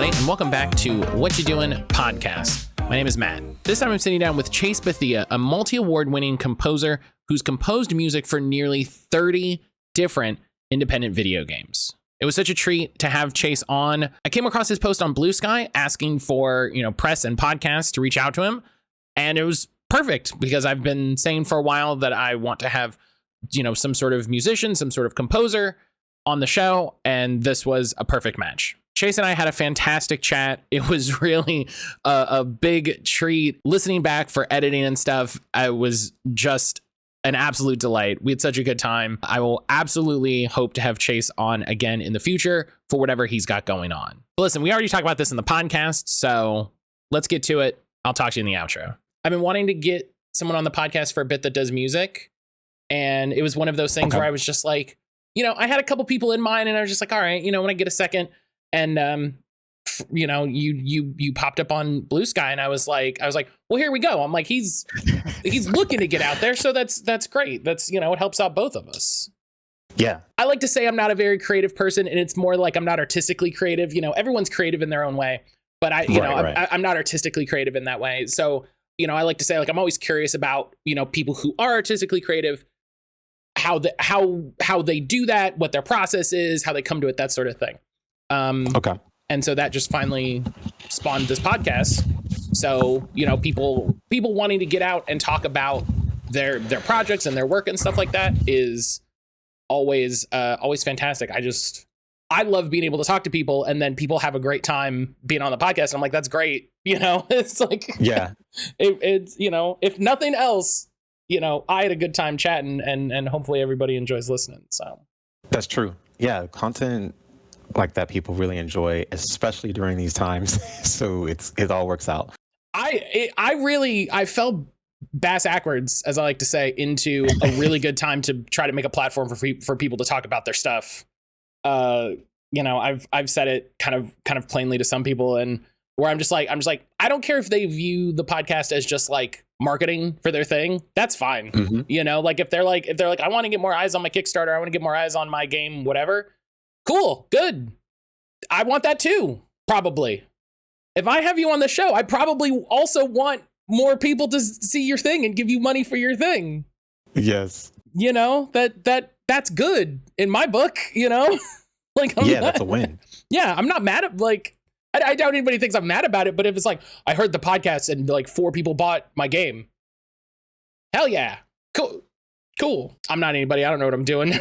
everybody, and welcome back to What You Doing podcast. My name is Matt. This time I'm sitting down with Chase Bethea, a multi-award winning composer who's composed music for nearly 30 different independent video games. It was such a treat to have Chase on. I came across his post on Blue Sky asking for, press and podcasts to reach out to him. And it was perfect because I've been saying for a while that I want to have, some sort of musician, some sort of composer on the show. And this was a perfect match. Chase and I had a fantastic chat. It was really a big treat. Listening back for editing and stuff, I was just an absolute delight. We had such a good time. I will absolutely hope to have Chase on again in the future for whatever he's got going on. But listen, we already talked about this in the podcast, so let's get to it. I'll talk to you in the outro. I've been wanting to get someone on the podcast for a bit that does music, and it was one of those things where I was just like, I had a couple people in mind, and I was just like, all right, when I get a second. And you popped up on Blue Sky, and I was like, well, here we go. I'm like, he's looking to get out there, so that's great. That's it helps out both of us. Yeah. I like to say I'm not a very creative person, and it's more like I'm not artistically creative. Everyone's creative in their own way, but I'm not artistically creative in that way. So I like to say, like, I'm always curious about people who are artistically creative, how they do that, what their process is, how they come to it, that sort of thing. Okay. And so that just finally spawned this podcast. So, people wanting to get out and talk about their projects and their work and stuff like that is always fantastic. I love being able to talk to people, and then people have a great time being on the podcast. And I'm like, that's great. It's like, yeah, it's, if nothing else, I had a good time chatting, and hopefully everybody enjoys listening. So that's true. Yeah. Content like that people really enjoy, especially during these times. So it all works out. I fell bass backwards, as I like to say, into a really good time to try to make a platform for people to talk about their stuff. I've said it kind of plainly to some people, and where I'm just like, I don't care if they view the podcast as just like marketing for their thing. That's fine. Mm-hmm. Like if they're like, I want to get more eyes on my Kickstarter, I want to get more eyes on my game, whatever. Cool. Good. I want that too. Probably. If I have you on the show, I probably also want more people to see your thing and give you money for your thing. Yes. That's good in my book, like, that's a win. Yeah. I'm not mad at, like, I doubt anybody thinks I'm mad about it, but if it's like, I heard the podcast and like 4 people bought my game. Hell yeah. Cool. I'm not anybody. I don't know what I'm doing.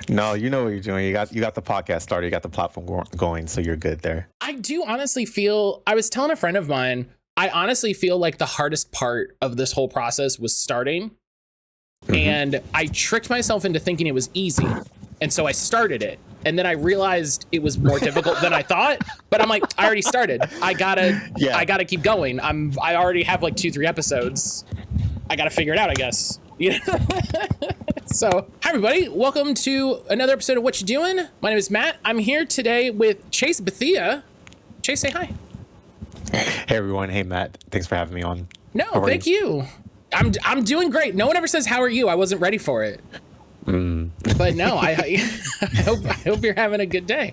No, you know what you're doing. You got the podcast started. You got the platform going, so you're good there. I do honestly feel, I was telling a friend of mine, I honestly feel like the hardest part of this whole process was starting. Mm-hmm. And I tricked myself into thinking it was easy. And so I started it. And then I realized it was more difficult than I thought. But I'm like, I already started. I gotta keep going. I already have like 2-3 episodes. I gotta figure it out, I guess. So, hi everybody, welcome to another episode of What You Doing? My name is Matt. I'm here today with Chase Bethea. Chase, say hi. Hey everyone. Hey Matt. Thanks for having me on. No, thank you. I'm doing great. No one ever says how are you. I wasn't ready for it. But no, I hope you're having a good day.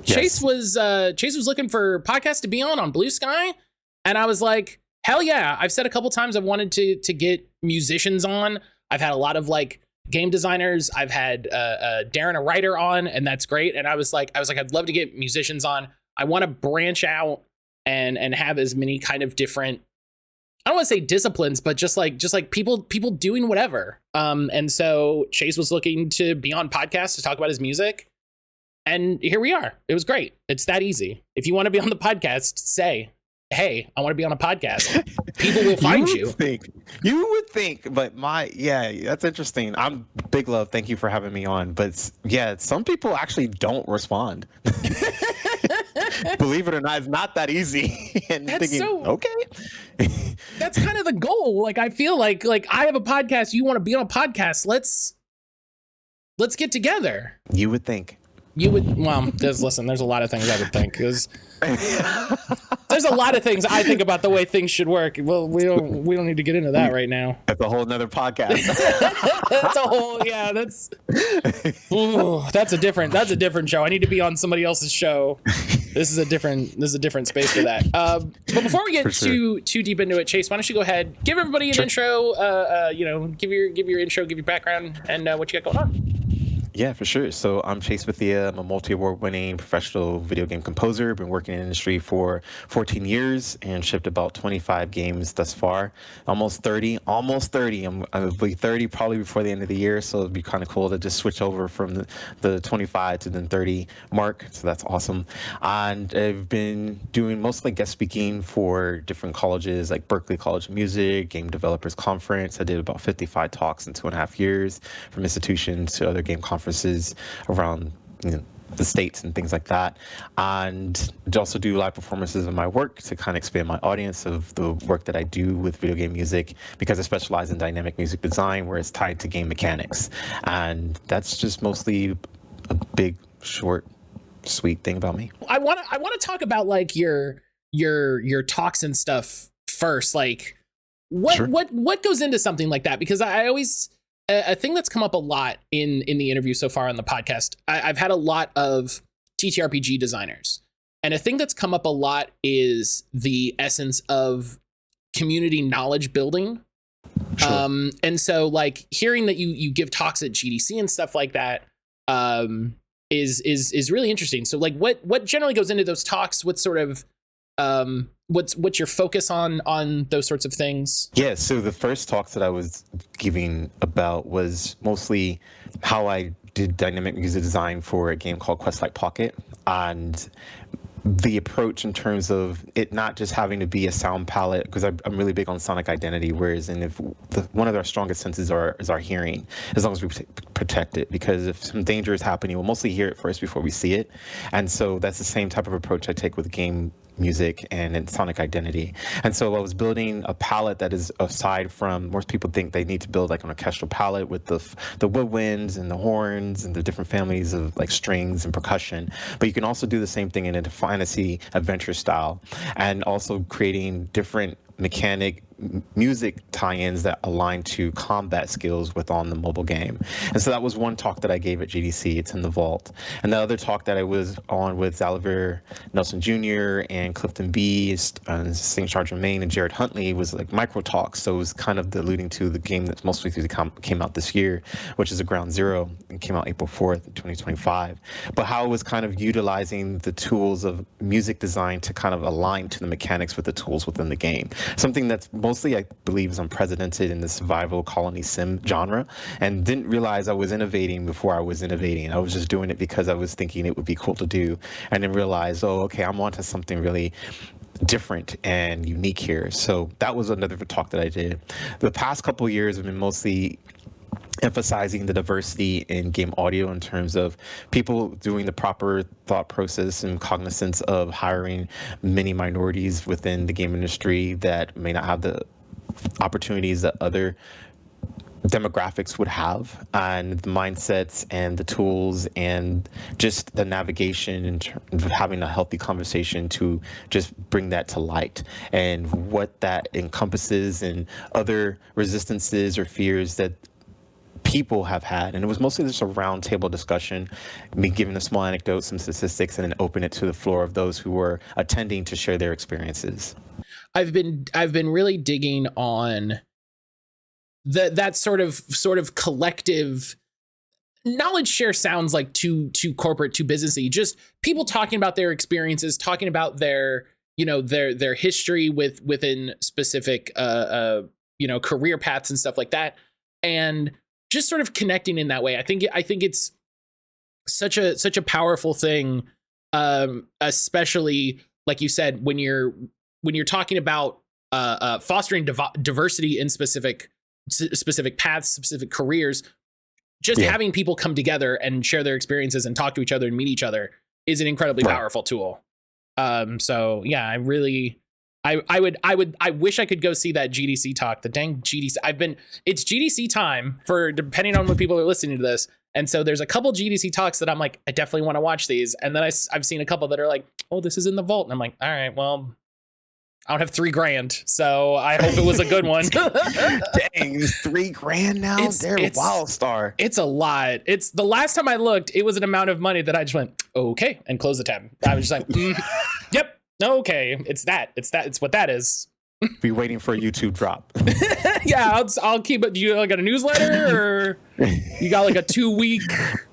Chase was looking for podcasts to be on Blue Sky, and I was like, hell yeah. I've said a couple times I've wanted to get musicians on. I've had a lot of like game designers. I've had Darren, a writer, on, and that's great. And I was like, I'd love to get musicians on. I want to branch out and have as many kind of different, I don't want to say disciplines, but just like people doing whatever. And so Chase was looking to be on podcasts to talk about his music. And here we are. It was great. It's that easy. If you want to be on the podcast, say, hey, I want to be on a podcast. People will find you. You would think, but that's interesting. I'm Big Love. Thank you for having me on. But yeah, some people actually don't respond. Believe it or not, it's not that easy. And that's thinking, okay. That's kind of the goal. Like, I feel like I have a podcast. You want to be on a podcast. Let's get together. You would think. You would, well, there's a lot of things I would think, because there's a lot of things I think about the way things should work. Well, we don't need to get into that right now. That's a whole nother podcast. That's a whole, yeah, that's a different show. I need to be on somebody else's show. This is a different space for that. But before we get too deep into it, Chase, why don't you go ahead, give everybody an intro, give your intro, give your background, and what you got going on. Yeah, for sure. So I'm Chase Bethea. I'm a multi-award winning professional video game composer. Been working in the industry for 14 years and shipped about 25 games thus far. Almost 30. I'll be 30 probably before the end of the year. So it'd be kind of cool to just switch over from the 25 to the 30 mark. So that's awesome. And I've been doing mostly guest speaking for different colleges like Berklee College of Music, Game Developers Conference. I did about 55 talks in 2.5 years from institutions to other game conferences around the states and things like that, and also do live performances of my work to kind of expand my audience of the work that I do with video game music, because I specialize in dynamic music design where it's tied to game mechanics. And that's just mostly a big, short, sweet thing about me. I want to talk about like your talks and stuff first. Like what goes into something like that? Because I always, a thing that's come up a lot in the interview so far on the podcast, I've had a lot of TTRPG designers, and a thing that's come up a lot is the essence of community knowledge building. Sure. And so like hearing that you give talks at GDC and stuff like that is really interesting. So like what generally goes into those talks? What sort of what's your focus on those sorts of things? Yeah, so the first talks that I was giving about was mostly how I did dynamic music design for a game called Quest Like Pocket, and the approach in terms of it not just having to be a sound palette, because I'm really big on sonic identity, whereas if one of our strongest senses is our hearing, as long as we protect it, because if some danger is happening, we'll mostly hear it first before we see it. And so that's the same type of approach I take with game music and sonic identity. And so I was building a palette that is, aside from, most people think they need to build like an orchestral palette with the woodwinds and the horns and the different families of like strings and percussion, but you can also do the same thing in a fantasy adventure style, and also creating different mechanic music tie-ins that align to combat skills within the mobile game. And so that was one talk that I gave at GDC. It's in the vault. And the other talk that I was on with Zalavier Nelson Jr. and Clifton B, St. Charles Germain, and Jared Huntley was like micro talks. So it was kind of alluding to the game that's most recently came out this year, which is a Ground Zero. It came out April 4th, 2025. But how it was kind of utilizing the tools of music design to kind of align to the mechanics with the tools within the game. Something that's mostly, I believe, is unprecedented in the survival colony sim genre, and didn't realize I was innovating before I was innovating. I was just doing it because I was thinking it would be cool to do, and then realized, oh, okay, I'm onto something really different and unique here. So that was another talk that I did. The past couple of years have been mostly emphasizing the diversity in game audio in terms of people doing the proper thought process and cognizance of hiring many minorities within the game industry that may not have the opportunities that other demographics would have, and the mindsets and the tools and just the navigation in terms of having a healthy conversation to just bring that to light, and what that encompasses and other resistances or fears that people have had. And it was mostly just a round table discussion, me giving a small anecdote, some statistics, and then open it to the floor of those who were attending to share their experiences. I've been really digging on that sort of collective knowledge share. Sounds like too corporate, too businessy. Just people talking about their experiences, talking about their history within specific career paths and stuff like that, and just sort of connecting in that way. I think it's such a powerful thing, especially like you said, when you're talking about fostering diversity in specific paths, specific careers. Just having people come together and share their experiences and talk to each other and meet each other is an incredibly powerful tool. So yeah, I wish I could go see that GDC talk. The dang GDC. It's GDC time for, depending on when people are listening to this, And so there's a couple GDC talks that I'm like, I definitely want to watch these. And then I've seen a couple that are like, oh, this is in the vault. And I'm like, all right, well, I don't have $3,000, so I hope it was a good one. Dang, it's $3,000 now. They're WildStar. It's a lot. It's the last time I looked, it was an amount of money that I just went, okay, and closed the tab. I was just like, yep, okay, it's what that is. Be waiting for a YouTube drop. Yeah, I'll keep it. Do you like a newsletter, or you got like a 2-week,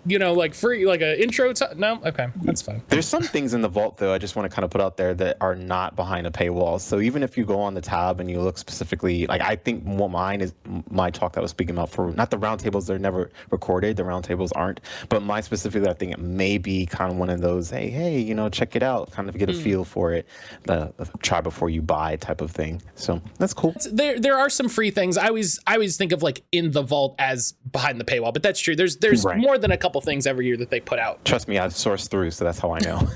like free, like an intro? No, okay, that's fine. There's some things in the vault though. I just want to kind of put out there that are not behind a paywall. So even if you go on the tab and you look specifically, like I think what mine is my talk that I was speaking about for not the roundtables. They're never recorded. The roundtables aren't. But mine specifically, I think it may be kind of one of those. Hey, check it out. Kind of get a feel for it. The try before you buy type of thing. So that's cool. There are some free things. I always think of like in the vault as behind the paywall, but that's true. There's right. More than a couple things every year that they put out. Trust me, I've sourced through, so that's how I know.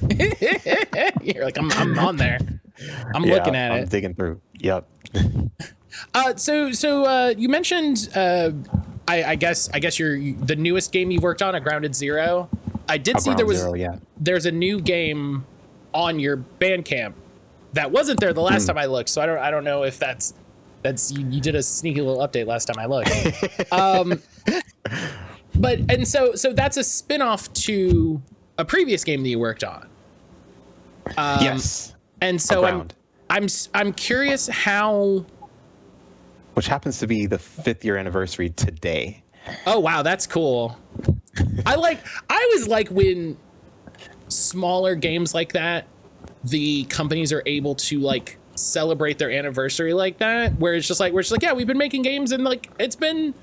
You're like, I'm on there. I'm looking at it. I'm digging through. Yep. So you mentioned I guess the newest game you worked on, a Grounded Zero. I did see there's a new game on your Bandcamp that wasn't there the last time I looked. So I don't know if that's you did a sneaky little update last time I looked. So that's a spin-off to a previous game that you worked on. Yes. And so I'm curious how, which happens to be the 5th year anniversary today. Oh wow, that's cool. I always like when smaller games like that, the companies are able to like celebrate their anniversary like that, where it's just like yeah, we've been making games and like it's been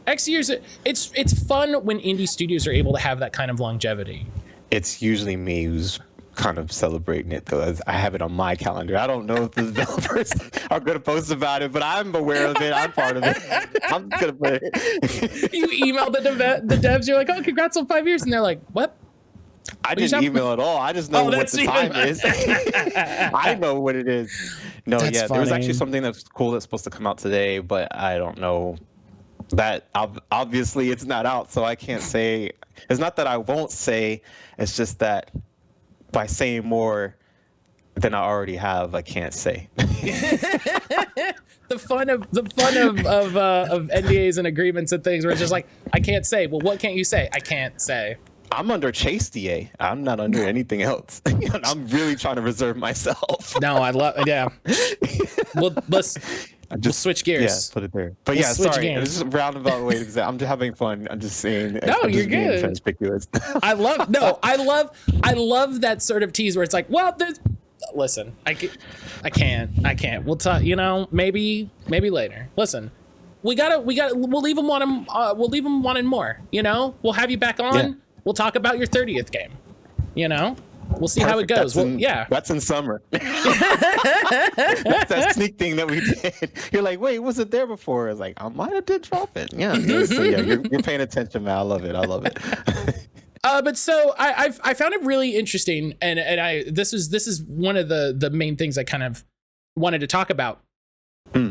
X years. It's fun when indie studios are able to have that kind of longevity. It's usually me who's kind of celebrating it though. I have it on my calendar. I don't know if the developers are going to post about it, but I'm aware of it. I'm part of it. I'm going to put it. You email the devs. You're like, oh, congrats on 5 years, and they're like, what? I didn't email at all. I just know what the time is. I know what it is. No, that's funny. There was actually something that's cool that's supposed to come out today, but I don't know. That obviously it's not out, so I can't say. It's not that I won't say. It's just that by saying more than I already have, I can't say. The fun of NDAs and agreements and things where it's just like, I can't say. Well, what can't you say? I can't say. I'm under Chase DA. I'm not under anything else. I'm really trying to reserve myself. No, I love. Yeah. Well, we'll switch gears. Yeah, put it there. But yeah, sorry. This is a roundabout way to say. I'm just having fun. I'm just saying. No, I'm you're just being good. Conspicuous. I love that sort of tease where it's like, well, listen, I can't. We'll talk. Maybe later. Listen, we'll leave them wanting. We'll leave them wanting more. We'll have you back on. Yeah. We'll talk about your 30th game. We'll see how it goes. That's in summer. That's that sneak thing that we did. You're like, wait, was it there before? I was like, I might have did drop it. Yeah. So yeah, you're paying attention, man. I love it. But so I found it really interesting, and this is one of the main things I kind of wanted to talk about.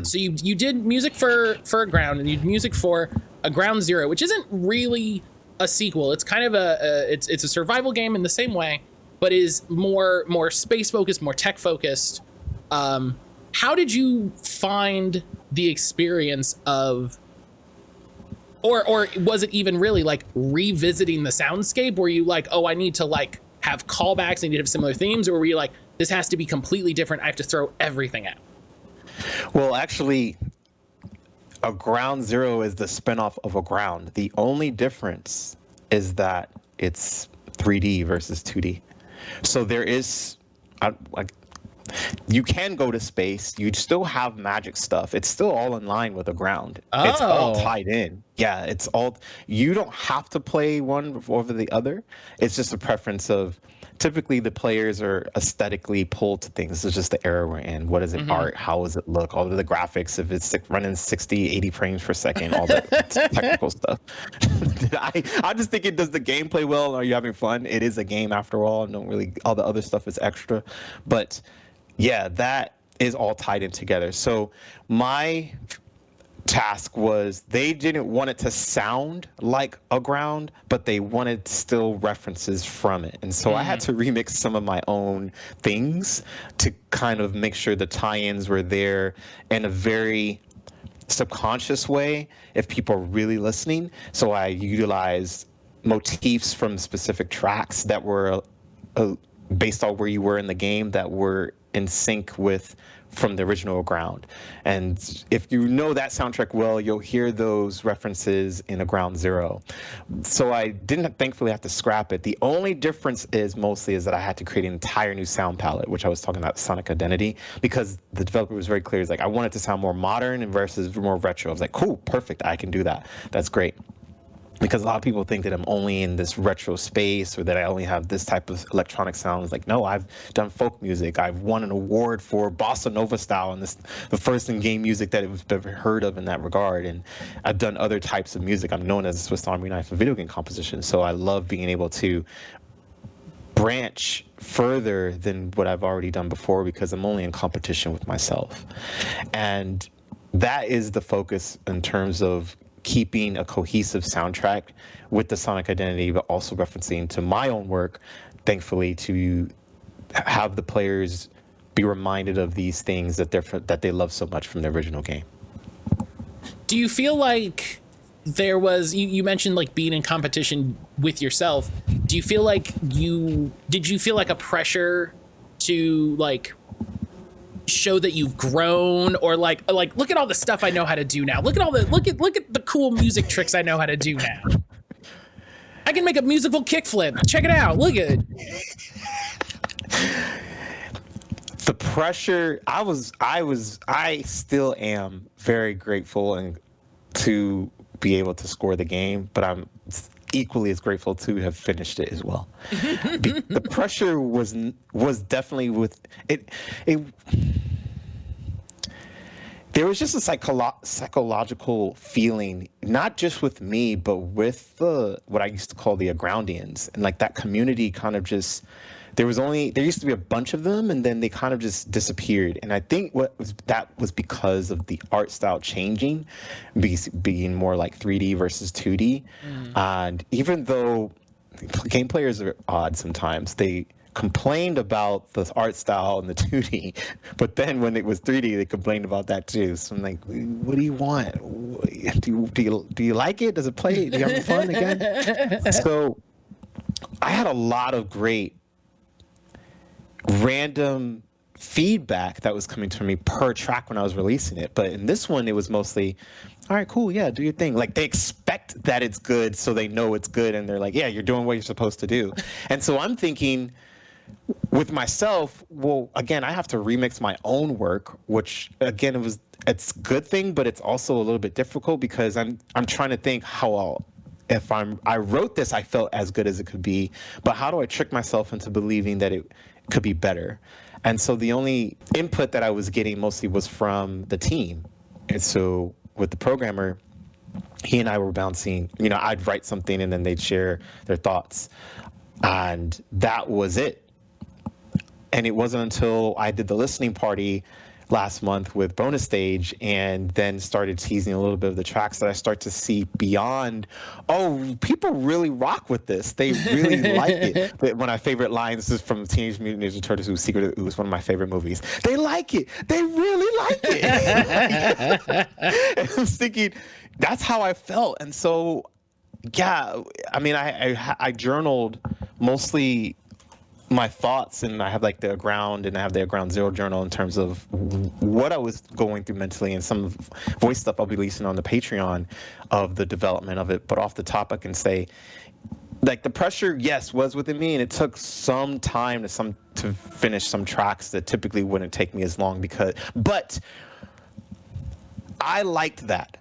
So you did music for a Ground, and you did music for a Ground Zero, which isn't really a sequel. It's kind of it's a survival game in the same way, but is more space focused, more tech focused. How did you find the experience of, or was it even really like revisiting the soundscape? Were you like, oh, I need to like have callbacks, I need to have similar themes, or were you like, this has to be completely different, I have to throw everything out? Well, actually, a Ground Zero is the spinoff of a Ground. The only difference is that it's 3D versus 2D. So there is, you can go to space. You still have magic stuff. It's still all in line with a Ground. Oh. It's all tied in. Yeah, it's all. You don't have to play one over the other. It's just a preference of. Typically, the players are aesthetically pulled to things. This is just the era we're in. What is it art? How does it look? All of the graphics, if it's running 60, 80 frames per second, all that technical stuff. I'm just thinking, does the game play well? Are you having fun? It is a game after all. All the other stuff is extra. But yeah, that is all tied in together. So my task was they didn't want it to sound like a ground, but they wanted still references from it. And so I had to remix some of my own things to kind of make sure the tie-ins were there in a very subconscious way if people are really listening. So I utilized motifs from specific tracks that were based on where you were in the game that were in sync with from the original ground. And if you know that soundtrack well, you'll hear those references in a Ground Zero. So I didn't thankfully have to scrap it. The only difference is that I had to create an entire new sound palette, which I was talking about Sonic Identity, because the developer was very clear. It's like, I want it to sound more modern and versus more retro. I was like, cool, perfect, I can do that. That's great. Because a lot of people think that I'm only in this retro space or that I only have this type of electronic sound. It's like, no, I've done folk music. I've won an award for bossa nova style, and the first in-game music that it was ever heard of in that regard. And I've done other types of music. I'm known as a Swiss Army knife for video game composition. So I love being able to branch further than what I've already done before because I'm only in competition with myself. And that is the focus in terms of keeping a cohesive soundtrack with the Sonic identity, but also referencing to my own work, thankfully, to have the players be reminded of these things that they love so much from the original game. Do you feel like there was, you mentioned like being in competition with yourself. Do you feel like did you feel like a pressure to like show that you've grown, or like look at all the stuff I know how to do now. Look at the cool music tricks I know how to do now. I can make a musical kickflip. Check it out. Look at it. The pressure, I still am very grateful and to be able to score the game, but I'm equally as grateful to have finished it as well. The pressure was definitely with it. There was just a psychological feeling, not just with me, but with what I used to call the Agroundians, and like that community kind of just. There used to be a bunch of them, and then they kind of just disappeared. And I think that was because of the art style changing, being more like 3D versus 2D. And even though game players are odd sometimes, they complained about the art style and the 2D, but then when it was 3D, they complained about that too. So I'm like, what do you want? Do you like it? Does it play? Do you have fun again? So I had a lot of great random feedback that was coming to me per track when I was releasing it. But in this one, it was mostly, all right, cool, yeah, do your thing. Like, they expect that it's good, so they know it's good, and they're like, yeah, you're doing what you're supposed to do. And so I'm thinking with myself, well, again, I have to remix my own work, which again, it's a good thing, but it's also a little bit difficult because I'm trying to think I wrote this, I felt as good as it could be, but how do I trick myself into believing that it could be better? And so the only input that I was getting mostly was from the team. And so with the programmer, he and I were bouncing, I'd write something and then they'd share their thoughts. And that was it. And it wasn't until I did the listening party last month with Bonus Stage and then started teasing a little bit of the tracks that I start to see beyond, people really rock with this. They really like it. One of my favorite lines is from Teenage Mutant Ninja Turtles, who's Secret of the Ooze, one of my favorite movies. They like it. They really like it. And I was thinking, that's how I felt. And so, yeah, I mean, I journaled mostly my thoughts, and I have like the ground, and I have the Ground Zero journal in terms of what I was going through mentally, and some voice stuff I'll be releasing on the Patreon of the development of it. But off the top, I can say, like, the pressure, yes, was within me, and it took some time to finish some tracks that typically wouldn't take me as long but I liked that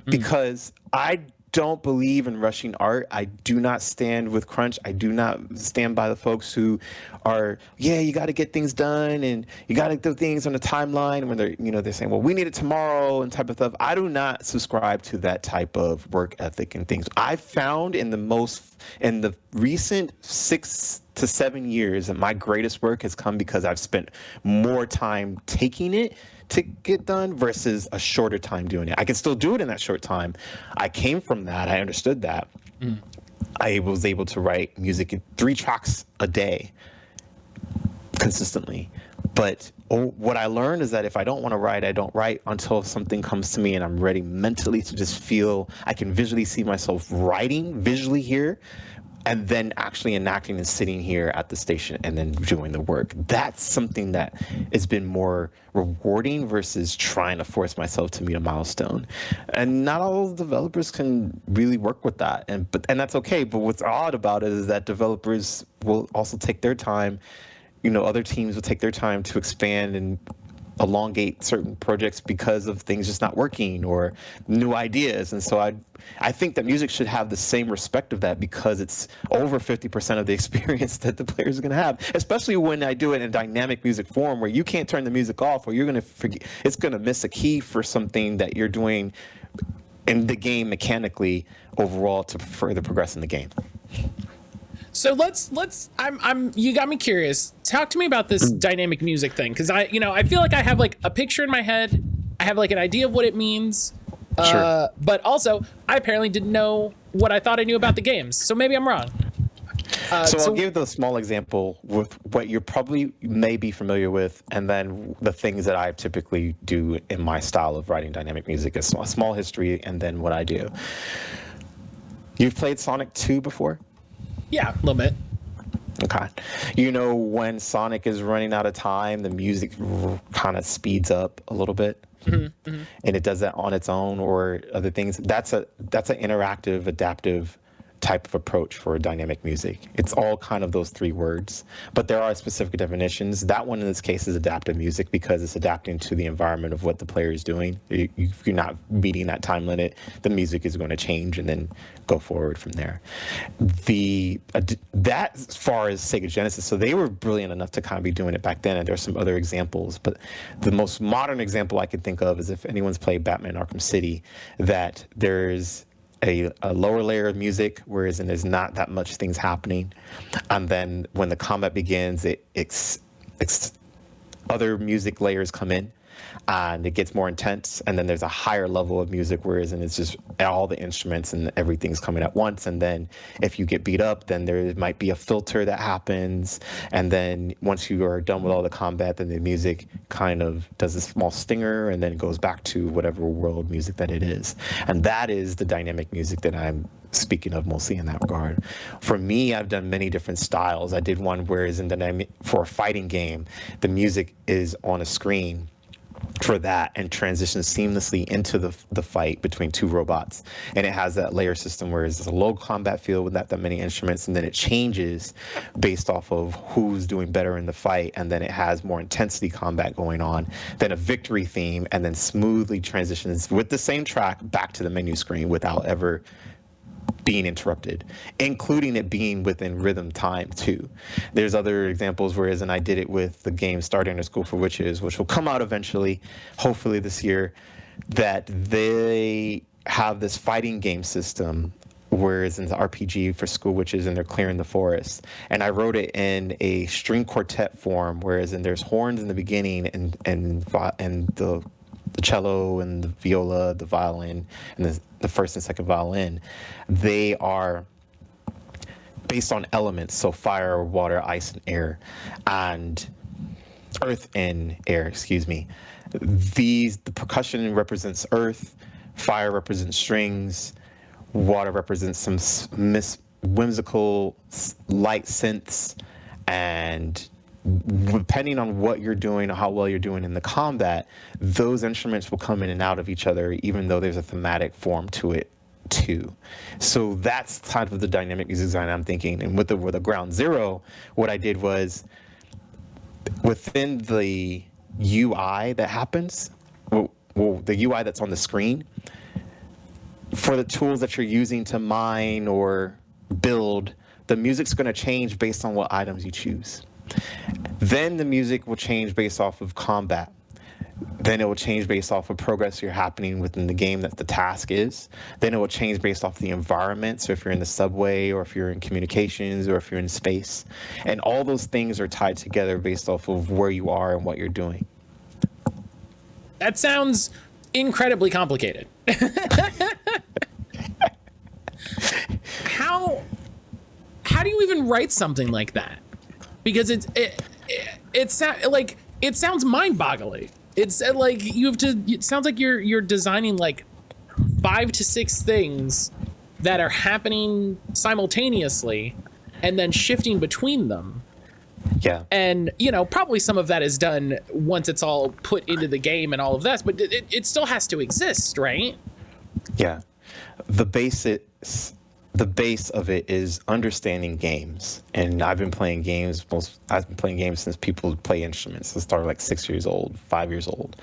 because I don't believe in rushing art. I do not stand with crunch. I do not stand by the folks who are, you got to get things done and you got to do things on the timeline when they're saying, well, we need it tomorrow and type of stuff. I do not subscribe to that type of work ethic and things. I've found in the recent 6 to 7 years that my greatest work has come because I've spent more time taking it to get done versus a shorter time doing it. I can still do it in that short time. I came from that. I understood that. I was able to write music in 3 tracks a day consistently. But what I learned is that if I don't want to write, I don't write until something comes to me and I'm ready mentally to just feel, I can visually see myself writing, visually here, and then actually enacting and sitting here at the station and then doing the work. That's something that has been more rewarding versus trying to force myself to meet a milestone. And not all developers can really work with that. And that's okay. But what's odd about it is that developers will also take their time. Other teams will take their time to expand and elongate certain projects because of things just not working or new ideas. And so I think that music should have the same respect of that, because it's over 50% of the experience that the players are going to have, especially when I do it in dynamic music form where you can't turn the music off or you're going to forget, it's going to miss a key for something that you're doing in the game mechanically overall to further progress in the game. So you got me curious. Talk to me about this dynamic music thing, because I feel like I have like a picture in my head. I have like an idea of what it means. Sure. But also I apparently didn't know what I thought I knew about the games. So maybe I'm wrong. So I'll give the small example with what you probably may be familiar with, and then the things that I typically do in my style of writing dynamic music. A small history, and then what I do. You've played Sonic 2 before? Yeah, a little bit. Okay. When Sonic is running out of time, the music kind of speeds up a little bit. And it does that on its own or other things. That's an interactive, adaptive type of approach for dynamic music. It's all kind of those 3 words, but there are specific definitions. That one in this case is adaptive music because it's adapting to the environment of what the player is doing. If you're not meeting that time limit, the music is going to change and then go forward from there. That as far as Sega Genesis, so they were brilliant enough to kind of be doing it back then, and there's some other examples, but the most modern example I can think of is if anyone's played Batman Arkham City, that there's a lower layer of music, whereas there's not that much things happening. And then when the combat begins, other music layers come in and it gets more intense. And then there's a higher level of music, whereas it's just all the instruments and everything's coming at once. And then if you get beat up, then there might be a filter that happens. And then once you are done with all the combat, then the music kind of does a small stinger and then goes back to whatever world music that it is. And that is the dynamic music that I'm speaking of mostly in that regard. For me, I've done many different styles. I did one where for a fighting game, the music is on a screen for that and transitions seamlessly into the fight between 2 robots. And it has that layer system where it's a low combat field with not that many instruments, and then it changes based off of who's doing better in the fight, and then it has more intensity combat going on, then a victory theme, and then smoothly transitions with the same track back to the menu screen without ever being interrupted, including it being within rhythm time too. There's other examples, whereas, and I did it with the game Starting a School for Witches, which will come out eventually, hopefully this year, that they have this fighting game system, whereas in the RPG for school witches and they're clearing the forest. And I wrote it in a string quartet form, whereas there's horns in the beginning and the cello and the viola, the violin, and the first and second violin, they are based on elements, so fire, water, ice, and air, and earth and air, excuse me. The percussion represents earth, fire represents strings, water represents some whimsical light synths, and depending on what you're doing or how well you're doing in the combat, those instruments will come in and out of each other, even though there's a thematic form to it too. So that's kind of the dynamic music design I'm thinking. And with the ground zero, what I did was within the UI that happens, the UI that's on the screen, for the tools that you're using to mine or build, the music's going to change based on what items you choose. Then the music will change based off of combat. Then it will change based off of progress you're happening within the game that the task is. Then it will change based off the environment. So if you're in the subway, or if you're in communications, or if you're in space. And all those things are tied together based off of where you are and what you're doing. That sounds incredibly complicated. How do you even write something like that? Because it sounds mind-boggling. It's like you have to. It sounds like you're designing like 5 to 6 things that are happening simultaneously, and then shifting between them. Yeah. And, you know, probably some of that is done once it's all put into the game and all of that, but it still has to exist, right? Yeah. The base of it is understanding games. And I've been playing games since people play instruments. I started like 6 years old, 5 years old.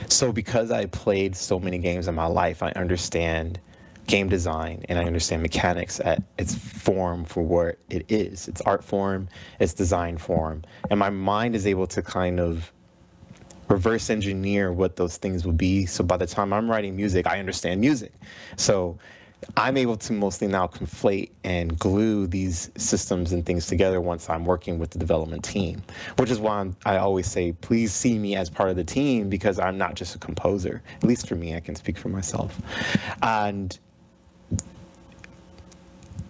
So because I played so many games in my life, I understand game design and I understand mechanics at its form for what it is. It's art form, it's design form. And my mind is able to kind of reverse engineer what those things would be. So by the time I'm writing music, I understand music. So I'm able to mostly now conflate and glue these systems and things together once I'm working with the development team, which is why I always say, please see me as part of the team, because I'm not just a composer. At least for me, I can speak for myself. And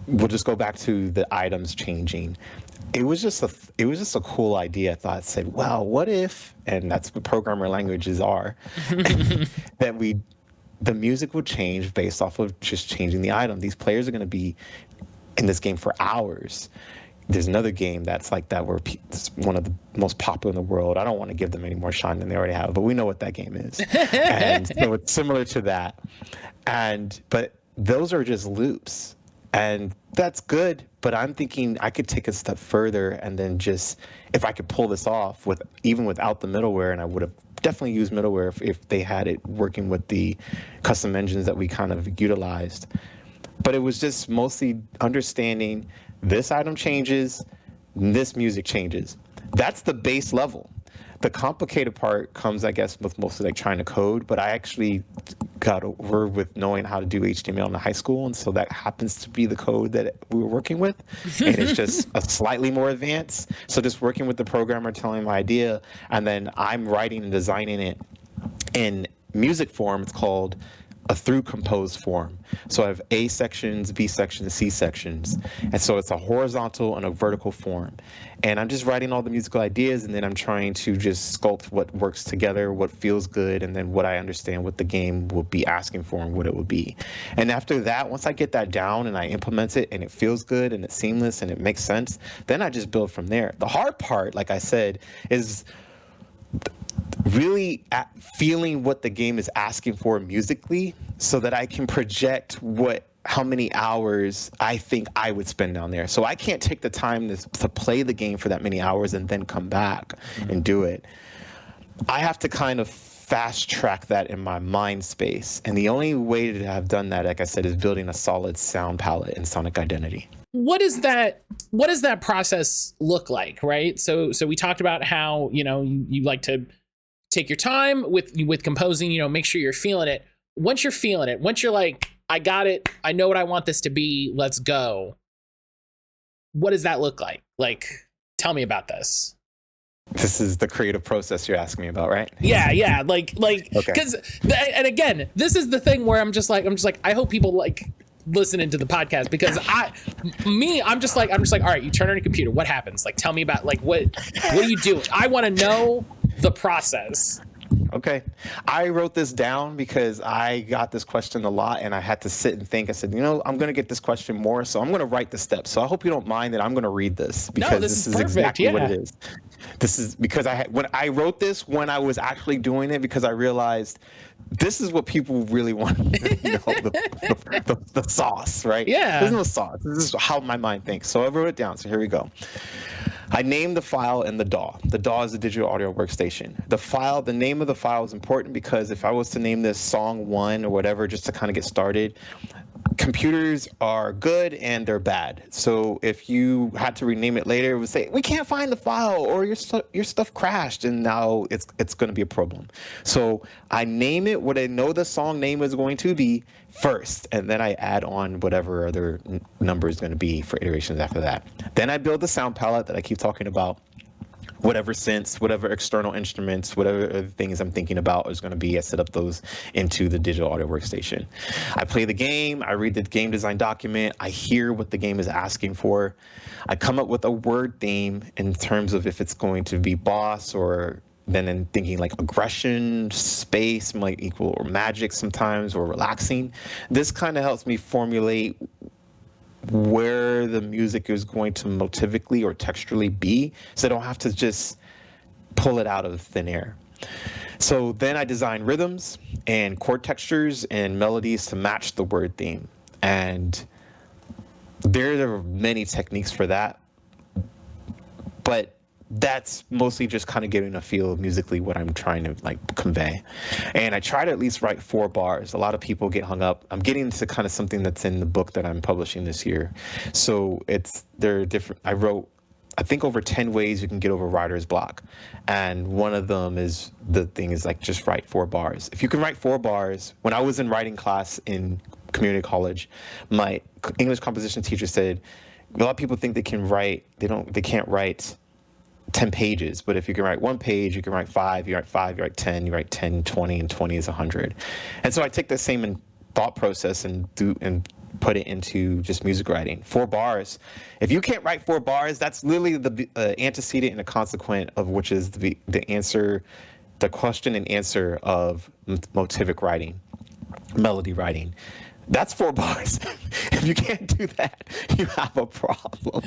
we'll just go back to the items changing. It was just a cool idea. I thought, said, well, what if, and that's what programmer languages are, that the music would change based off of just changing the item. These players are going to be in this game for hours. There's another game that's like that where it's one of the most popular in the world. I don't want to give them any more shine than they already have, but we know what that game is. And so it's similar to that. But those are just loops. And that's good, but I'm thinking I could take a step further and then just, if I could pull this off even without the middleware, and I would have definitely used middleware if they had it working with the custom engines that we kind of utilized. But it was just mostly understanding this item changes, this music changes. That's the base level. The complicated part comes, I guess, with mostly like trying to code, but I actually got over with knowing how to do HTML in high school, and so that happens to be the code that we were working with, and it's just a slightly more advanced. So just working with the programmer, telling my idea, and then I'm writing and designing it in music form. It's called a through compose form. So I have A sections, B sections, C sections. And so it's a horizontal and a vertical form. And I'm just writing all the musical ideas, and then I'm trying to just sculpt what works together, what feels good, and then what I understand what the game will be asking for and what it would be. And after that, once I get that down and I implement it and it feels good and it's seamless and it makes sense, then I just build from there. The hard part, like I said, is really feeling what the game is asking for musically, so that I can project how many hours I think I would spend down there. So I can't take the time to play the game for that many hours and then come back and do it. I have to kind of fast track that in my mind space. And the only way to have done that, like I said, is building a solid sound palette and sonic identity. What does that process look like, right? So we talked about how, you like to take your time with composing, make sure you're feeling it. Once you're feeling it, once you're like, I got it, I know what I want this to be, let's go. What does that look like? Like, tell me about this. This is the creative process you're asking me about, right? Yeah. Like, because, okay. And again, this is the thing where I'm just like, I hope people like listening to the podcast, because I'm just like, all right, you turn on your computer, what happens? Like, tell me about, like, what do you do? I want to know the process. Okay. I wrote this down because I got this question a lot and I had to sit and think. I said, I'm going to get this question more, so I'm going to write the steps. So I hope you don't mind that I'm going to read this, because this is perfect. Exactly what it is. This is because when I wrote this, when I was actually doing it, because I realized this is what people really want, the sauce, right? Yeah. There's no sauce. This is how my mind thinks. So I wrote it down. So here we go. I named the file in the DAW. The DAW is a digital audio workstation. The name of the file is important, because if I was to name this song 1 or whatever, just to kind of get started, computers are good and they're bad. So if you had to rename it later, it would say, we can't find the file, or your stuff crashed, and now it's going to be a problem. So I name it what I know the song name is going to be first, and then I add on whatever other number is going to be for iterations after that. Then I build the sound palette that I keep talking about. whatever synths, whatever external instruments, whatever other things I'm thinking about is going to be. I set up those into the digital audio workstation. I play the game. I read the game design document. I hear what the game is asking for. I come up with a word theme in terms of if it's going to be boss, or then in thinking like aggression, space might equal or magic sometimes, or relaxing. This kind of helps me formulate where the music is going to motivically or texturally be, so I don't have to just pull it out of thin air. So then I design rhythms and chord textures and melodies to match the word theme. And there are many techniques for that, but that's mostly just kind of getting a feel of musically what I'm trying to like convey. And I try to at least write 4 bars. A lot of people get hung up. I'm getting into kind of something that's in the book that I'm publishing this year. So they're different. I wrote, I think, over 10 ways you can get over writer's block. And one of them is, the thing is like, just write 4 bars. If you can write 4 bars, when I was in writing class in community college, my English composition teacher said, a lot of people think they can write, they can't write 10 pages, but if you can write 1 page, you can write 5, you write 5, you write 10, you write 10, 20, and 20 is 100. And so I take the same thought process and put it into just music writing. 4 bars. If you can't write 4 bars, that's literally the antecedent and a consequent of which is the answer, the question and answer of motivic writing, melody writing. That's 4 bars. If you can't do that, you have a problem.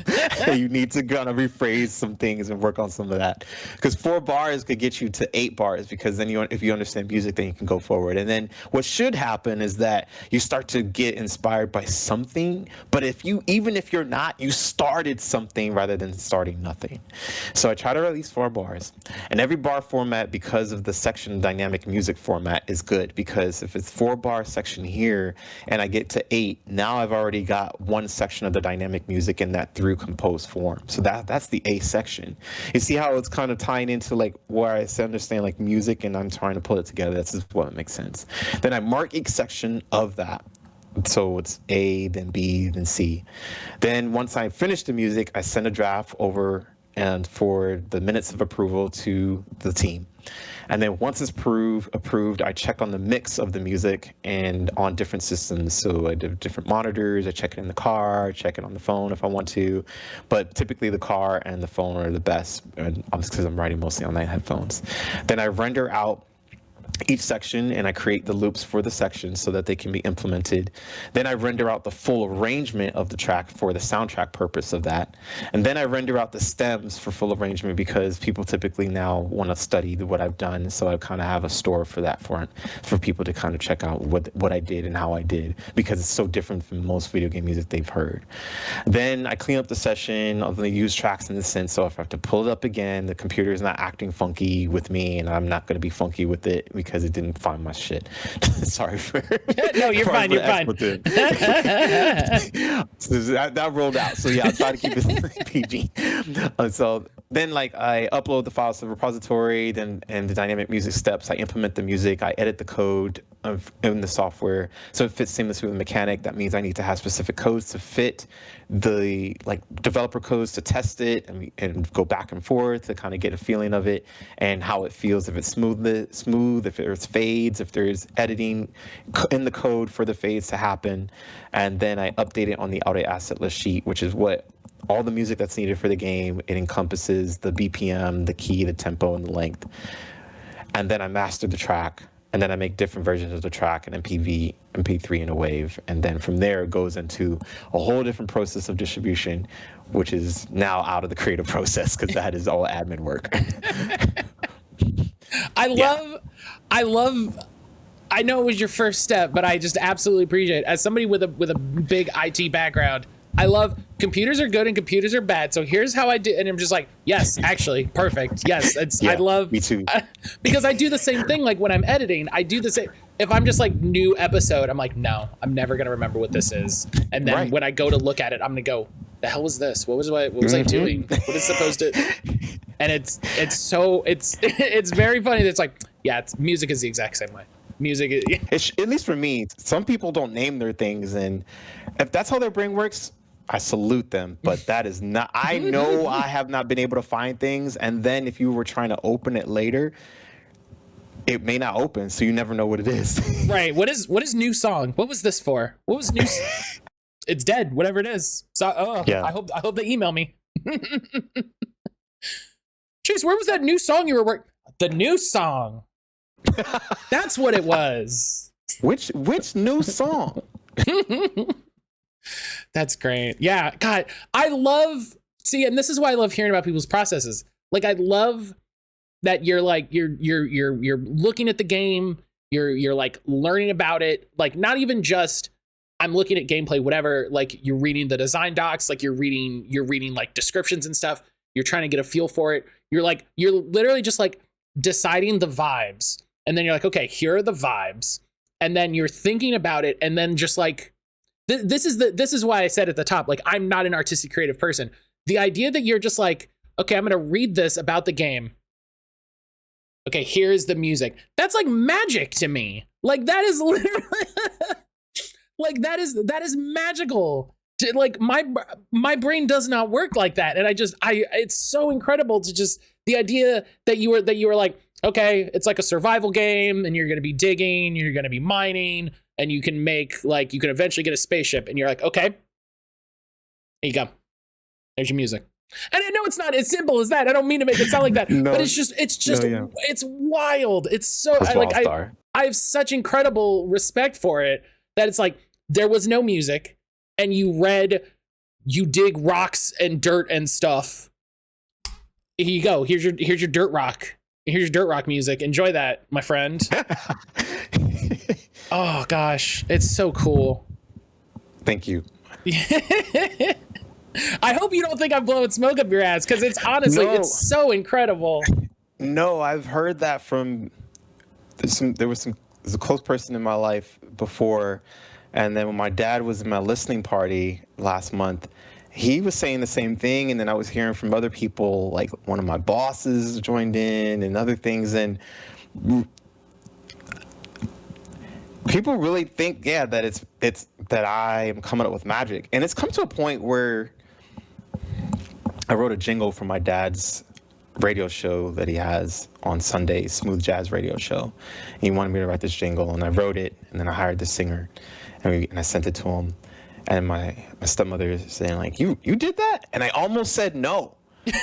You need to kind of rephrase some things and work on some of that. Because 4 bars could get you to 8 bars, because then if you understand music, then you can go forward. And then what should happen is that you start to get inspired by something. But even if you're not, you started something rather than starting nothing. So I try to release 4 bars. And every bar format, because of the section dynamic music format, is good. Because if it's 4 bar section here, and I get to 8, now I've already got 1 section of the dynamic music in that through composed form. So that's the A section. You see how it's kind of tying into like where I understand like music, and I'm trying to pull it together. That's just what makes sense. Then I mark each section of that. So it's A, then B, then C. Then once I finish the music, I send a draft over and for the minutes of approval to the team. And then once it's approved, I check on the mix of the music and on different systems. So I do different monitors. I check it in the car, I check it on the phone if I want to. But typically the car and the phone are the best, and obviously because I'm writing mostly on my headphones. Then I render out each section, and I create the loops for the section so that they can be implemented. Then I render out the full arrangement of the track for the soundtrack purpose of that. And then I render out the stems for full arrangement, because people typically now want to study what I've done. So I kind of have a store for that for people to kind of check out what I did and how I did, because it's so different from most video game music they've heard. Then I clean up the session of the used tracks in the sense, so if I have to pull it up again, the computer is not acting funky with me, and I'm not going to be funky with it because it didn't find my shit. Sorry for no, you're fine. You're fine. So that rolled out. So yeah, I try to keep it PG. So then, like, I upload the files to the repository. Then, and the dynamic music steps, I implement the music. I edit the code in the software so it fits seamlessly with the mechanic. That means I need to have specific codes to fit the developer codes to test it and go back and forth to kind of get a feeling of it and how it feels, if it's smooth, if there's fades, if there's editing in the code for the fades to happen. And then I update it on the audio asset list sheet, which is what all the music that's needed for the game. It encompasses the BPM, the key, the tempo, and the length. And then I master the track. And then I make different versions of the track in MPV, MP3, and a wave. And then from there, it goes into a whole different process of distribution, which is now out of the creative process, because that is all admin work. I know it was your first step, but I just absolutely appreciate it. As somebody with a big IT background, I love computers are good and computers are bad. So here's how I do. And I'm just like, yes, actually, perfect. Yes. I love, me too. Because I do the same thing. Like when I'm editing, I do the same. If I'm just like new episode, I'm like, no, I'm never going to remember what this is. And then when I go to look at it, I'm going to go, the hell was this? What was I doing? What is supposed to, and it's very funny. It's like, music is the exact same way. Music is, at least for me, some people don't name their things. And if that's how their brain works, I salute them, but that is not, I know I have not been able to find things. And then if you were trying to open it later, it may not open. So you never know what it is. Right. What is new song? What was this for? What was new? It's dead, whatever it is. So, Yeah. I hope they email me. Chase, where was that new song you were working? The new song. That's what it was. Which new song? That's great. Yeah, God, I love and this is why I love hearing about people's processes. Like, I love that you're like you're looking at the game, you're like learning about it, like not even just I'm looking at gameplay, whatever, like you're reading the design docs, like you're reading like descriptions and stuff. You're trying to get a feel for it. You're literally just like deciding the vibes. And then you're like, okay, here are the vibes. And then you're thinking about it. And then just like, this is why I said at the top, like, I'm not an artistic creative person. The idea that you're just like, okay, I'm going to read this about the game. Okay, here's the music. That's like magic to me. Like, that is literally like, that is magical. Like, my brain does not work like that. And it's so incredible to just the idea that you were like, okay, it's like a survival game and you're going to be digging, you're going to be mining, and you can eventually get a spaceship. And you're like, okay, here you go. There's your music. And I know it's not as simple as that. I don't mean to make it sound like that, No, but it's wild. It's so, I have such incredible respect for it that it's like, there was no music and you dig rocks and dirt and stuff. Here you go. Here's your dirt rock. Here's your dirt rock music. Enjoy that, my friend. Oh gosh, it's so cool. Thank you. I hope you don't think I'm blowing smoke up your ass, because it's honestly, it's so incredible. No, I've heard that from there's a close person in my life before, and then when my dad was in my listening party last month, he was saying the same thing, and then I was hearing from other people, like one of my bosses joined in and other things, and people really think, that it's that I am coming up with magic. And it's come to a point where I wrote a jingle for my dad's radio show that he has on Sundays, Smooth Jazz Radio Show. He wanted me to write this jingle, and I wrote it, and then I hired the singer, and I sent it to him. And my stepmother is saying, like, you did that? And I almost said no,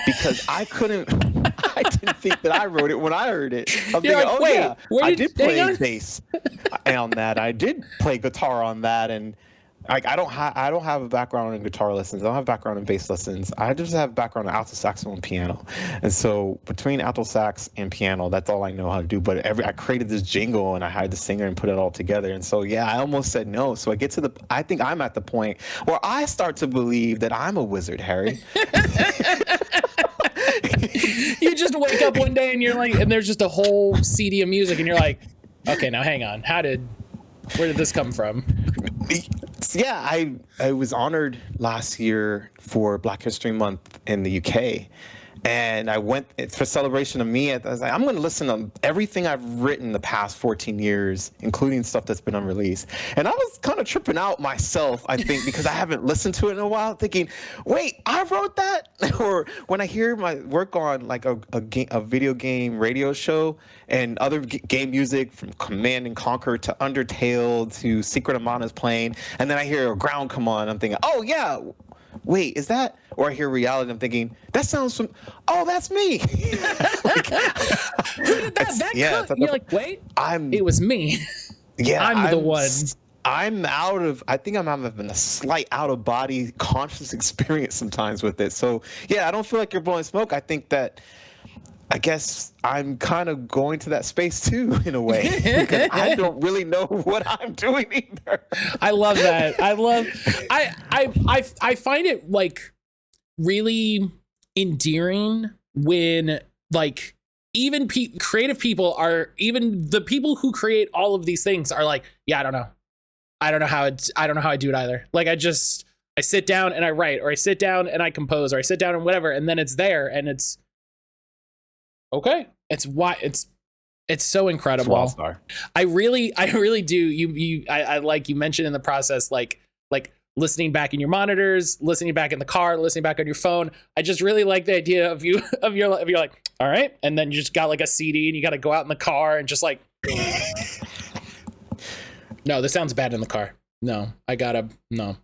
because I didn't think that I wrote it when I heard it. I'm thinking, like, wait, yeah, I did play bass on that. I did play guitar on that. And I don't have a background in guitar lessons. I don't have a background in bass lessons. I just have a background in alto saxophone and piano. And so between alto sax and piano, that's all I know how to do. But I created this jingle, and I hired the singer and put it all together. And so, yeah, I almost said no. So I think I'm at the point where I start to believe that I'm a wizard, Harry. You just wake up one day and you're like, and there's just a whole CD of music, and you're like, okay, now hang on. Where did this come from? Yeah, I was honored last year for Black History Month in the UK, and I went for celebration of me. I was like, I'm going to listen to everything I've written the past 14 years, including stuff that's been unreleased. And I was kind of tripping out myself, I think, because I haven't listened to it in a while, thinking, wait, I wrote that? Or when I hear my work on like a video game radio show and other game music, from Command and Conquer to Undertale to Secret of Mana's playing, and then I hear a ground come on, I'm thinking, oh yeah, wait, is that? Or I hear reality, I'm thinking, that sounds oh, that's me. Who did that? You're like, wait, it was me. Yeah, I'm the one. I think I'm having a slight out of body conscious experience sometimes with it. So yeah, I don't feel like you're blowing smoke. I think that, I guess I'm kind of going to that space too, in a way, because I don't really know what I'm doing either. I love that. I find it like really endearing when like even creative people even the people who create all of these things are like, yeah, I don't know how I do it either. Like I sit down and I write, or I sit down and I compose, or I sit down and whatever, and then it's there, and it's okay. It's so incredible. I really do. I like you mentioned in the process, like listening back in your monitors, listening back in the car, listening back on your phone. I just really like the idea of you of you're like, all right, and then you just got like a CD and you got to go out in the car and just like, no, this sounds bad in the car. No, no.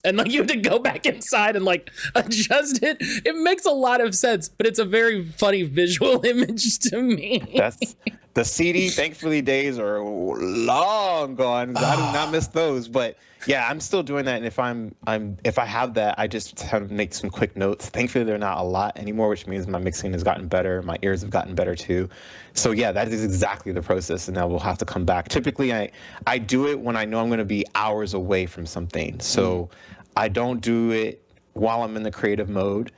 And like you have to go back inside and like adjust it. It makes a lot of sense, but it's a very funny visual image to me. That's the CD. Thankfully, days are long gone. I do not miss those. But yeah, I'm still doing that. And if I have that, I just have to make some quick notes. Thankfully, they're not a lot anymore, which means my mixing has gotten better. My ears have gotten better too. So yeah, that is exactly the process. And now we'll have to come back. Typically, I do it when I know I'm going to be hours away from something. So I don't do it while I'm in the creative mode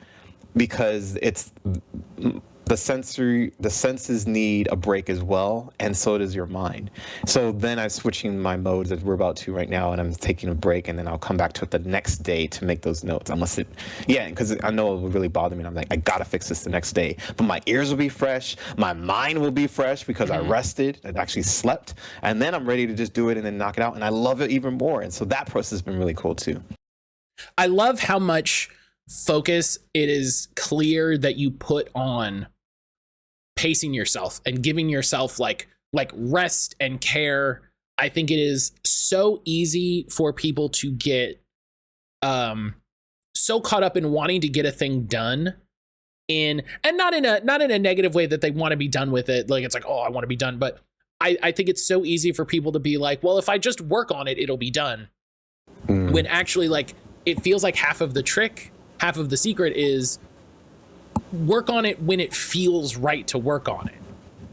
because it's the senses need a break as well, and so does your mind. So then I'm switching my modes as we're about to right now, and I'm taking a break, and then I'll come back to it the next day to make those notes. Because I know it will really bother me, and I'm like, I gotta fix this the next day. But my ears will be fresh, my mind will be fresh because I rested and actually slept, and then I'm ready to just do it and then knock it out, and I love it even more. And so that process has been really cool too. I love how much focus it is clear that you put on pacing yourself and giving yourself like rest and care. I think it is so easy for people to get so caught up in wanting to get a thing done and not in a negative way that they want to be done with it. Like it's like, oh, I want to be done. But I think it's so easy for people to be like, well, if I just work on it, it'll be done. When actually like it feels like half of the trick, half of the secret is work on it when it feels right to work on it,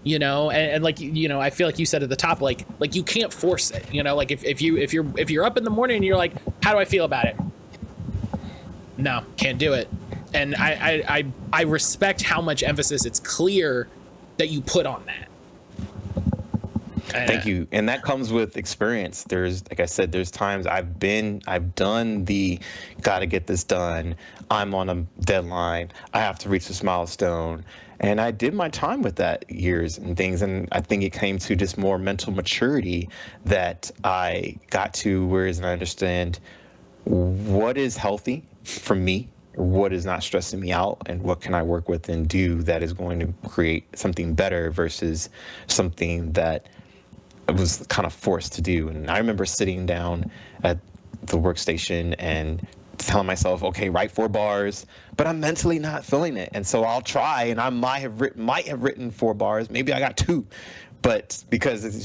you know? And like, you know, I feel like you said at the top, like you can't force it, you know? Like if you're up in the morning and you're like, how do I feel about it? No, can't do it. And I respect how much emphasis it's clear that you put on that. Thank you. And that comes with experience. There's, like I said, there's times I've done the gotta get this done. I'm on a deadline. I have to reach this milestone. And I did my time with that years and things. And I think it came to just more mental maturity that I got to, whereas I understand what is healthy for me, what is not stressing me out, and what can I work with and do that is going to create something better versus something that I was kind of forced to do. And I remember sitting down at the workstation and telling myself, okay, write 4 bars, but I'm mentally not feeling it. And so I'll try, and I might have written 4 bars. Maybe I got 2, but because it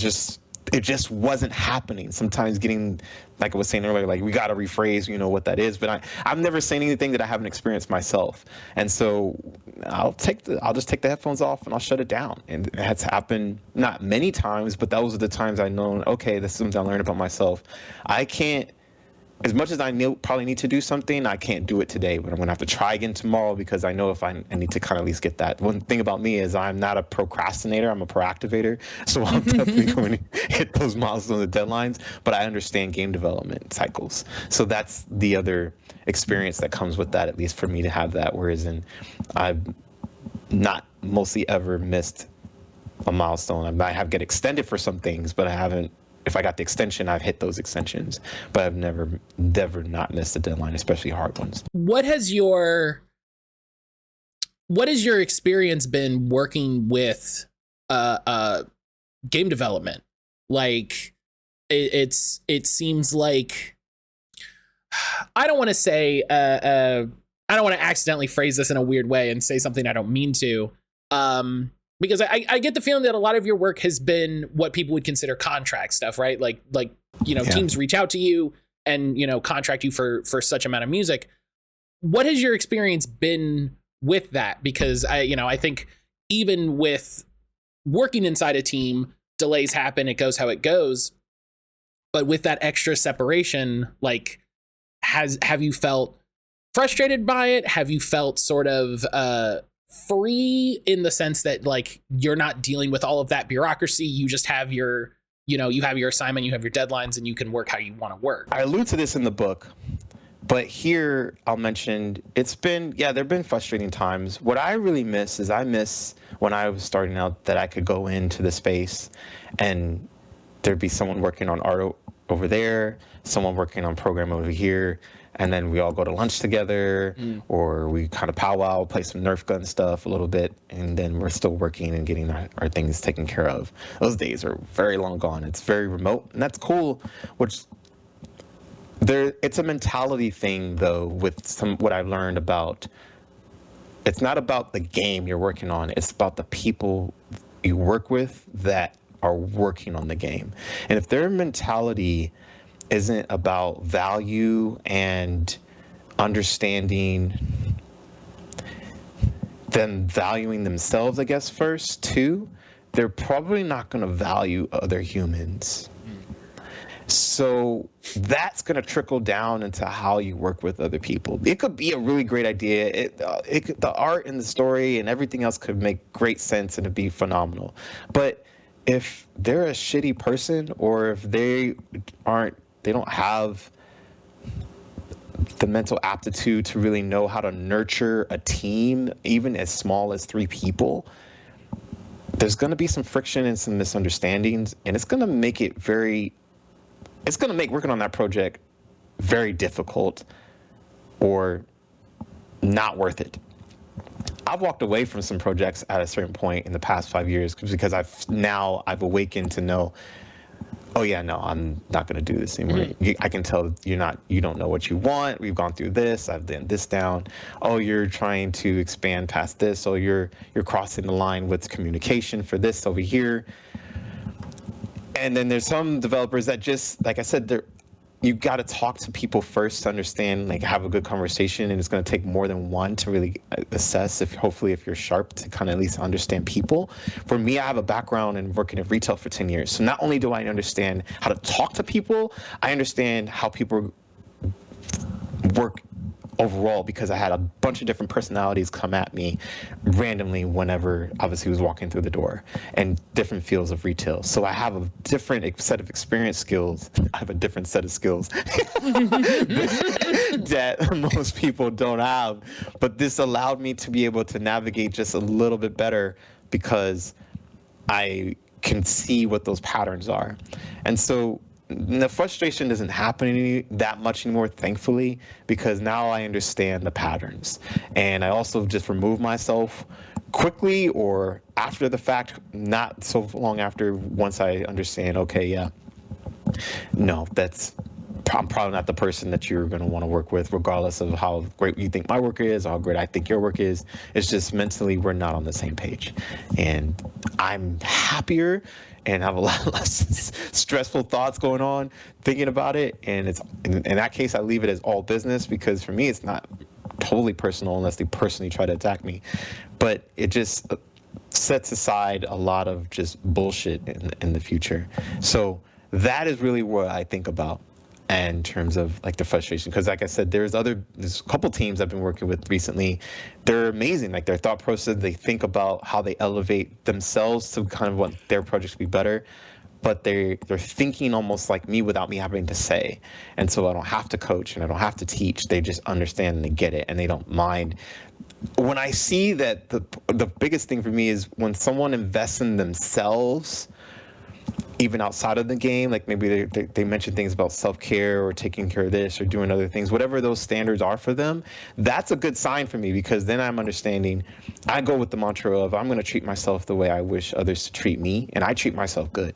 just wasn't happening. Sometimes getting, like I was saying earlier, like we got to rephrase, you know, what that is. But I've never seen anything that I haven't experienced myself. And so I'll just take the headphones off and I'll shut it down. And it has happened not many times, but those are the times I know, okay, this is something I learned about myself. I can't, as much as I probably need to do something, I can't do it today, but I'm going to have to try again tomorrow because I know if I need to kind of at least get that. One thing about me is I'm not a procrastinator, I'm a proactivator. So I'm definitely going to hit those milestones and deadlines, but I understand game development cycles. So that's the other experience that comes with that, at least for me to have that. Whereas I've not mostly ever missed a milestone. I might have get extended for some things, but I haven't. If I got the extension, I've hit those extensions, but I've never not missed a deadline, especially hard ones. What has your experience been working with game development? Like it seems like, I don't want to say I don't want to accidentally phrase this in a weird way and say something I don't mean to. Because I get the feeling that a lot of your work has been what people would consider contract stuff, right? Like you know, teams reach out to you and, you know, contract you for such amount of music. What has your experience been with that? Because I think even with working inside a team, delays happen, it goes how it goes. But with that extra separation, like, have you felt frustrated by it? Have you felt sort of free in the sense that like you're not dealing with all of that bureaucracy, you just have your, you have your assignment, you have your deadlines, and you can work how you want to work? I allude to this in the book, but here I'll mention there have been frustrating times. What I really miss is when I was starting out that I could go into the space and there'd be someone working on over there, someone working on program over here, and then we all go to lunch together, or we kind of powwow, play some Nerf gun stuff a little bit, and then we're still working and getting our things taken care of. Those days are very long gone. It's very remote, and that's cool, which it's a mentality thing, though, with what I've learned about, it's not about the game you're working on, it's about the people you work with that are working on the game. And if their mentality isn't about value and understanding, them valuing themselves, I guess, first, too, they're probably not going to value other humans. So that's going to trickle down into how you work with other people. It could be a really great idea. The art and the story and everything else could make great sense and it'd be phenomenal. But if they're a shitty person, or if they don't have the mental aptitude to really know how to nurture a team, even as small as 3 people, there's going to be some friction and some misunderstandings, and it's going to make working on that project very difficult or not worth it. I've walked away from some projects at a certain point in the past 5 years because I've awakened to know, oh yeah, no, I'm not going to do this anymore. I can tell you don't know what you want. We've gone through this. I've done this down. Oh, you're trying to expand past this. Oh, you're crossing the line with communication for this over here. And then there's some developers that just, like I said, you got to talk to people first to understand, like have a good conversation, and it's going to take more than one to really assess hopefully if you're sharp to kind of at least understand people. For me, I have a background in working in retail for 10 years. So not only do I understand how to talk to people, I understand how people work overall, because I had a bunch of different personalities come at me randomly whenever obviously was walking through the door, and different fields of retail. So I have a different set of experience skills. I have a different set of skills that most people don't have. But this allowed me to be able to navigate just a little bit better because I can see what those patterns are. And so the frustration doesn't happen that much anymore, thankfully, because now I understand the patterns. And I also just remove myself quickly or after the fact, not so long after, once I understand, okay, yeah, no, I'm probably not the person that you're going to want to work with, regardless of how great you think my work is or how great I think your work is. It's just mentally we're not on the same page. And I'm happier and have a lot less stressful thoughts going on thinking about it. And it's in that case, I leave it as all business, because for me, it's not totally personal unless they personally try to attack me. But it just sets aside a lot of just bullshit in the future. So that is really what I think about in terms of like the frustration. Because like I said, there's a couple teams I've been working with recently. They're amazing. Like their thought process, they think about how they elevate themselves to kind of want their projects to be better. But they're thinking almost like me without me having to say. And so I don't have to coach and I don't have to teach. They just understand and they get it and they don't mind. When I see that, the biggest thing for me is when someone invests in themselves, even outside of the game, like maybe they mention things about self-care or taking care of this or doing other things, whatever those standards are for them, that's a good sign for me, because then I'm understanding. I go with the mantra of I'm going to treat myself the way I wish others to treat me, and I treat myself good.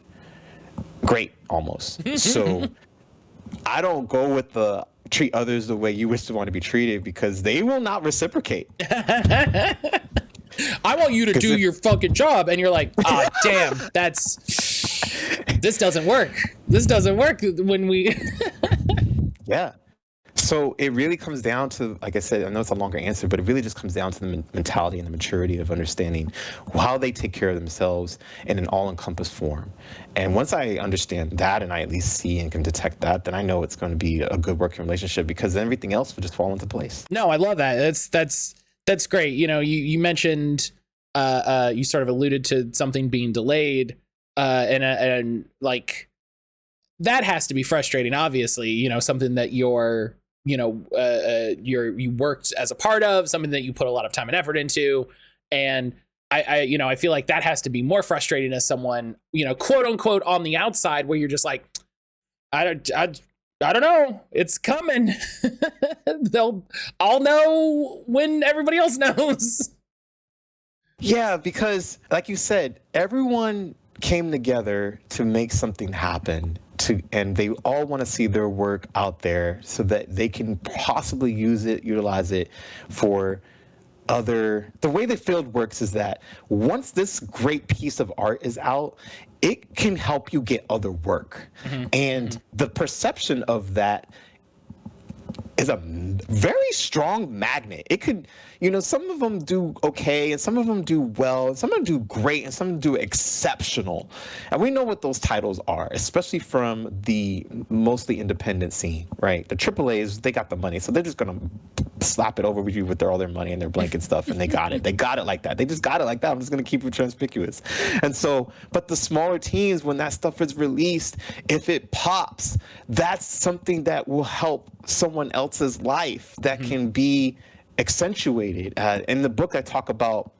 Great, almost. So I don't go with the treat others the way you wish to want to be treated, because they will not reciprocate. I want you to do your fucking job, and you're like, ah, oh, damn, this doesn't work. This doesn't work when we. Yeah. So it really comes down to, like I said, I know it's a longer answer, but it really just comes down to the mentality and the maturity of understanding how they take care of themselves in an all-encompassed form. And once I understand that, and I at least see and can detect that, then I know it's going to be a good working relationship, because then everything else will just fall into place. No, I love that. That's great. You know, you mentioned, you sort of alluded to something being delayed, and like that has to be frustrating. Obviously, you know, something that you worked as a part of, something that you put a lot of time and effort into, and I feel like that has to be more frustrating as someone, you know, quote unquote on the outside, where you're just like, I don't know. It's coming. I'll know when everybody else knows. Yeah, because like you said, everyone came together to make something happen and they all want to see their work out there so that they can possibly utilize it for the way the field works is that once this great piece of art is out, it can help you get other work. And the perception of that is a very strong magnet. It could, some of them do okay, and some of them do well, and some of them do great, and some of them do exceptional. And we know what those titles are, especially from the mostly independent scene, right? The AAAs, they got the money, so they're just gonna slap it over with you with all their money and their blanket stuff, and they got it. They got it like that. They just got it like that. I'm just gonna keep it conspicuous. And so, but the smaller teams, when that stuff is released, if it pops, that's something that will help someone else's life that can be accentuated. In the book, I talk about,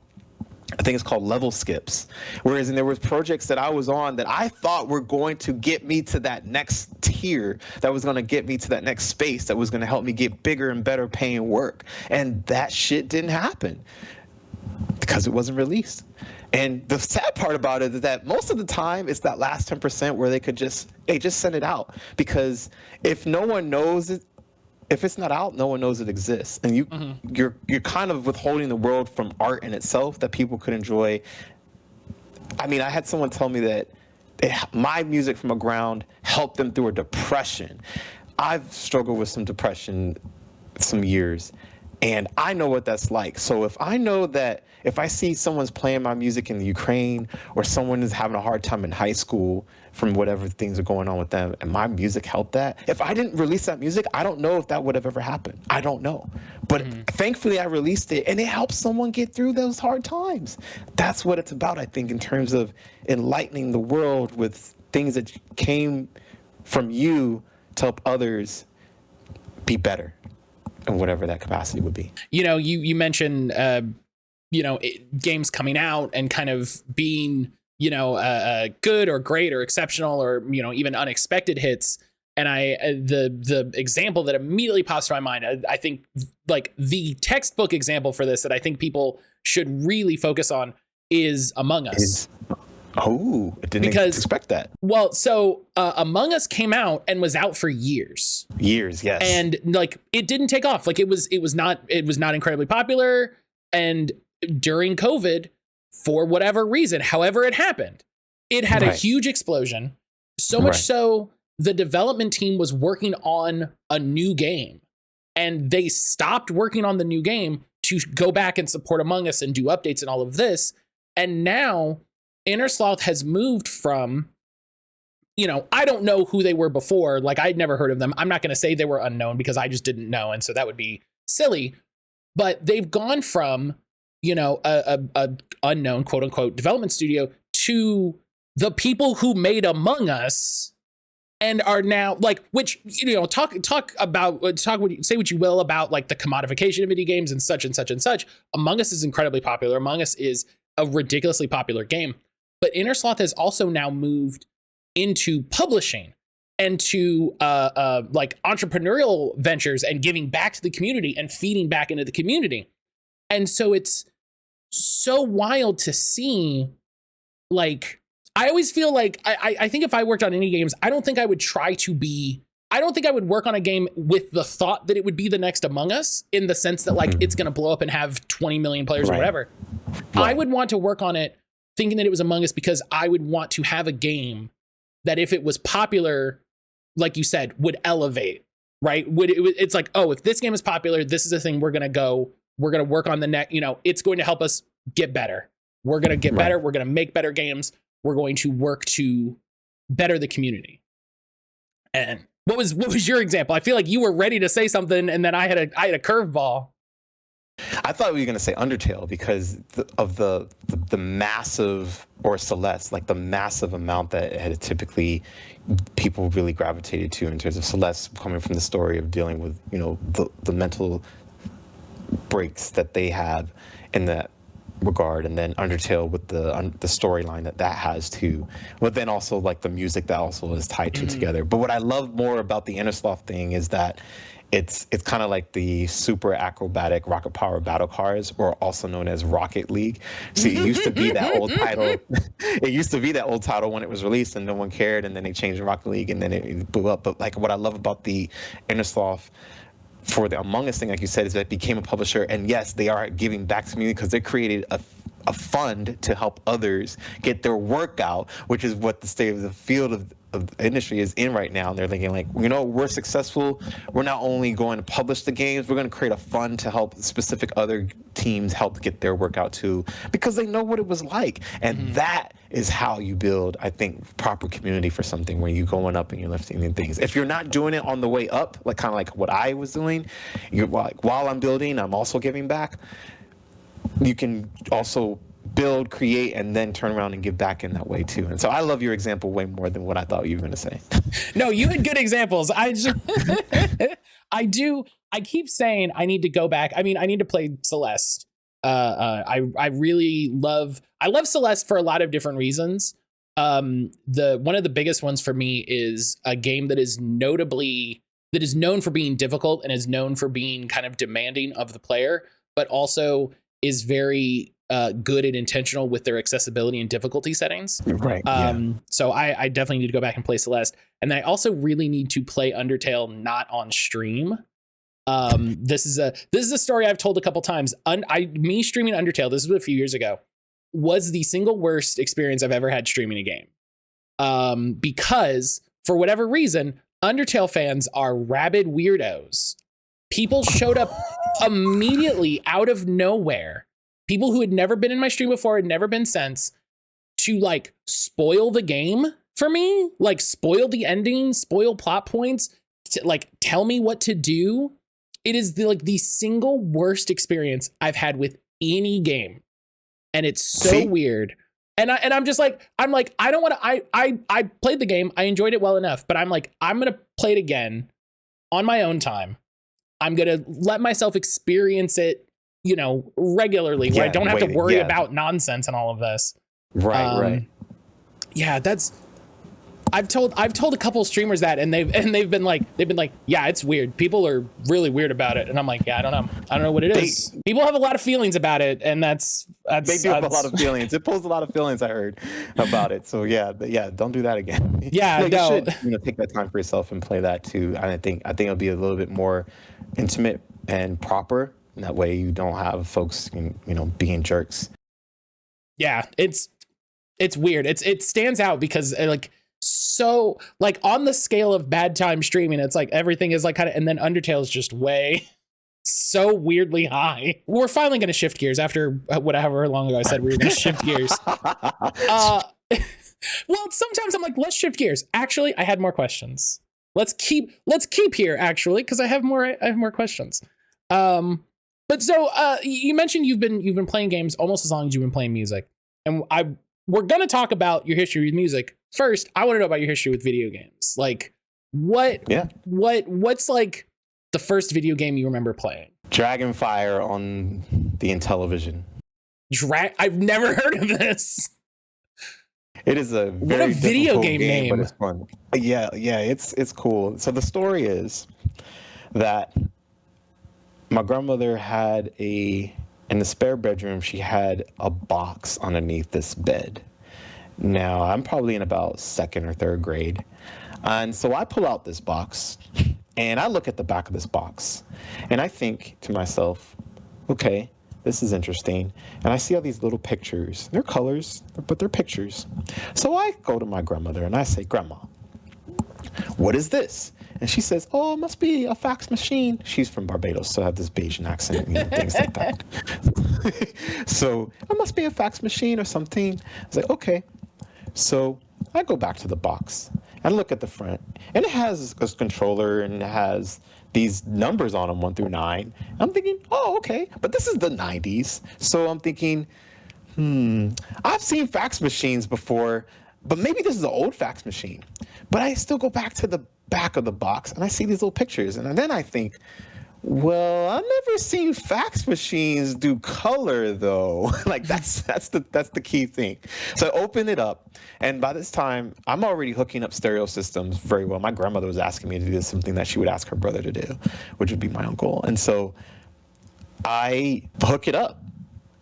I think it's called level skips. Whereas there were projects that I was on that I thought were going to get me to that next tier, that was going to get me to that next space, that was going to help me get bigger and better paying work. And that shit didn't happen because it wasn't released. And the sad part about it is that most of the time it's that last 10% where they just send it out, because if no one knows it, if it's not out, no one knows it exists, and you're kind of withholding the world from art in itself that people could enjoy. I mean, I had someone tell me that my music from a ground helped them through a depression. I've struggled with some depression some years, and I know what that's like. So if I know that if I see someone's playing my music in the Ukraine, or someone is having a hard time in high school from whatever things are going on with them, and my music helped that, if I didn't release that music, I don't know if that would have ever happened. I don't know. But thankfully I released it, and it helped someone get through those hard times. That's what it's about, I think, in terms of enlightening the world with things that came from you to help others be better in whatever that capacity would be. You mentioned games coming out and kind of being good or great or exceptional or even unexpected hits. And the example that immediately pops to my mind, I think like the textbook example for this that I think people should really focus on is Among Us. I didn't expect that. Well, so Among Us came out and was out for years. Yes. And like it didn't take off. Like it was not incredibly popular. And during COVID, for whatever reason, however it happened, it had a huge explosion. So much so the development team was working on a new game, and they stopped working on the new game to go back and support Among Us and do updates and all of this. And now Inner Sloth has moved from, I don't know who they were before. Like I'd never heard of them. I'm not going to say they were unknown because I just didn't know. And so that would be silly, but they've gone from, a unknown quote unquote development studio to the people who made Among Us and are now like, which, say what you will about like the commodification of video games and such and such and such. Among Us is incredibly popular. Among Us is a ridiculously popular game, but Inner Sloth has also now moved into publishing and to like entrepreneurial ventures and giving back to the community and feeding back into the community. And so it's so wild to see. Like, I always feel like I think if I worked on any games, I don't think I would work on a game with the thought that it would be the next Among Us, in the sense that like it's going to blow up and have 20 million players or whatever. I would want to work on it thinking that it was Among Us because I would want to have a game that if it was popular, like you said, would elevate, right? It's like, oh, if this game is popular, this is the thing we're going to work on the next, it's going to help us get better. We're going to get better. We're going to make better games. We're going to work to better the community. And what was your example? I feel like you were ready to say something, and then I had a curveball. I thought we were going to say Undertale because of the massive, or Celeste, like the massive amount that had typically people really gravitated to in terms of Celeste, coming from the story of dealing with, the mental breaks that they have, and that regard, and then Undertale with the storyline that has too, but then also like the music that also is tied to together. But what I love more about the Innersloth thing is that it's kind of like the super acrobatic rocket power battle cars, or also known as Rocket League. So it used to be that old title. It used to be that old title when it was released and no one cared, and then they changed Rocket League and then it blew up. But like what I love about the Innersloth for the Among Us thing, like you said, is that it became a publisher, and yes, they are giving back to the community because they created a fund to help others get their work out, which is what the state of the field of the industry is in right now. And they're thinking like, we're successful. We're not only going to publish the games, we're going to create a fund to help specific other teams help get their work out too, because they know what it was like. And that is how you build, I think, proper community for something, where you're going up and you're lifting in things. If you're not doing it on the way up, like kind of like what I was doing, you're like, while I'm building, I'm also giving back. You can also build, create, and then turn around and give back in that way too. And so I love your example way more than what I thought you were going to say. No, you had good examples. I keep saying I need to go back. I mean, I need to play Celeste. I love Celeste for a lot of different reasons. One of the biggest ones for me is a game that is known for being difficult and is known for being kind of demanding of the player, but also is very good and intentional with their accessibility and difficulty settings. Right. So I definitely need to go back and play Celeste. And I also really need to play Undertale not on stream. This is a story I've told a couple times. Me streaming Undertale, this was a few years ago, was the single worst experience I've ever had streaming a game. Because for whatever reason, Undertale fans are rabid weirdos. People showed up immediately out of nowhere. People who had never been in my stream before, had never been since, to like spoil the game for me, like spoil the ending, spoil plot points, to, like tell me what to do. It is the single worst experience I've had with any game, and it's so weird. And I'm just like, I don't want to. I played the game, I enjoyed it well enough, but I'm like, I'm gonna play it again on my own time. I'm gonna let myself experience it, regularly, where I don't have to worry about nonsense and all of this. Right. Yeah, I've told a couple of streamers that, and they've been like, yeah, it's weird. People are really weird about it, and I'm like, yeah, I don't know what it is. People have a lot of feelings about it, and that's they do have a lot of feelings. It pulls a lot of feelings, I heard about it. So yeah, don't do that again. Yeah, you should, take that time for yourself and play that too. And I think it'll be a little bit more intimate and proper. And that way you don't have folks, being jerks. Yeah, it's weird. It stands out because so on the scale of bad time streaming, it's like everything is like kind of, and then Undertale is just way so weirdly high. We're finally going to shift gears after whatever long ago I said we were going to shift gears. Well, sometimes I'm like, let's shift gears. Actually, I had more questions. Let's keep here actually, because I have more questions. But so you mentioned you've been playing games almost as long as you've been playing music, and we're gonna talk about your history with music. First, I want to know about your history with video games. Like, what's like the first video game you remember playing? Dragonfire on the Intellivision. I've never heard of this. It is a very video game name, but it's fun. Yeah, it's cool. So the story is that my grandmother had in the spare bedroom, she had a box underneath this bed. Now, I'm probably in about second or third grade. And so I pull out this box and I look at the back of this box and I think to myself, okay, this is interesting. And I see all these little pictures. They're colors, but they're pictures. So I go to my grandmother and I say, Grandma, what is this? And she says, oh, it must be a fax machine. She's from Barbados, so I have this Bayesian accent and things like that. So it must be a fax machine or something. I was like, okay. So I go back to the box and look at the front. And it has a controller and it has these numbers on them, 1 through 9. I'm thinking, oh, okay. But this is the 90s. So I'm thinking, I've seen fax machines before, but maybe this is an old fax machine. But I still go back to the back of the box and I see these little pictures. And then I think, Well, I've never seen fax machines do color though. Like that's the key thing. So I opened it up, and by this time, I'm already hooking up stereo systems very well. My grandmother was asking me to do something that she would ask her brother to do, which would be my uncle. And so I hook it up,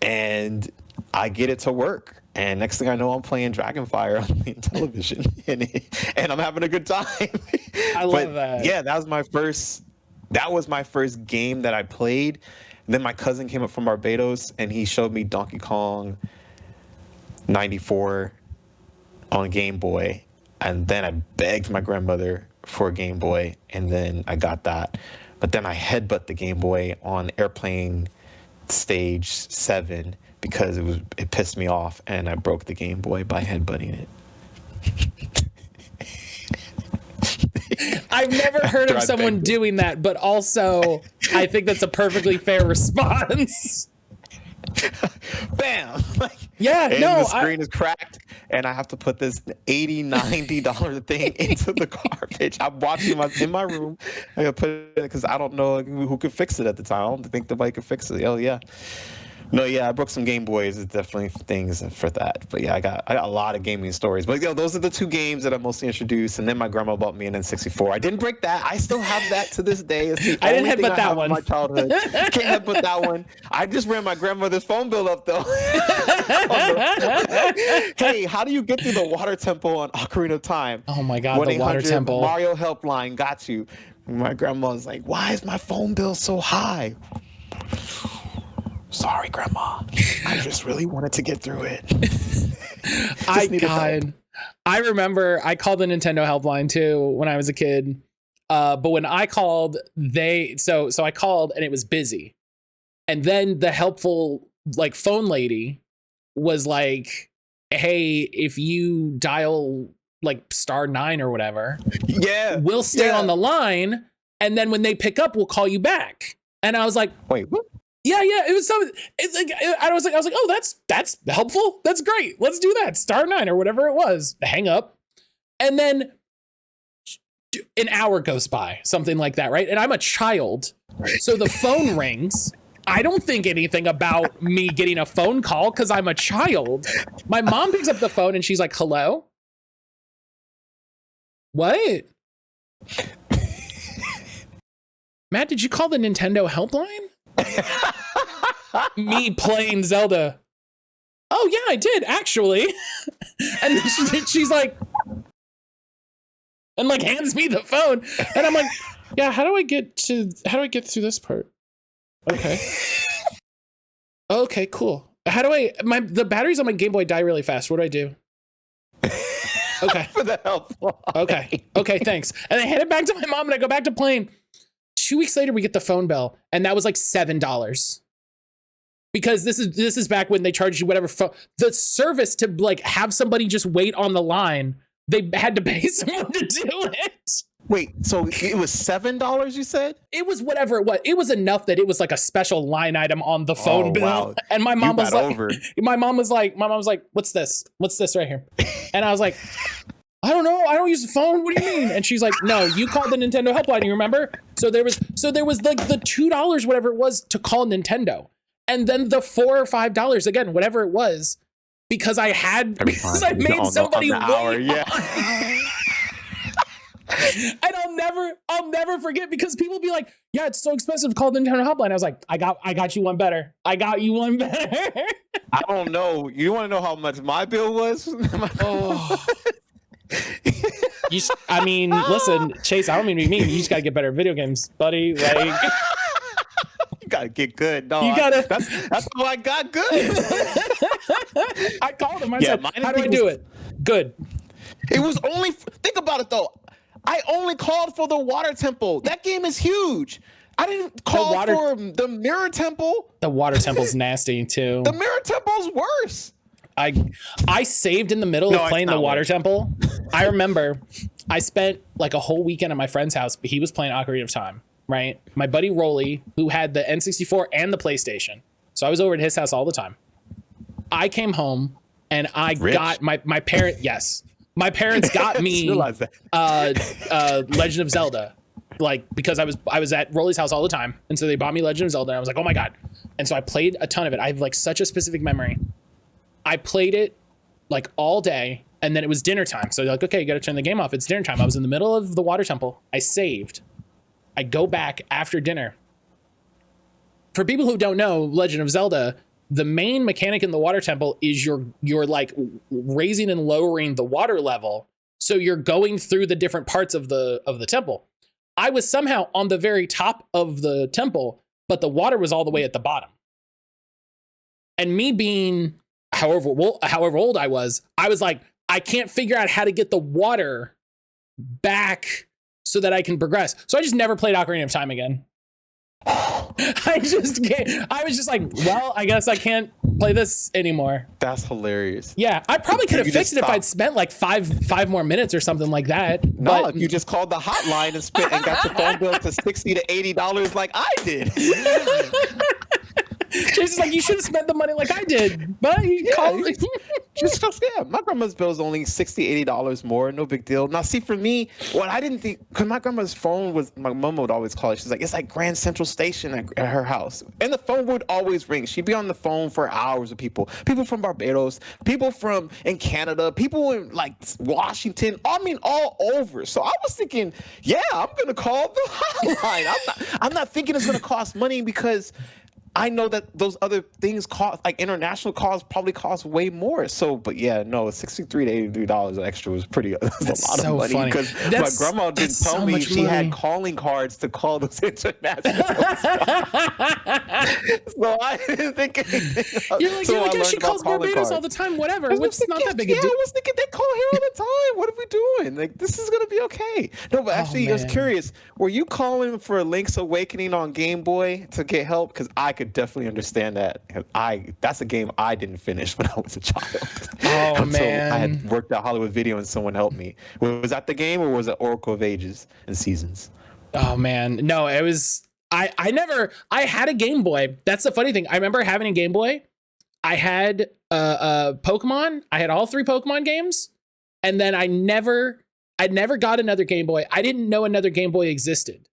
and I get it to work. And next thing I know, I'm playing Dragonfire on the television, and I'm having a good time. I love that. Yeah, that was my first game that I played. And then my cousin came up from Barbados, and he showed me Donkey Kong 94 on Game Boy. And then I begged my grandmother for a Game Boy, and then I got that. But then I headbutt the Game Boy on Airplane Stage 7 because it pissed me off, and I broke the Game Boy by headbutting it. I've never heard of someone doing that, but also I think that's a perfectly fair response. Bam! Like, yeah, and no, the screen is cracked, and I have to put this $80-$90 thing into the garbage. I'm watching in my room. I gotta put it because I don't know who could fix it at the time. I don't think nobody could fix it. Oh yeah. No, yeah, I broke some Game Boys. It's definitely things for that. But yeah, I got a lot of gaming stories. But those are the two games that I mostly introduced. And then my grandma bought me an N64. I didn't break that. I still have that to this day. It's the I didn't only thing headbutt that one. In my childhood. Can't headbutt that one. I just ran my grandmother's phone bill up though. Hey, how do you get through the water temple on Ocarina of Time? Oh my God, the water temple. Mario helpline got you. My grandma was like, "Why is my phone bill so high?" Sorry, Grandma. I just really wanted to get through it. I remember I called the Nintendo helpline too when I was a kid. But when I called, so I called and it was busy. And then the helpful like phone lady was like, "Hey, if you dial like *9 or whatever, we'll stay on the line, and then when they pick up, we'll call you back." And I was like, "Wait, what?" Yeah, it was something. I was like, oh, that's helpful. That's great. Let's do that. *9 or whatever it was. Hang up, and then an hour goes by, something like that, right? And I'm a child, so the phone rings. I don't think anything about me getting a phone call because I'm a child. My mom picks up the phone and she's like, "Hello, what? Matt, did you call the Nintendo helpline?" Me playing Zelda. "Oh yeah, I did actually." And then she's like, and like hands me the phone, and I'm like, "Yeah, how do I get through this part?" Okay, cool. How do the batteries on my Game Boy die really fast. What do I do? Okay. For the help. Okay, thanks. And I hand it back to my mom and I go back to playing. 2 weeks later, we get the phone bill, and that was like $7. Because this is back when they charged you whatever the service to like have somebody just wait on the line. They had to pay someone to do it. Wait, so it was $7 you said? It was whatever it was. It was enough that it was like a special line item on the phone bill. Wow. And my mom was like, "What's this? What's this right here?" And I was like, "I don't know. I don't use the phone. What do you mean?" And she's like, "No, you called the Nintendo helpline. You remember?" So there was like the $2, whatever it was, to call Nintendo, and then the $4 or $5 again, whatever it was, because I made somebody wait. Yeah. And I'll never forget, because people be like, "Yeah, it's so expensive to call the Nintendo helpline." I was like, I got you one better. I don't know. You want to know how much my bill was? Listen, Chase, I don't mean to be mean. You just gotta get better at video games, buddy. Like, you gotta get good. No, that's how I got good. I called him. I said, "How do I do it?" Good. It was only. Think about it though. I only called for the water temple. That game is huge. I didn't call for the mirror temple. The water temple's nasty too. The mirror temple's worse. I saved in the middle of playing the water temple. I remember I spent like a whole weekend at my friend's house, but he was playing Ocarina of Time, right? My buddy Rolly, who had the N64 and the PlayStation. So I was over at his house all the time. I came home and I got my parents got me Legend of Zelda. like because I was at Rolly's house all the time, and so they bought me Legend of Zelda, and I was like, oh my god. And so I played a ton of it. I have like such a specific memory. I played it like all day, and then it was dinner time. So you're like, okay, you got to turn the game off. It's dinner time. I was in the middle of the water temple. I saved. I go back after dinner. For people who don't know Legend of Zelda, the main mechanic in the water temple is you're like raising and lowering the water level. So you're going through the different parts of the temple. I was somehow on the very top of the temple, but the water was all the way at the bottom. And me being however old I was like, I can't figure out how to get the water back so that I can progress. So I just never played Ocarina of Time again. I just can't. I was just like, well, I guess I can't play this anymore. That's hilarious. Yeah, I probably could have fixed it if I'd spent like five more minutes or something like that. No, but if you just called the hotline and got your phone bill to $60 to $80 like I did. She's like, you should have spent the money like I did, but you called. My grandma's bill is only $60, $80 more, no big deal. Now, see, for me, what I didn't think, because my grandma's phone was, my mom would always call it. She's like, it's like Grand Central Station at her house, and the phone would always ring. She'd be on the phone for hours with people from Barbados, people from in Canada, people in like Washington. I mean, all over. So I was thinking, yeah, I'm gonna call the hotline. I'm not thinking it's gonna cost money because I know that those other things cost, like international calls probably cost way more. So, but yeah, no, $63 to $83 extra was pretty, that's a lot of money. Because my grandma didn't tell me she had calling cards to call those international so I didn't think anything of it. You're like, yeah, she calls Barbados all the time, whatever. It's not that big a deal. I was thinking they call here all the time. What are we doing? Like, this is going to be okay. No, but actually, I was curious. Were you calling for Link's Awakening on Game Boy to get help? Because I could definitely understand that. That's a game I didn't finish when I was a child. Oh, man. I had worked at Hollywood Video and someone helped me. Was that the game or was it Oracle of Ages and Seasons? Oh, man. No, it was... I had a Game Boy. That's the funny thing. I remember having a Game Boy. I had Pokemon. I had all 3 Pokemon games. And then I never got another Game Boy. I didn't know another Game Boy existed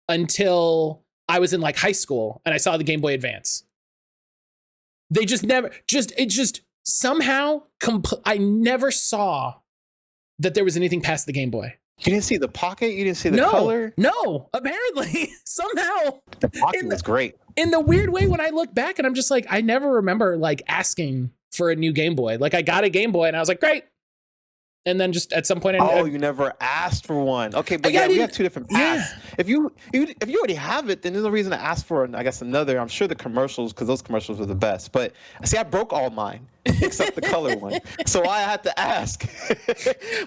until I was in like high school and I saw the Game Boy Advance. They just never, somehow, I never saw that there was anything past the Game Boy. You didn't see the Pocket? You didn't see the color? No, apparently, somehow. The Pocket was great. In the weird way, when I look back and I'm just like, I never remember like asking for a new Game Boy. Like I got a Game Boy and I was like, great. And then just at some point, you never asked for one. Okay, but yeah, we have 2 different paths. Yeah. If you already have it, then there's no reason to ask for, I guess, another. I'm sure the commercials, because those commercials were the best. But see, I broke all mine except the color one, so I had to ask.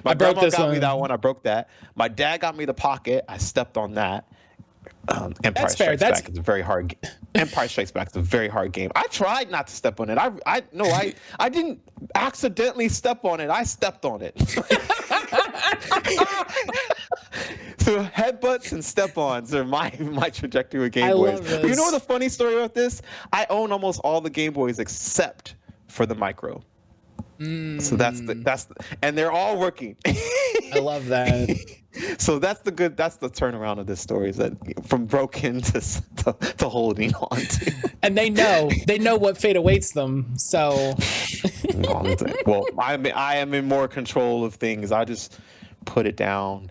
My grandma got me that one. I broke that. My dad got me the Pocket. I stepped on that. Empire Strikes Back is a very hard game. Empire Strikes Back is a very hard game. I tried not to step on it. I didn't accidentally step on it. I stepped on it. So headbutts and step-ons are my trajectory with Game Boys. But you know the funny story about this? I own almost all the Game Boys except for the Micro. So that's and they're all working. I love that. So that's the turnaround of this story, is that from broken to holding on to. And they know what fate awaits them. So well, I am in more control of things. I just put it down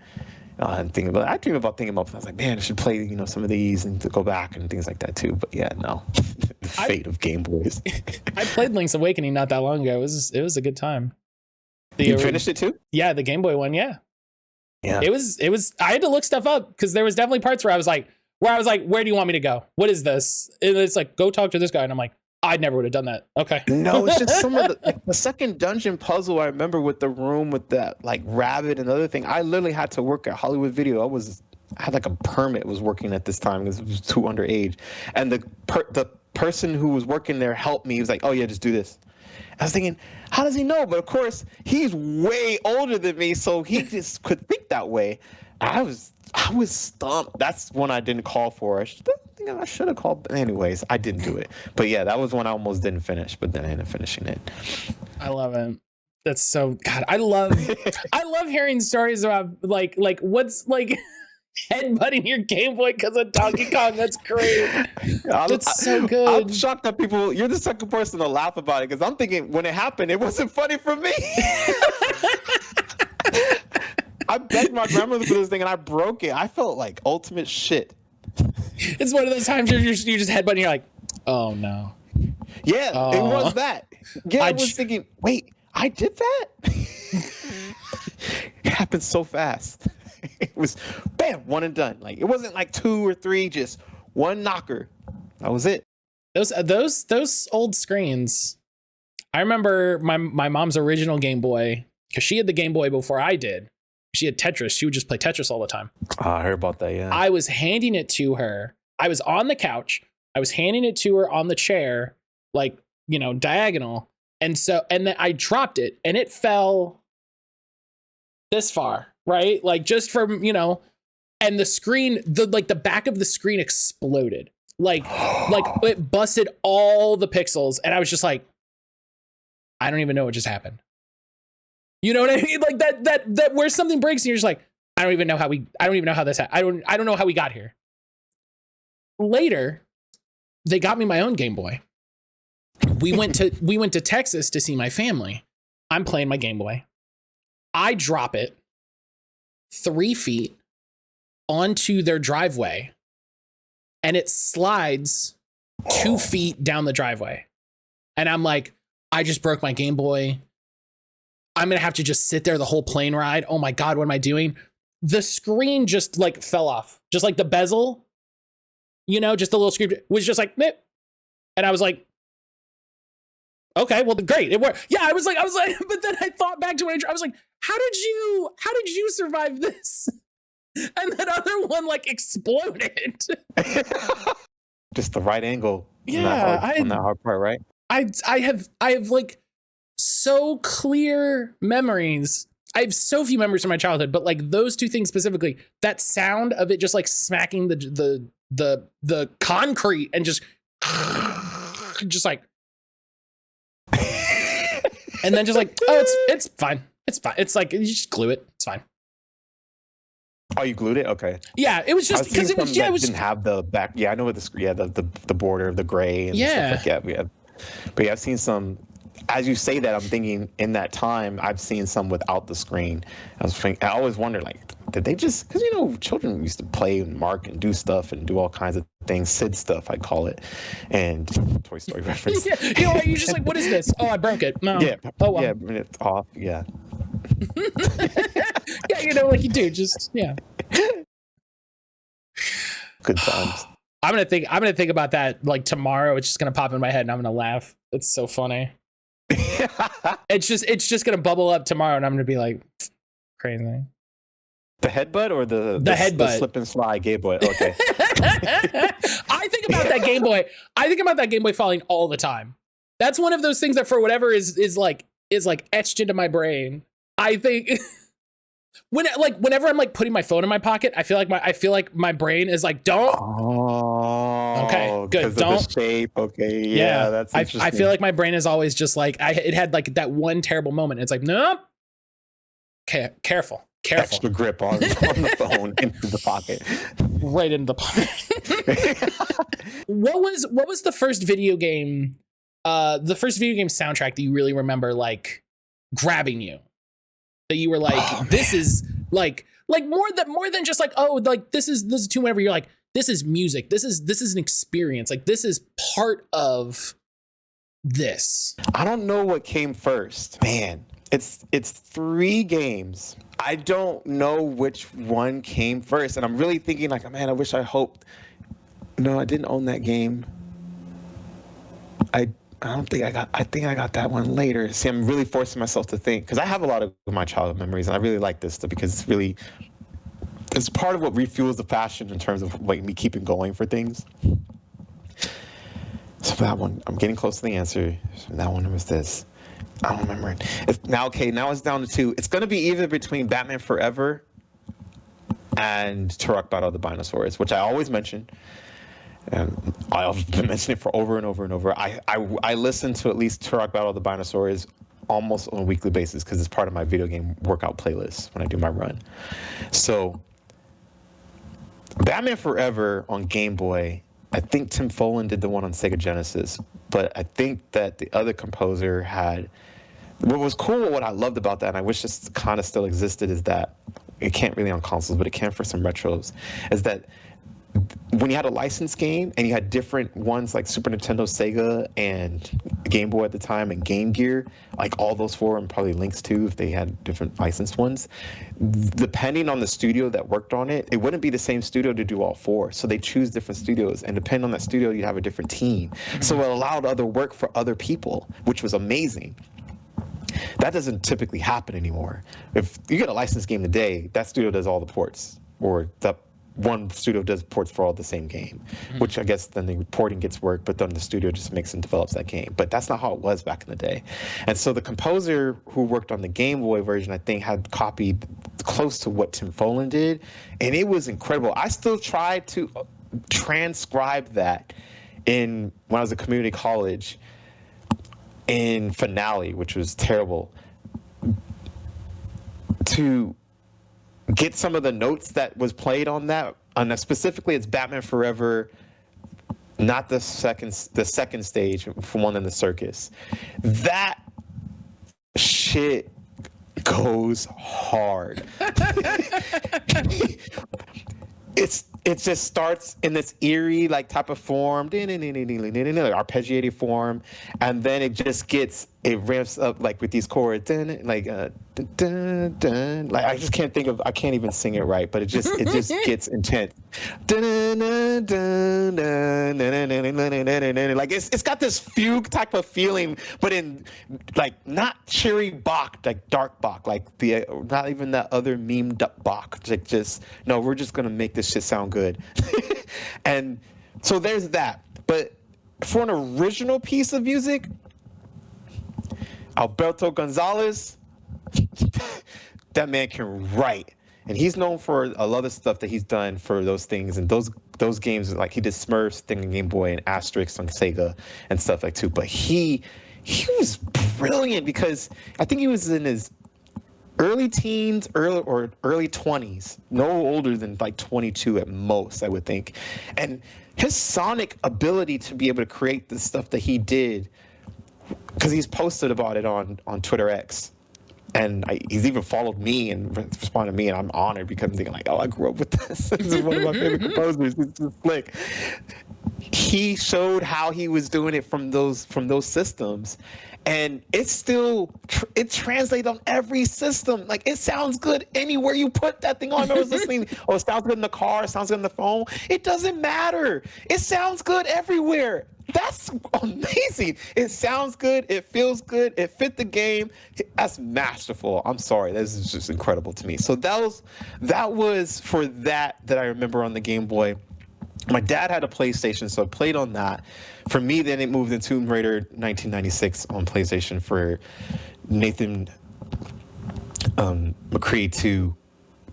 and think about it. I dream about thinking about it. I was like, man, I should play some of these and to go back and things like that too. But yeah, no. The fate of Game Boys. I played Link's Awakening not that long ago. It was a good time. You finished it too? Yeah, the Game Boy one, yeah. Yeah. It was I had to look stuff up because there was definitely parts where I was like, where do you want me to go? What is this? And it's like, go talk to this guy. And I'm like, I never would have done that. Okay. No, it's just some of the second dungeon puzzle I remember with the room with that like rabbit and other thing. I literally had to work at Hollywood Video. I had like a permit, was working at this time because it was too underage. And the person who was working there helped me. He was like, oh yeah, just do this. I was thinking, how does he know? But of course, he's way older than me, so he just could think that way. I was stumped. That's one I didn't call for. I should have called. But anyways, I didn't do it. But yeah, that was one I almost didn't finish, but then I ended up finishing it. I love it. That's so, God, I love hearing stories about like what's like headbutting your Game Boy because of Donkey Kong. That's great. That's so good. I'm shocked that you're the second person to laugh about it, because I'm thinking when it happened, it wasn't funny for me. I begged my grandmother for this thing and I broke it. I felt like ultimate shit. It's one of those times you're just headbutting. You're like, oh no. Yeah, it was that. Yeah, I was thinking, wait, I did that? It happened so fast. It was bam, one and done. Like, it wasn't like 2 or 3, just one knocker. That was it. Those old screens. I remember my mom's original Game Boy, because she had the Game Boy before I did. She had Tetris. She would just play Tetris all the time. Oh, I heard about that, yeah. I was handing it to her. I was on the couch. I was handing it to her on the chair, like, diagonal. And then I dropped it and it fell this far, right? Like, just from, and the screen, the back of the screen exploded. Like it busted all the pixels. And I was just like, I don't even know what just happened. You know what I mean? Like that where something breaks and you're just like, I don't even know how this happened. I don't know how we got here. Later, they got me my own Game Boy. We went to Texas to see my family. I'm playing my Game Boy. I drop it 3 feet onto their driveway and it slides 2 feet down the driveway. And I'm like, I just broke my Game Boy. I'm going to have to just sit there the whole plane ride. Oh my God, what am I doing? The screen just like fell off. Just like the bezel, just the little screen was just like, meh. And I was like, okay, well, great. It worked. Yeah, I was like, but then I thought back to when I was like, how did you survive this? And that other one like exploded. Just the right angle. Yeah. On that hard part, right? I have like so clear memories. I have so few memories from my childhood, but like those 2 things specifically, that sound of it just like smacking the concrete and just like, and then just like, oh, it's fine. It's fine. It's like, you just glue it. It's fine. Oh, you glued it? Okay. Yeah, it was just because it was didn't have the back. Yeah, I know what the border of the gray and stuff like that. But yeah, I've seen some. As you say that, I'm thinking in that time I've seen some without the screen. I always wonder, like, did they just, because children used to play and mark and do stuff and do all kinds of things, Sid stuff I call it, and Toy Story reference. Yeah, you're just like, what is this? Oh, I broke it. No. Yeah. Oh, well. Yeah, it's off. Yeah. Yeah, like you do. Just yeah. Good times. I'm gonna think about that like tomorrow. It's just gonna pop in my head and I'm gonna laugh. It's so funny. It's just gonna bubble up tomorrow and I'm gonna be like, crazy. The headbutt or the headbutt? The slip and slide Game Boy. Okay. I think about that Game Boy. I think about that Game Boy falling all the time. That's one of those things that for whatever is like etched into my brain. I think whenever I'm like putting my phone in my pocket, I feel like my brain is like, don't. Oh, okay, good. Don't. The shape. Okay, yeah, that's interesting. I feel like my brain is always just like it had like that one terrible moment. It's like, nope. Okay, careful. Extra grip on the phone into the pocket. Right into the pocket. What was the first video game? The first video game soundtrack that you really remember like grabbing you? That you were like, this is like more than just like, oh, like this is too whenever you're like, this is music. This is an experience. Like this is part of this. I don't know what came first. Man, it's 3 games. I don't know which one came first. And I'm really thinking like, man, I wish I hoped. No, I didn't own that game. I think I got that one later. See, I'm really forcing myself to think because I have a lot of my childhood memories and I really like this stuff because it's part of what refuels the passion in terms of like me keeping going for things. So that one, I'm getting close to the answer. So that one was this. I don't remember it. Now it's down to 2. It's going to be either between Batman Forever and Turok Battle of the Dinosaurs, which I always mention. And I've been mentioning it for over and over and over. I listen to at least Turok Battle of the Dinosaurs almost on a weekly basis because it's part of my video game workout playlist when I do my run. So Batman Forever on Game Boy. I think Tim Follin did the one on Sega Genesis, but I think that the other composer had. What was cool, what I loved about that, and I wish this kind of still existed, is that it can't really on consoles, but it can for some retros, is that when you had a licensed game and you had different ones like Super Nintendo, Sega, and Game Boy at the time, and Game Gear, like all those four, and probably Lynx too if they had different licensed ones, depending on the studio that worked on it, it wouldn't be the same studio to do all four. So they choose different studios, and depending on that studio, you have a different team. So it allowed other work for other people, which was amazing. That doesn't typically happen anymore. If you get a licensed game today, that studio does all the ports, or that one studio does ports for all the same game, which I guess then the porting gets work, but then the studio just makes and develops that game. But that's not how it was back in the day. And so the composer who worked on the Game Boy version, I think, had copied close to what Tim Follin did, and it was incredible. I still tried to transcribe that when I was at community college in Finale, which was terrible, to get some of the notes that was played on that. Specifically, it's Batman Forever, not the second stage from One in the Circus. That shit goes hard. It just starts in this eerie like type of form, like arpeggiated form, and then it ramps up like with these chords, like I just can't I can't even sing it right, but it just gets intense. Like it's got this fugue type of feeling, but in like not cherry Bach, like dark Bach, like not even that other memed up Bach. Like just no, we're just gonna make this shit sound good. And so there's that. But for an original piece of music, Alberto Gonzalez, that man can write. And he's known for a lot of stuff that he's done for those things. And those games, like he did Smurfs thing on Game Boy and Asterix on Sega and stuff like too. But he was brilliant because I think he was in his early teens, early 20s, no older than like 22 at most, I would think. And his sonic ability to be able to create the stuff that he did, because he's posted about it on Twitter X, and he's even followed me and responded to me, and I'm honored because I'm thinking like, oh, I grew up with this. This is one of my favorite composers. It's just slick. He showed how he was doing it from those systems. And it's still, it translates on every system. Like, it sounds good anywhere you put that thing on. I was listening, it sounds good in the car, it sounds good on the phone. It doesn't matter. It sounds good everywhere. That's amazing. It sounds good. It feels good. It fit the game. That's masterful. I'm sorry. This is just incredible to me. So that was for that I remember on the Game Boy. My dad had a PlayStation, so I played on that. For me, then it moved into Tomb Raider 1996 on PlayStation for Nathan McCree to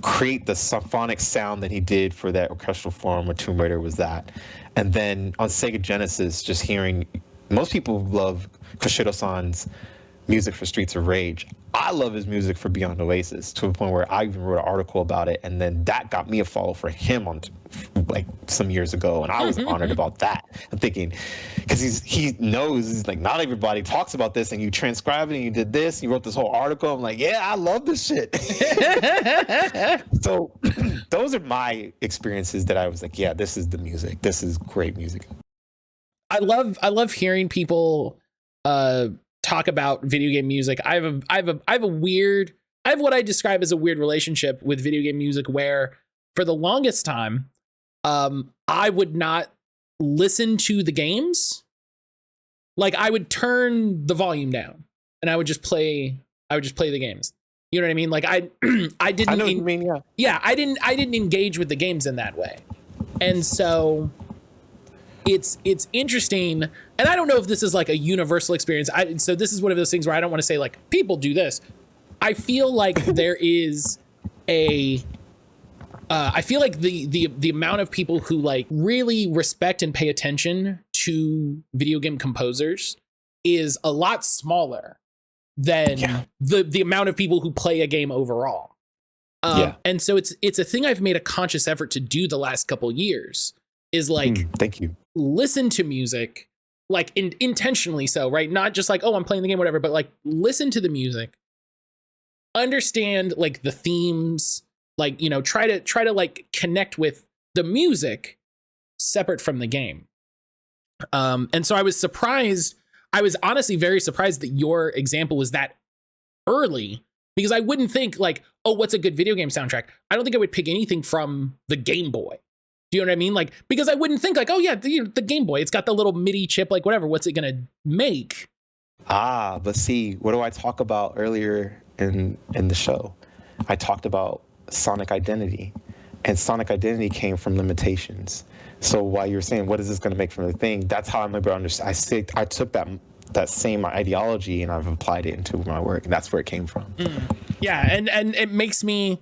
create the symphonic sound that he did for that orchestral form of Tomb Raider was that. And then on Sega Genesis, just hearing, most people love Koshiro-san's music for Streets of Rage. I love his music for Beyond Oasis, to a point where I even wrote an article about it, and then that got me a follow for him on like some years ago, and I was honored about that. I'm thinking, because he knows, like, not everybody talks about this, and you transcribed it, and you did this, you wrote this whole article. I'm like, yeah, I love this shit. So those are my experiences that I was like, yeah, this is the music. This is great music. I love hearing people talk about video game music. I have what I describe as a weird relationship with video game music, where for the longest time, I would not listen to the games. Like, I would turn the volume down and I would just play the games. You know what I mean? Like, I didn't, I know what you mean, yeah. Yeah, I didn't engage with the games in that way. And so it's interesting, and I don't know if this is like a universal experience. So this is one of those things where I don't want to say like people do this. I feel like there is I feel like the amount of people who like really respect and pay attention to video game composers is a lot smaller than the amount of people who play a game overall. Yeah. And so it's a thing I've made a conscious effort to do the last couple years is like, thank you. Listen to music, like intentionally so, right? Not just like, oh, I'm playing the game, whatever, but like listen to the music, understand like the themes, like, you know, try to like connect with the music separate from the game. And so I was surprised. I was honestly very surprised that your example was that early, because I wouldn't think like, oh, what's a good video game soundtrack? I don't think I would pick anything from the Game Boy. Do you know what I mean? Like, because I wouldn't think like, oh yeah, the Game Boy, it's got the little MIDI chip, like whatever, what's it gonna make? But see, what do I talk about earlier in the show? I talked about Sonic Identity, and Sonic Identity came from limitations. So while you're saying, what is this going to make from the thing? That's how I'm able to understand. I took that same ideology and I've applied it into my work, and that's where it came from. Yeah, and it makes me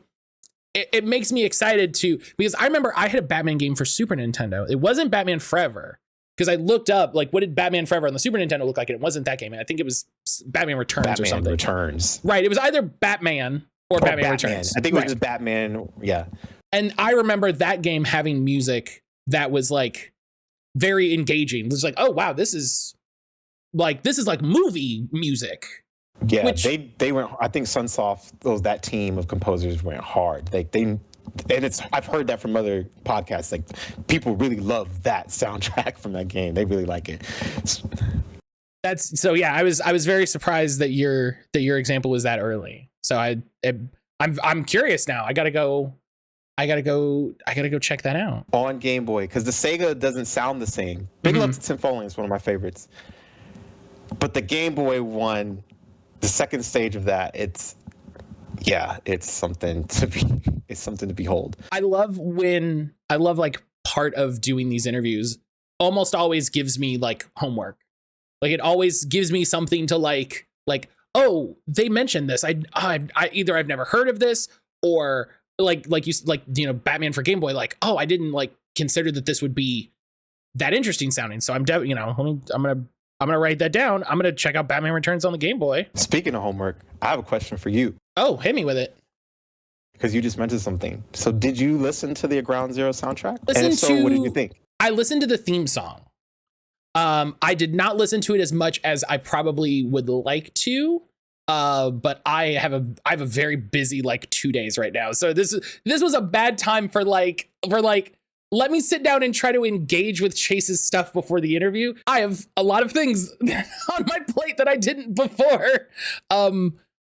excited to, because I remember I had a Batman game for Super Nintendo. It wasn't Batman Forever, because I looked up like what did Batman Forever on the Super Nintendo look like, and it wasn't that game. And I think it was Batman Returns or something. Batman Returns. Right. It was either Batman or Batman Returns. I think it was just Batman. Yeah. And I remember that game having music that was like very engaging. It was like, oh wow, this is like movie music. Yeah, they went. I think Sunsoft, that team of composers went hard. I've heard that from other podcasts. Like people really love that soundtrack from that game. They really like it. That's so. Yeah, I was very surprised that your example was that early. So I'm curious now. I gotta go check that out on Game Boy, because the Sega doesn't sound the same. Big Love to Tim Foley is one of my favorites, but the Game Boy one, the second stage of that, it's something to behold. I love like part of doing these interviews almost always gives me like homework. Like it always gives me something to like, oh, they mentioned this. I either I've never heard of this, or like you know, Batman for Game Boy, like, oh, I didn't like consider that this would be that interesting sounding. So I'm gonna write that down. I'm gonna check out Batman Returns on the Game Boy. Speaking of homework, I have a question for you. Oh, hit me with it. Because you just mentioned something. So did you listen to the Ground Zero soundtrack? And if so, what did you think? I listened to the theme song. I did not listen to it as much as I probably would like to. But I have a very busy like 2 days right now. So this was a bad time for like let me sit down and try to engage with Chase's stuff before the interview. I have a lot of things on my plate that I didn't before.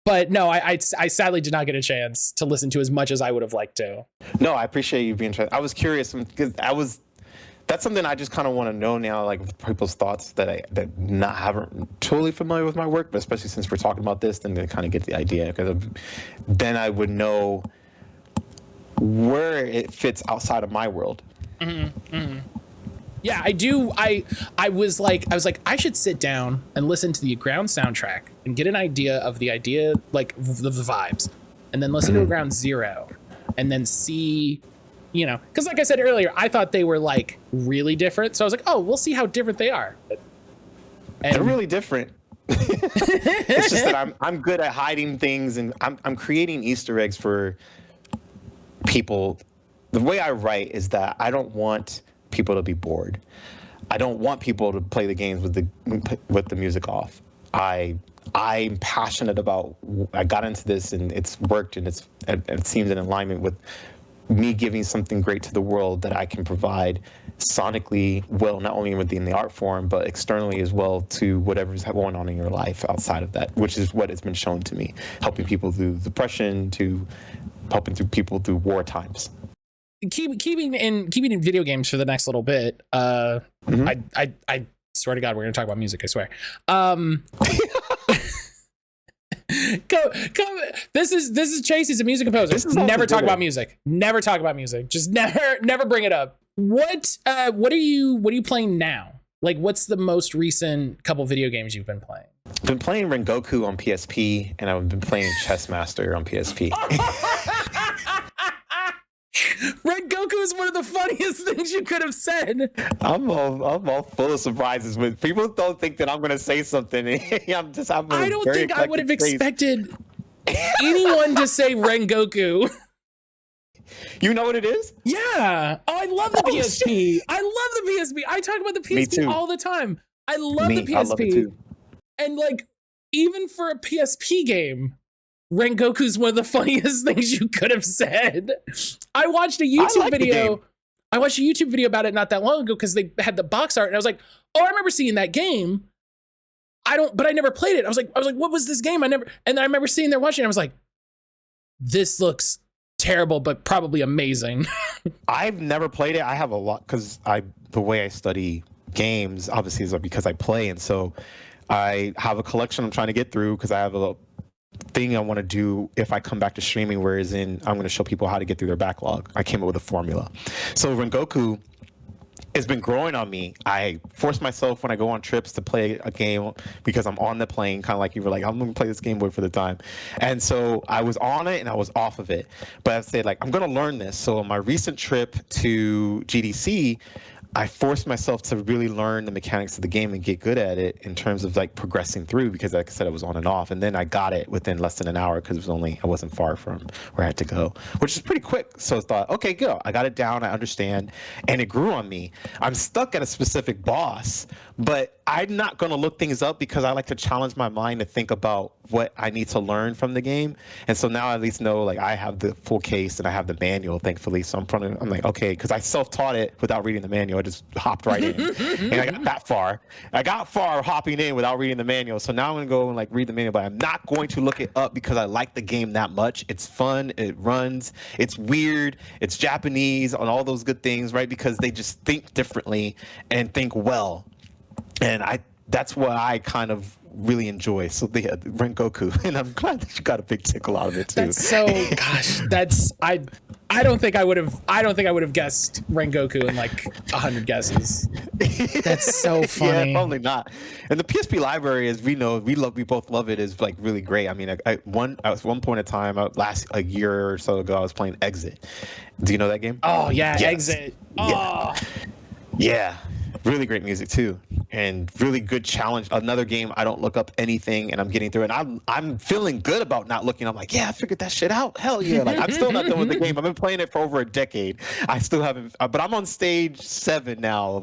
But no, I sadly did not get a chance to listen to as much as I would have liked to. No, I appreciate you being interested. I was curious because that's something I just kind of want to know now, like people's thoughts that haven't totally familiar with my work, but especially since we're talking about this, then they kind of get the idea, because then I would know where it fits outside of my world. Yeah, I do. I was like, I should sit down and listen to the Ground soundtrack and get an idea of the like the vibes, and then listen to a Ground Zero, and then see, you know, because like I said earlier, I thought they were like really different. So I was like, oh, we'll see how different they are. And they're really different. It's just that I'm good at hiding things, and I'm creating Easter eggs for people. The way I write is that I don't want people to be bored. I don't want people to play the games with the music off. I'm passionate about. I got into this and it's worked, and it seems in alignment with me giving something great to the world that I can provide sonically well, not only within the art form, but externally as well to whatever's going on in your life outside of that, which is what has been shown to me, helping people through depression, to helping through people through war times. Keeping in video games for the next little bit. I swear to God, we're going to talk about music. I swear. This is Chase. He's a music composer. Never talk about music. Never talk about music. Just never bring it up. What are you playing now? Like, what's the most recent couple video games you've been playing? I've been playing Rengoku on PSP, and I've been playing Chess Master on PSP. Rengoku is one of the funniest things you could have said. I'm all full of surprises. When people don't think that I'm going to say something, I don't think I would have expected anyone to say Rengoku. You know what it is? Yeah. Oh, I love the PSP. Shit. I love the PSP. I talk about the Me PSP too. all the time. I love the PSP. I love it too. And like, even for a PSP game, Rengoku's one of the funniest things you could have said. I watched a YouTube video. I watched a YouTube video about it not that long ago because they had the box art, and I was like, "Oh, I remember seeing that game." But I never played it. I was like, "What was this game?" And I remember sitting there watching it. I was like, "This looks terrible, but probably amazing." I've never played it. I have a lot because the way I study games obviously is because I play, and so I have a collection I'm trying to get through because I have a thing I want to do if I come back to streaming, whereas I'm going to show people how to get through their backlog. I came up with a formula. So Rengoku has been growing on me. I force myself when I go on trips to play a game because I'm on the plane, kind of like you were like, I'm going to play this Game Boy for the time. And so I was on it and I was off of it. But I said, like, I'm going to learn this. So on my recent trip to GDC, I forced myself to really learn the mechanics of the game and get good at it in terms of like progressing through, because like I said, I was on and off. And then I got it within less than an hour because I wasn't far from where I had to go, which is pretty quick. So I thought, okay, good. I got it down. I understand. And it grew on me. I'm stuck at a specific boss, but I'm not going to look things up because I like to challenge my mind to think about what I need to learn from the game. And so now I at least know, like, I have the full case and I have the manual, thankfully. So I'm like, okay, because I self-taught it without reading the manual. I just hopped right in. And I got that far. I got far hopping in without reading the manual. So now I'm going to go and like read the manual, but I'm not going to look it up because I like the game that much. It's fun. It runs. It's weird. It's Japanese and all those good things, right? Because they just think differently and think well. And that's what I kind of really enjoy. So the Rengoku, and I'm glad that you got a big tickle out of it too. That's so, gosh, I don't think I would have guessed Rengoku in like 100 guesses. That's so funny. Yeah, probably not. And the PSP library, as we know, we both love it, is like really great. I mean, I was one point in time, a year or so ago, I was playing Exit. Do you know that game? Oh yeah, yes. Exit. Oh. Yeah. Really great music too, and really good challenge. Another game I don't look up anything, and I'm getting through it. And I'm feeling good about not looking. I'm like, yeah, I figured that shit out. Hell yeah! Like, I'm still not done with the game. I've been playing it for over a decade. I still haven't, but I'm on stage 7 now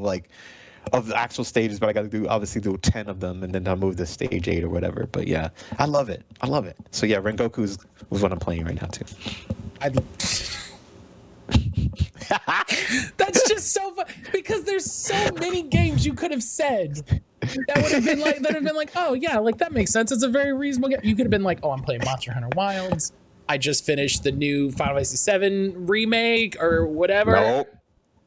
of the actual stages. But I got to obviously do 10 of them, and then I'll move to stage 8 or whatever. But yeah, I love it. So yeah, Rengoku was what I'm playing right now too. That's just so fun because there's so many games you could have said that would have been like, oh yeah, like that makes sense. It's a very reasonable game. You could have been like, oh, I'm playing Monster Hunter Wilds. I just finished the new Final Fantasy VII remake or whatever. No.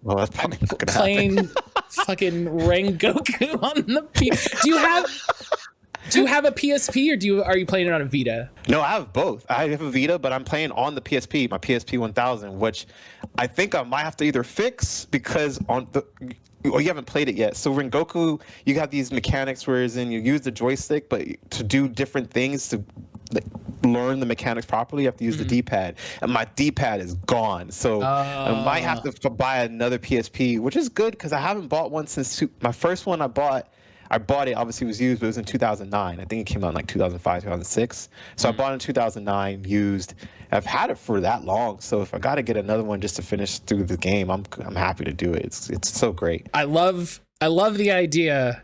Well, that's probably not gonna playing happen. Fucking Rengoku on the Do you have a PSP or are you playing it on a Vita? No, I have both. I have a Vita, but I'm playing on the PSP, my PSP 1000, which I think I might have to either fix because you haven't played it yet. So Rengoku, you have these mechanics whereas you use the joystick, but to do different things to learn the mechanics properly, you have to use the D-pad. And my D-pad is gone. So I might have to buy another PSP, which is good because I haven't bought one since my first one I bought it, obviously it was used, but it was in 2009. I think it came out in like 2005, 2006. So I bought it in 2009, used. I've had it for that long. So if I got to get another one just to finish through the game, I'm happy to do it. It's so great. I love the idea.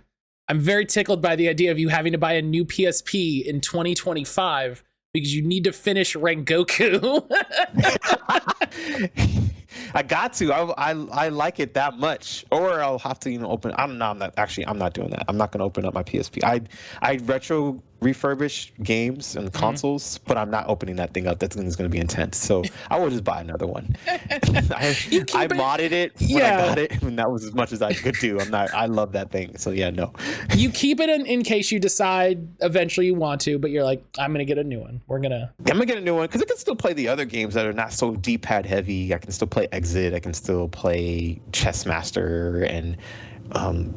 I'm very tickled by the idea of you having to buy a new PSP in 2025 because you need to finish Rengoku. I got to. I like it that much, or I'll have to open. I'm not doing that. I'm not going to open up my PSP. I retro refurbish games and consoles, but I'm not opening that thing up. That thing is going to be intense. So I will just buy another one. I modded it when I got it, and that was as much as I could do. I love that thing. So yeah, no. You keep it in case you decide eventually you want to, but you're like, I'm going to get a new one. I'm going to get a new one because I can still play the other games that are not so D-pad heavy. I can still play Exit. I can still play Chess Master and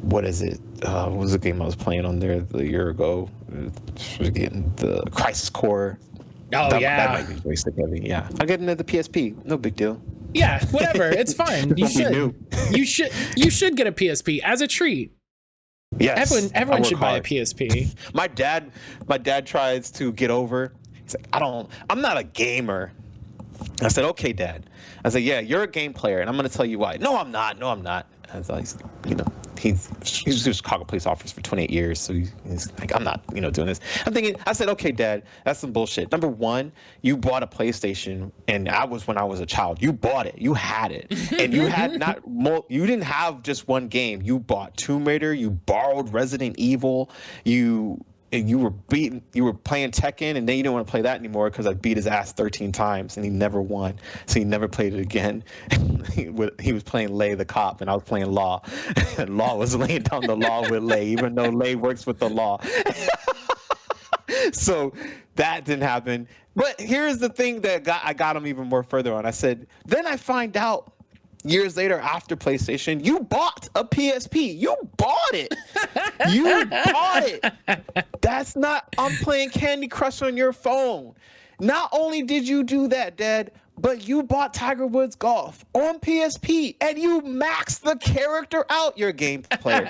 what is it? What was the game I was playing on there a year ago? Forgetting the Crisis Core. Oh, that might be joystick heavy. Yeah, I'll get into the PSP. No big deal. Yeah, whatever. It's fine. You should. You should get a PSP as a treat. Yes, everyone should buy a PSP. My dad tries to get over. He's like, I'm not a gamer. I said, okay, Dad. I said, yeah, you're a game player, and I'm going to tell you why. No, I'm not. No, I'm not. I was like, he's just a Chicago police officer for 28 years, so he's like, I'm not, doing this. I said, okay, Dad, that's some bullshit. Number one, you bought a PlayStation, and when I was a child. You bought it. You had it. And you had you didn't have just one game. You bought Tomb Raider. You borrowed Resident Evil. You were playing Tekken, and then you didn't want to play that anymore because I beat his ass 13 times and he never won, so he never played it again. He was playing Lay the cop, and I was playing Law, and Law was laying down the law with Lay, even though Lay works with the law. So that didn't happen. But here's the thing that I got him even more further on. I said, then I find out years later, after PlayStation, you bought a PSP. You bought it. You bought it. That's not, I'm playing Candy Crush on your phone. Not only did you do that, Dad, but you bought Tiger Woods Golf on PSP, and you maxed the character out. You're a game player.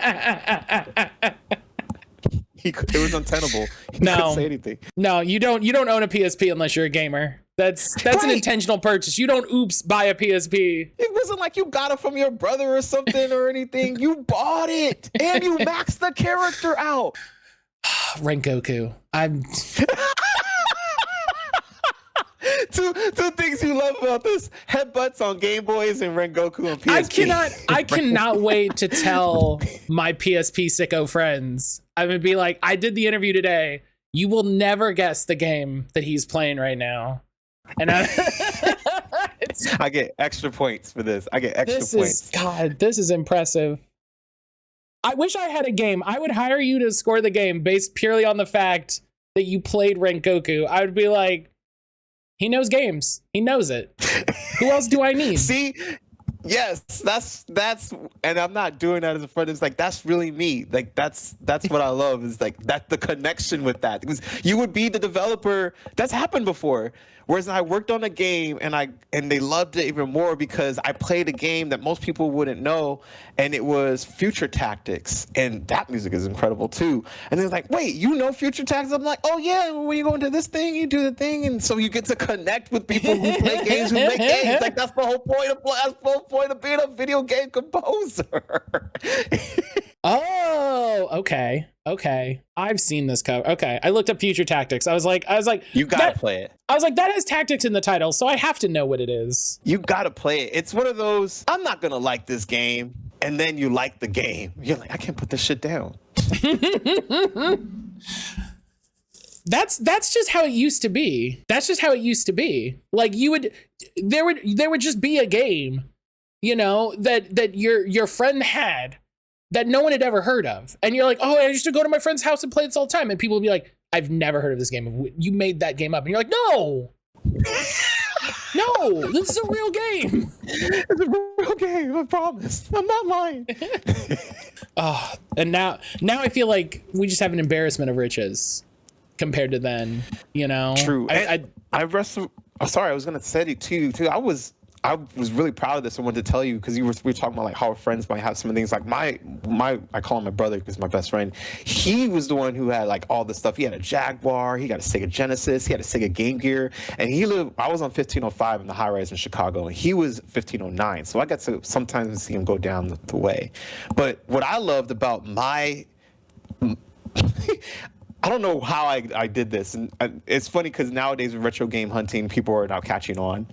It was untenable. He couldn't say anything. No, you don't own a PSP unless you're a gamer. That's right. An intentional purchase. You don't buy a PSP. It wasn't like you got it from your brother or something or anything. You bought it and you maxed the character out. Rengoku. Two things you love about this: headbutts on Game Boys and Rengoku on PSP. I cannot wait to tell my PSP sicko friends. I'm gonna be like, I did the interview today. You will never guess the game that he's playing right now. And I get extra points for this. God, this is impressive. I wish I had a game. I would hire you to score the game based purely on the fact that you played Rengoku. I would be like, he knows games. He knows it. Who else do I need? See? Yes, that's, and I'm not doing that as a friend. It's like, that's really me. Like, that's what I love, is like that, the connection with that, because you would be the developer. That's happened before. Whereas I worked on a game and they loved it even more because I played a game that most people wouldn't know, and it was Future Tactics, and that music is incredible too. And they're like, wait, you know Future Tactics? I'm like, oh yeah, when you go into this thing, you do the thing, and so you get to connect with people who play games, who make games. Like, that's the whole point of being a video game composer. Oh, okay. I've seen this cover. Okay, I looked up Future Tactics. I was like, you gotta play it. I was like, that has tactics in the title, so I have to know what it is. You gotta play it. It's one of those, I'm not gonna like this game, and then you like the game. You're like, I can't put this shit down. That's just how it used to be. Like, there would just be a game, that your friend had, that no one had ever heard of. And you're like, oh, I used to go to my friend's house and play this all the time. And people would be like, I've never heard of this game. You made that game up. And you're like, no, this is a real game. It's a real game, I promise. I'm not lying. Oh, and now I feel like we just have an embarrassment of riches compared to then, True. I wrestled. Oh, sorry, I was going to say it to you, too. I was really proud of this. I wanted to tell you, because we were talking about like how our friends might have some things. Like I call him my brother because my best friend. He was the one who had like all this stuff. He had a Jaguar. He got a Sega Genesis. He had a Sega Game Gear. And I was on 1505 in the high rise in Chicago, and he was 1509. So I got to sometimes see him go down the way. But what I loved about I don't know how I did this. And it's funny because nowadays with retro game hunting, people are now catching on.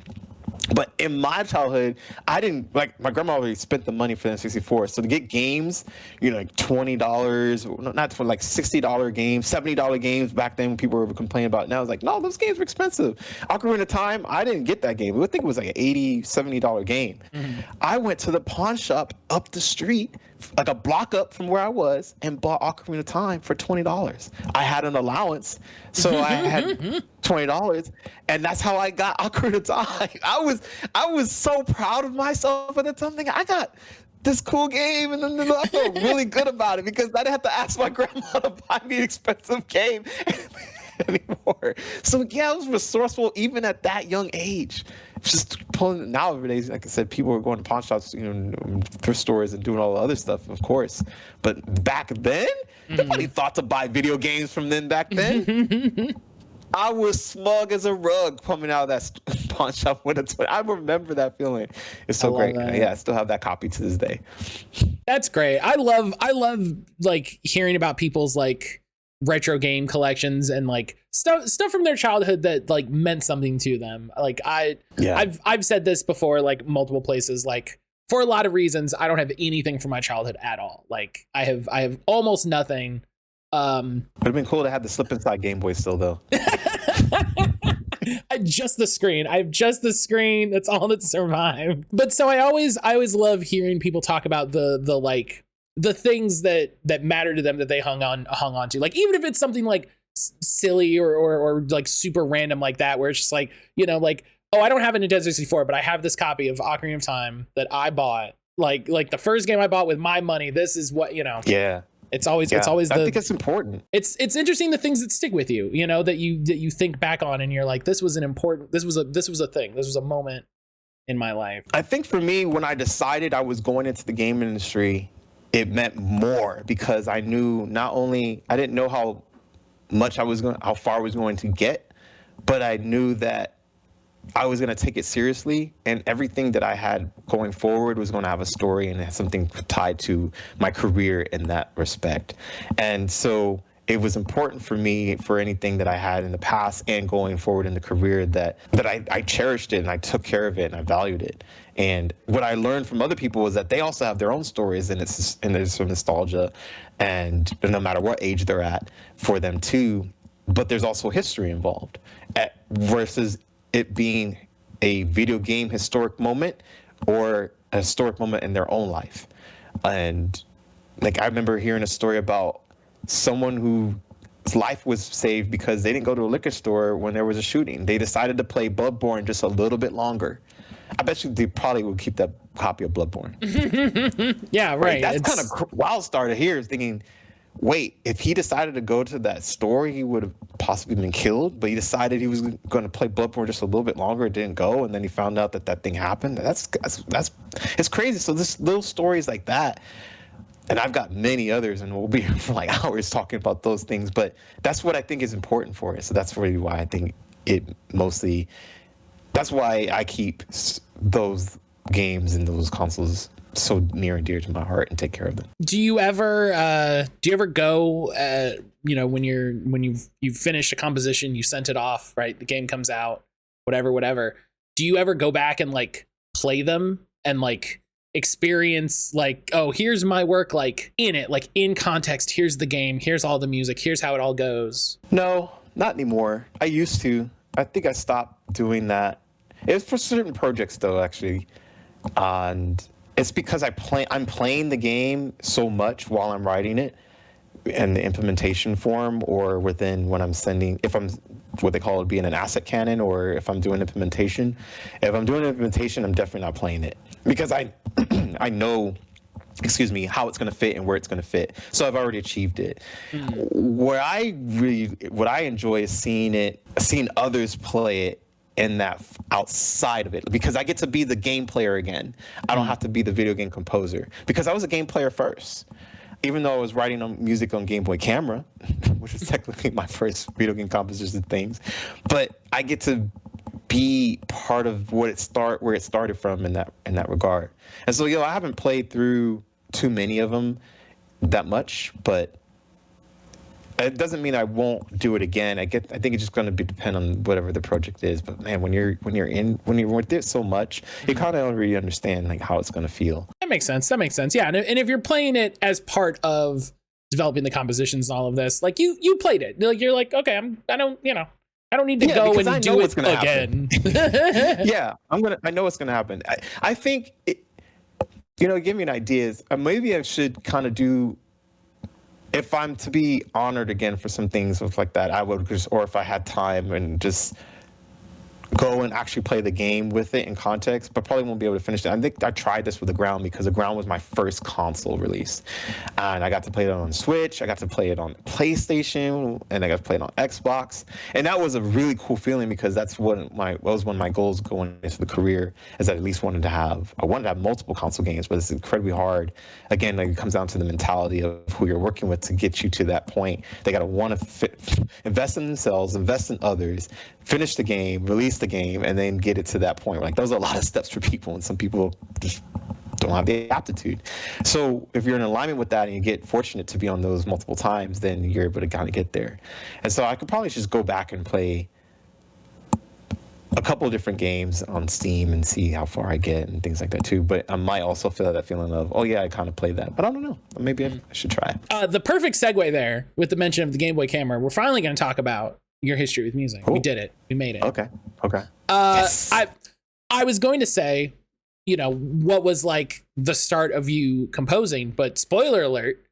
But in my childhood, I didn't, like, my grandma already spent the money for the N64. So to get games, like $20, not like $60 games, $70 games back then when people were complaining about it. Now it's like, no, those games were expensive. Ocarina of Time, I didn't get that game. I think it was like an $80, $70 game. Mm-hmm. I went to the pawn shop up the street, like a block up from where I was, and bought Ocarina of Time for $20. I had an allowance, so I had $20, and that's how I got Ocarina of Time. I was so proud of myself at the time, thinking I got this cool game, and then I felt really good about it because I didn't have to ask my grandma to buy me an expensive game anymore. So yeah, I was resourceful even at that young age. Just pulling nowadays, like I said, people are going to pawn shops, thrift stores, and doing all the other stuff, of course. But back then, nobody thought to buy video games from them back then. I was smug as a rug coming out of that pawn shop with a toy. I remember that feeling. It's so great. That. Yeah, I still have that copy to this day. That's great. I love like hearing about people's like retro game collections and like stuff from their childhood that like meant something to them. Like I've said this before, like multiple places, like for a lot of reasons, I don't have anything from my childhood at all. Like I have almost nothing. Would have been cool to have the slip inside Game Boy still though. I have just the screen. That's all that survived. But so I always love hearing people talk about the things that matter to them that they hung on to. Like even if it's something like silly or like super random like that, where it's just like, you know, like, oh, I don't have a Nintendo 64, but I have this copy of Ocarina of Time that I bought. Like the first game I bought with my money. This is what, you know. Yeah. It's always I think it's important. It's interesting the things that stick with you, you know, that you think back on and you're like, this was a thing. This was a moment in my life. I think for me, when I decided I was going into the game industry, it meant more because I knew I didn't know how far I was going to get, but I knew that I was going to take it seriously, and everything that I had going forward was going to have a story and something tied to my career in that respect. And so it was important for me, for anything that I had in the past and going forward in the career, that I cherished it and I took care of it and I valued it. And what I learned from other people was that they also have their own stories, and there's some nostalgia, and no matter what age they're at for them too, but there's also history involved versus it being a video game historic moment or a historic moment in their own life. And like I remember hearing a story about someone whose life was saved because they didn't go to a liquor store when there was a shooting. They decided to play Bloodborne just a little bit longer. I bet you they probably would keep that copy of Bloodborne. Yeah, right. That's kind of wild starter here, is thinking, wait, if he decided to go to that store, he would have possibly been killed, but he decided he was going to play Bloodborne just a little bit longer. It didn't go, and then he found out that thing happened. That's it's crazy. So this little stories like that, and I've got many others, and we'll be here for like hours talking about those things, but that's what I think is important for it. So that's really why I think that's why I keep those games and those consoles so near and dear to my heart and take care of them. Do you ever go you know, when you've finished a composition, you sent it off, right? The game comes out, whatever. Do you ever go back and like play them and like experience like, oh, here's my work, like in it, like in context, here's the game, here's all the music, here's how it all goes? No, not anymore. I used to. I think I stopped doing that. It was for certain projects though, actually. And it's because I'm playing the game so much while I'm writing it in the implementation form, or within when I'm sending, if I'm what they call it being an asset canon, or if I'm doing implementation. If I'm doing implementation, I'm definitely not playing it because I know, how it's going to fit and where it's going to fit. So I've already achieved it. What I enjoy is seeing others play it in that outside of it, because I get to be the game player again. I don't have to be the video game composer, because I was a game player first. Even though I was writing on music on Game Boy Camera, which was technically my first video game composition things, but I get to be part of where it started from in that regard. And so, I haven't played through too many of them that much, but it doesn't mean I won't do it again. I think it's just going to depend on whatever the project is. But man, when you're with it so much, you kind of already understand like how it's going to feel. That makes sense. Yeah, and if you're playing it as part of developing the compositions and all of this, like you played it, like you're like, okay, I don't need to go and do it again. Yeah, I know what's going to happen. I think give me an idea. Maybe I should kind of do. If I'm to be honored again for some things like that, I would just, or if I had time and just go and actually play the game with it in context, but probably won't be able to finish it. I think I tried this with the Ground because the Ground was my first console release, and I got to play it on Switch, I got to play it on PlayStation, and I got to play it on Xbox, and that was a really cool feeling because that was one of my goals going into the career, is that I at least wanted to have multiple console games, but it's incredibly hard. Again, like, it comes down to the mentality of who you're working with to get you to that point. They got to want to invest in themselves, invest in others, finish the game, release the game, and then get it to that point. Like, those are a lot of steps for people, and some people just don't have the aptitude. So if you're in alignment with that and you get fortunate to be on those multiple times, then you're able to kind of get there. And so I could probably just go back and play a couple of different games on Steam and see how far I get and things like that too. But I might also feel that feeling of, oh yeah, I kind of played that, but I don't know. Maybe I should try it. The perfect segue there with the mention of the Game Boy camera. We're finally going to talk about your history with music. Cool. We did it. We made it. Okay. Yes. I was going to say, what was like the start of you composing, but spoiler alert,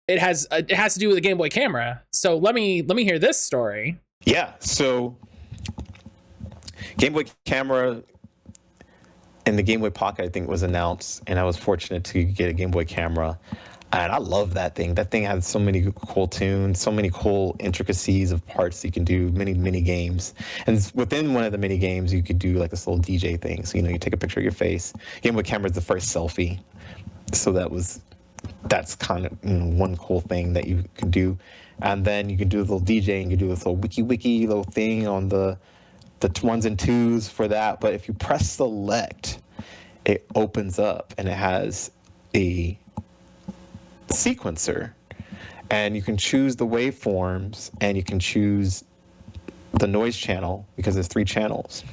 it has to do with the Game Boy camera. So let me hear this story. Yeah. So Game Boy camera and the Game Boy Pocket, I think, was announced, and I was fortunate to get a Game Boy camera. And I love that thing. That thing has so many cool tunes, so many cool intricacies of parts you can do, mini games. And within one of the mini games, you could do like this little DJ thing. So, you take a picture of your face. Game Boy camera is the first selfie. So that's kind of one cool thing that you can do. And then you can do a little DJ, and you can do this little wiki little thing on the ones and twos for that. But if you press select, it opens up and it has a sequencer, and you can choose the waveforms, and you can choose the noise channel because there's 3 channels,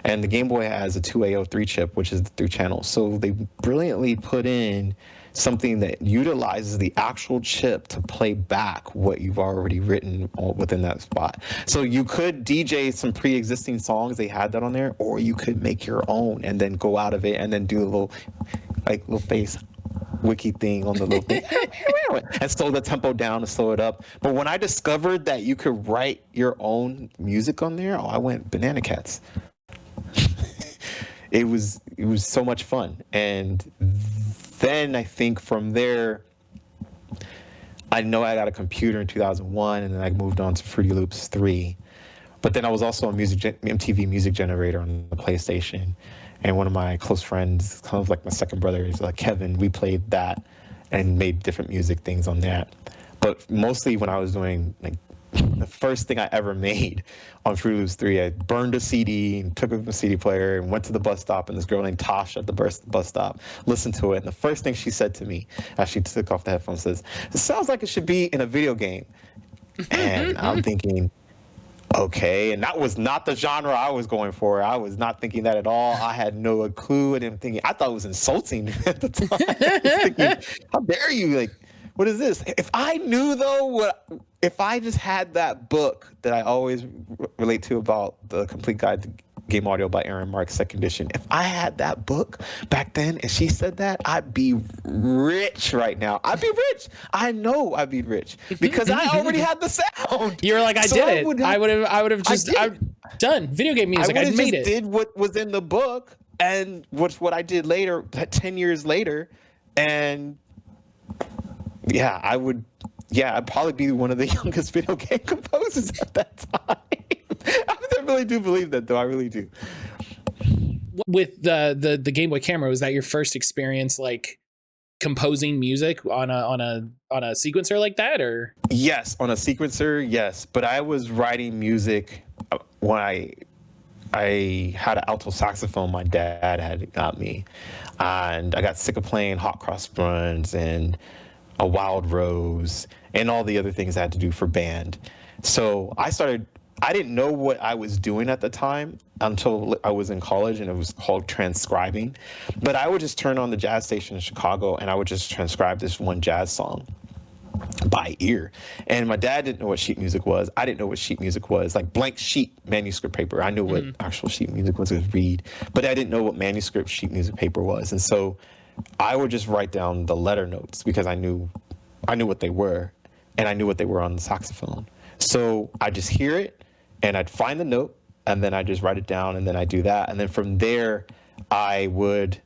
and the Game Boy has a 2A03 chip, which is the 3 channels. So they brilliantly put in something that utilizes the actual chip to play back what you've already written within that spot. So you could DJ some pre-existing songs, they had that on there, or you could make your own and then go out of it and then do a little face wiki thing on the little thing and slow the tempo down and slow it up. But when I discovered that you could write your own music on there, I went banana cats. It was so much fun. And then I think from there, I know I got a computer in 2001, and then I moved on to Fruity Loops 3. But then I was also on MTV Music Generator on the PlayStation. And one of my close friends, kind of like my second brother, is like Kevin. We played that and made different music things on that. But mostly when I was doing, like, the first thing I ever made on Fruity Loops 3, I burned a CD and took it from the CD player and went to the bus stop, and this girl named Tasha at the bus stop listened to it. And the first thing she said to me as she took off the headphones says, "It sounds like it should be in a video game." And I'm thinking, okay, and that was not the genre I was going for. I was not thinking that at all. I had no clue, and I'm thinking, I thought it was insulting at the time. I was thinking, how dare you? Like, what is this? If I knew, though, if I just had that book that I always relate to about The Complete Guide to Game Audio by Aaron Marks, second edition, if I had that book back then and she said that, I'd be rich right now. I'd be rich. I know I'd be rich because I already had the sound. You were like, I did it. I would have just done video game music. I made it. Did what was in the book, and what I did later, 10 years later, and yeah, I'd probably be one of the youngest video game composers at that time. I really do believe that, though. I really do. With the Game Boy camera, was that your first experience, like, composing music on a sequencer like that, or? Yes, on a sequencer, yes. But I was writing music when I had an alto saxophone my dad had got me, and I got sick of playing Hot Cross Buns and A Wild Rose and all the other things I had to do for band. So I didn't know what I was doing at the time until I was in college, and it was called transcribing. But I would just turn on the jazz station in Chicago, and I would just transcribe this one jazz song by ear. And my dad didn't know what sheet music was. I didn't know what sheet music was. Like blank sheet manuscript paper. I knew what actual sheet music was to read, but I didn't know what manuscript sheet music paper was. And so I would just write down the letter notes because I knew what they were, and I knew what they were on the saxophone. So I just hear it, and I'd find the note, and then I just write it down, and then I do that. And then from there, I would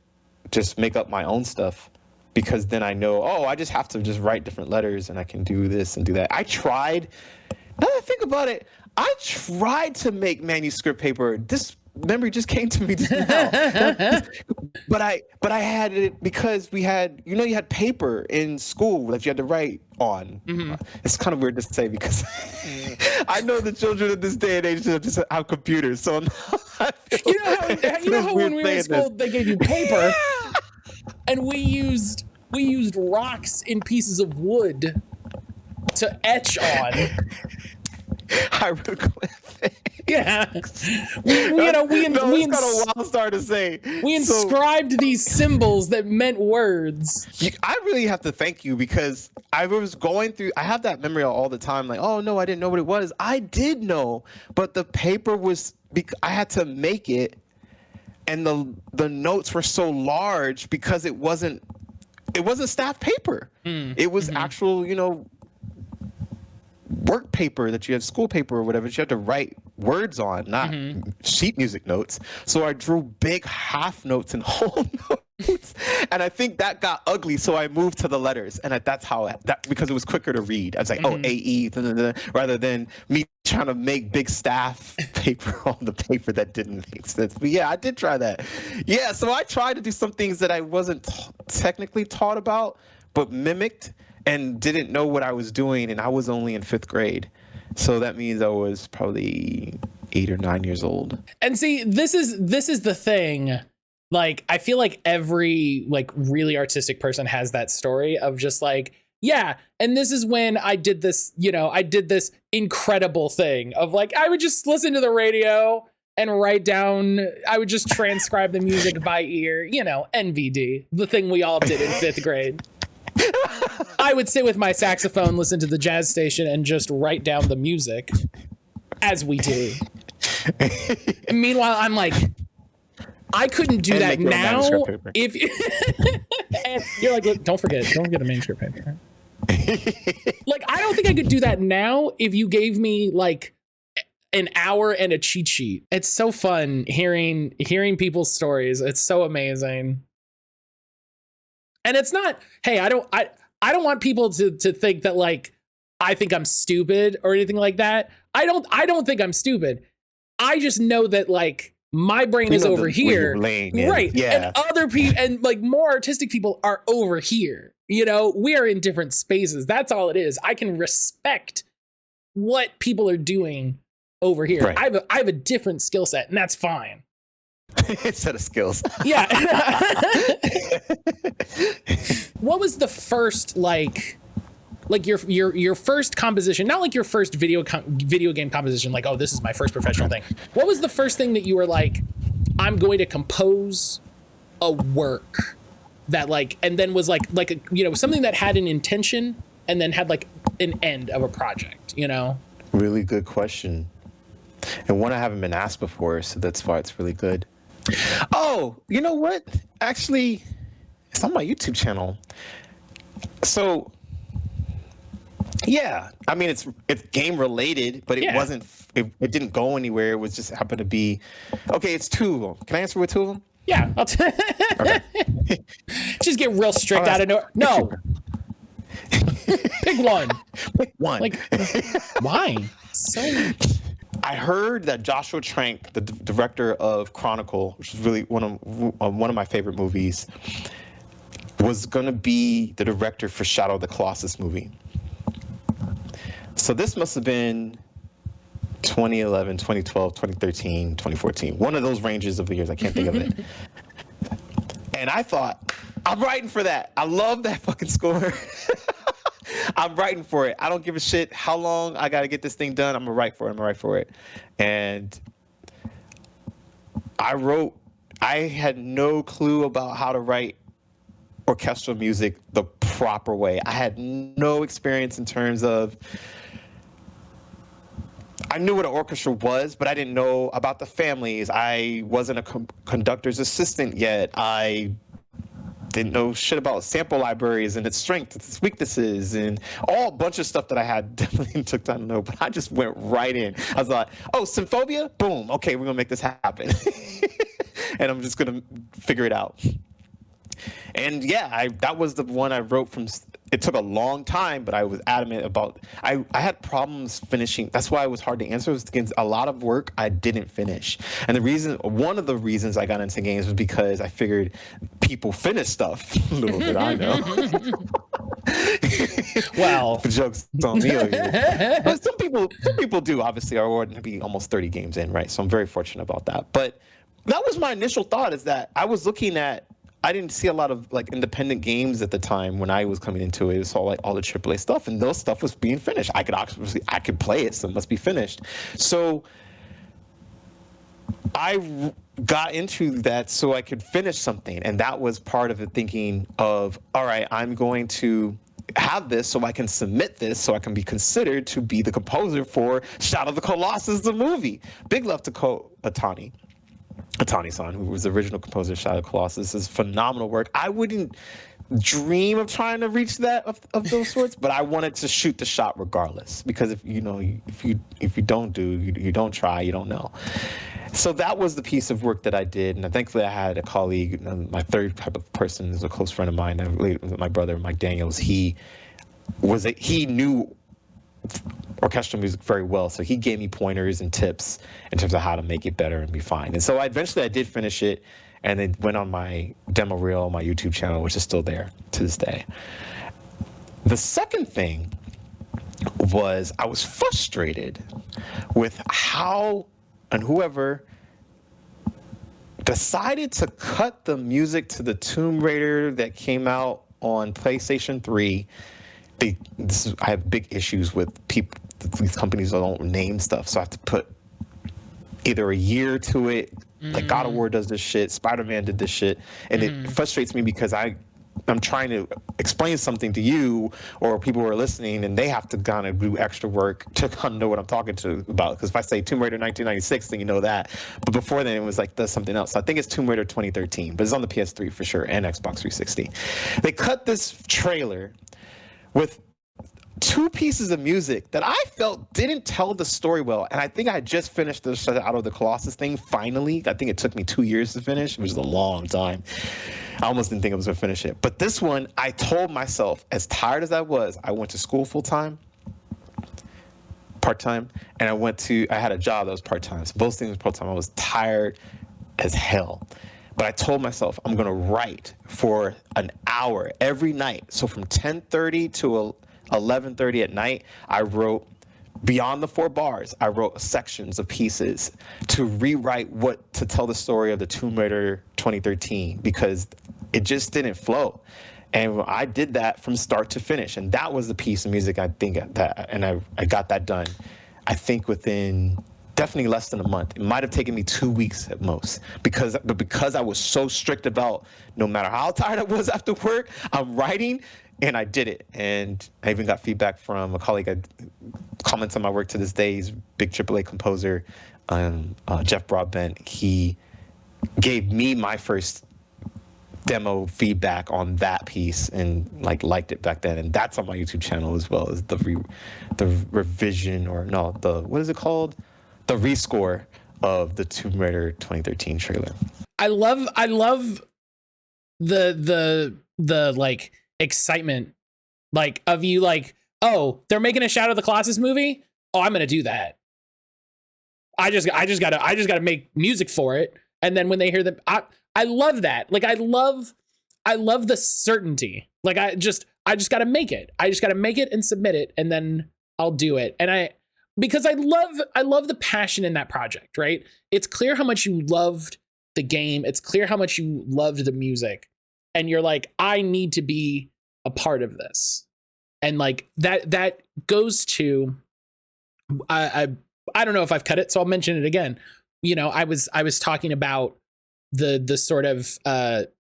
just make up my own stuff, because then I know, oh, I just have to just write different letters, and I can do this and do that. I tried, now that I think about it, I tried to make manuscript paper. This memory just came to me just now. But I had it because we had, you had paper in school that you had to write on. Mm-hmm. It's kind of weird to say, because I know the children of this day and age just have computers. So you know how when we were in school they gave you paper, and we used rocks in pieces of wood to etch on. Hieroglyphics. Yeah, we kind of a wild start to say. We inscribed these symbols that meant words. I really have to thank you, because I was going through. I have that memory all the time. Like, oh no, I didn't know what it was. I did know, but the paper was. I had to make it, and the notes were so large because it wasn't staff paper. It was actual, work paper that you had, school paper or whatever, that you had to write words on, not sheet music notes. So I drew big half notes and whole notes, and I think that got ugly. So I moved to the letters, and that's how because it was quicker to read. I was like, oh, AE, rather than me trying to make big staff paper on the paper that didn't make sense. But yeah, I did try that. Yeah, so I tried to do some things that I wasn't technically taught about, but mimicked, and didn't know what I was doing, and I was only in 5th grade. So that means I was probably 8 or 9 years old. And see, this is the thing. Like, I feel like every really artistic person has that story of just like, yeah, and this is when I did this, I did this incredible thing of like, I would just listen to the radio and write down, I would just transcribe the music by ear, NVD, the thing we all did in 5th grade. I would sit with my saxophone, listen to the jazz station, and just write down the music as we do. And meanwhile, I'm like, I couldn't do that now. If and you're like, look, don't forget a manuscript paper. Like, I don't think I could do that now if you gave me like an hour and a cheat sheet. It's so fun hearing people's stories. It's so amazing. And it's not, hey, I don't want people to think that like I think I'm stupid or anything like that. I don't think I'm stupid. I just know that like my brain is over here. Right. Yeah. And other people and like more artistic people are over here. We are in different spaces. That's all it is. I can respect what people are doing over here. Right. I have a different skill set, and that's fine. Set of skills. Yeah. What was the first like your first composition? Not like your first video game composition. Like, oh, this is my first professional thing. What was the first thing that you were like, I'm going to compose a work that like, and then was like something that had an intention and then had like an end of a project. Really good question, and one I haven't been asked before, so that's why it's really good. Oh, you know what? Actually, it's on my YouTube channel. So, yeah, I mean, it's game related, but it wasn't. It didn't go anywhere. It was just happened to be. Okay, it's 2 of them. Can I answer with 2 of them? Yeah. Okay. Just get real strict out of nowhere. No. Pick one. Pick one. Like, why? So. I heard that Joshua Trank, the director of Chronicle, which is really one of my favorite movies, was going to be the director for Shadow of the Colossus movie. So this must have been 2011, 2012, 2013, 2014. One of those ranges of the years. I can't think of it. And I thought, I'm writing for that. I love that fucking score. I'm writing for it. I don't give a shit how long I got to get this thing done. I'm going to write for it. And I had no clue about how to write orchestral music the proper way. I had no experience in terms of, I knew what an orchestra was, but I didn't know about the families. I wasn't a conductor's assistant yet. I didn't know shit about sample libraries and its strengths, its weaknesses, and all a bunch of stuff that I had definitely took time to know. But I just went right in. I was like, oh, Symphonia? Boom. Okay, we're going to make this happen. And I'm just going to figure it out. And yeah, that was the one I wrote from. It took a long time, but I was adamant about. I had problems finishing. That's why it was hard to answer. Was because a lot of work I didn't finish, and one of the reasons I got into games was because I figured people finish stuff. Little did I know. Well, the joke's on me over here. But some people do obviously are already be almost 30 games in, right? So I'm very fortunate about that. But that was my initial thought, is that I was looking at. I didn't see a lot of like independent games at the time when I was coming into it. It was all like all the AAA stuff, and those stuff was being finished. I could play it, so it must be finished. So I got into that so I could finish something, and that was part of the thinking of, all right, I'm going to have this so I can submit this so I can be considered to be the composer for Shadow of the Colossus, the movie. Big love to Atani-san, who was the original composer of Shadow of the Colossus. Is phenomenal work. I wouldn't dream of trying to reach that of those sorts, but I wanted to shoot the shot regardless, because if you don't do, you don't try, you don't know. So that was the piece of work that I did, and thankfully I had a colleague. My third type of person is a close friend of mine. I related with my brother, Mike Daniels. He knew orchestral music very well, so he gave me pointers and tips in terms of how to make it better and be fine. And so I did finish it, and it went on my demo reel on my YouTube channel, which is still there to this day. The second thing was I was frustrated with how and whoever decided to cut the music to the Tomb Raider that came out on PlayStation 3. I have big issues with these companies that don't name stuff, so I have to put either a year to it. Like God of War does this shit, Spider-Man did this shit, and it frustrates me because I'm trying to explain something to you or people who are listening, and they have to kind of do extra work to kind of know what I'm talking about. Because if I say Tomb Raider 1996, then you know that. But before then, it was like does something else. So I think it's Tomb Raider 2013, but it's on the PS3 for sure and Xbox 360. They cut this trailer with two pieces of music that I felt didn't tell the story well. And I think I just finished the Shadow of the Colossus thing finally. I think it took me 2 years to finish, which is a long time. I almost didn't think I was going to finish it. But this one, I told myself, as tired as I was, I went to school full-time, part-time, and I had a job that was part-time. So both things were part-time. I was tired as hell. But I told myself, I'm going to write for an hour every night. So from 10:30 to 11:30 at night, I wrote beyond the 4 bars. I wrote sections of pieces to rewrite to tell the story of the Tomb Raider 2013, because it just didn't flow. And I did that from start to finish. And that was the piece of music I got that done, I think within definitely less than a month. It might have taken me 2 weeks at most, because I was so strict about no matter how tired I was after work, I'm writing. And I did it. And I even got feedback from a colleague that comments on my work to this day. He's a big AAA composer, Jeff Broadbent. He gave me my first demo feedback on that piece and liked it back then. And that's on my YouTube channel as well, as the revision, or no, what is it called? The rescore of the Tomb Raider 2013 trailer. I love the like excitement, like of you, like, oh, they're making a Shadow of the Colossus movie. Oh, I'm gonna do that. I just gotta make music for it. And then when they hear I love that. Like I love the certainty. Like I just gotta make it. I just gotta make it and submit it, and then I'll do it. And because I love the passion in that project, right? It's clear how much you loved the game. It's clear how much you loved the music. And you're like, I need to be a part of this. And like that goes to, I don't know if I've cut it, so I'll mention it again. You know, I was talking about the sort of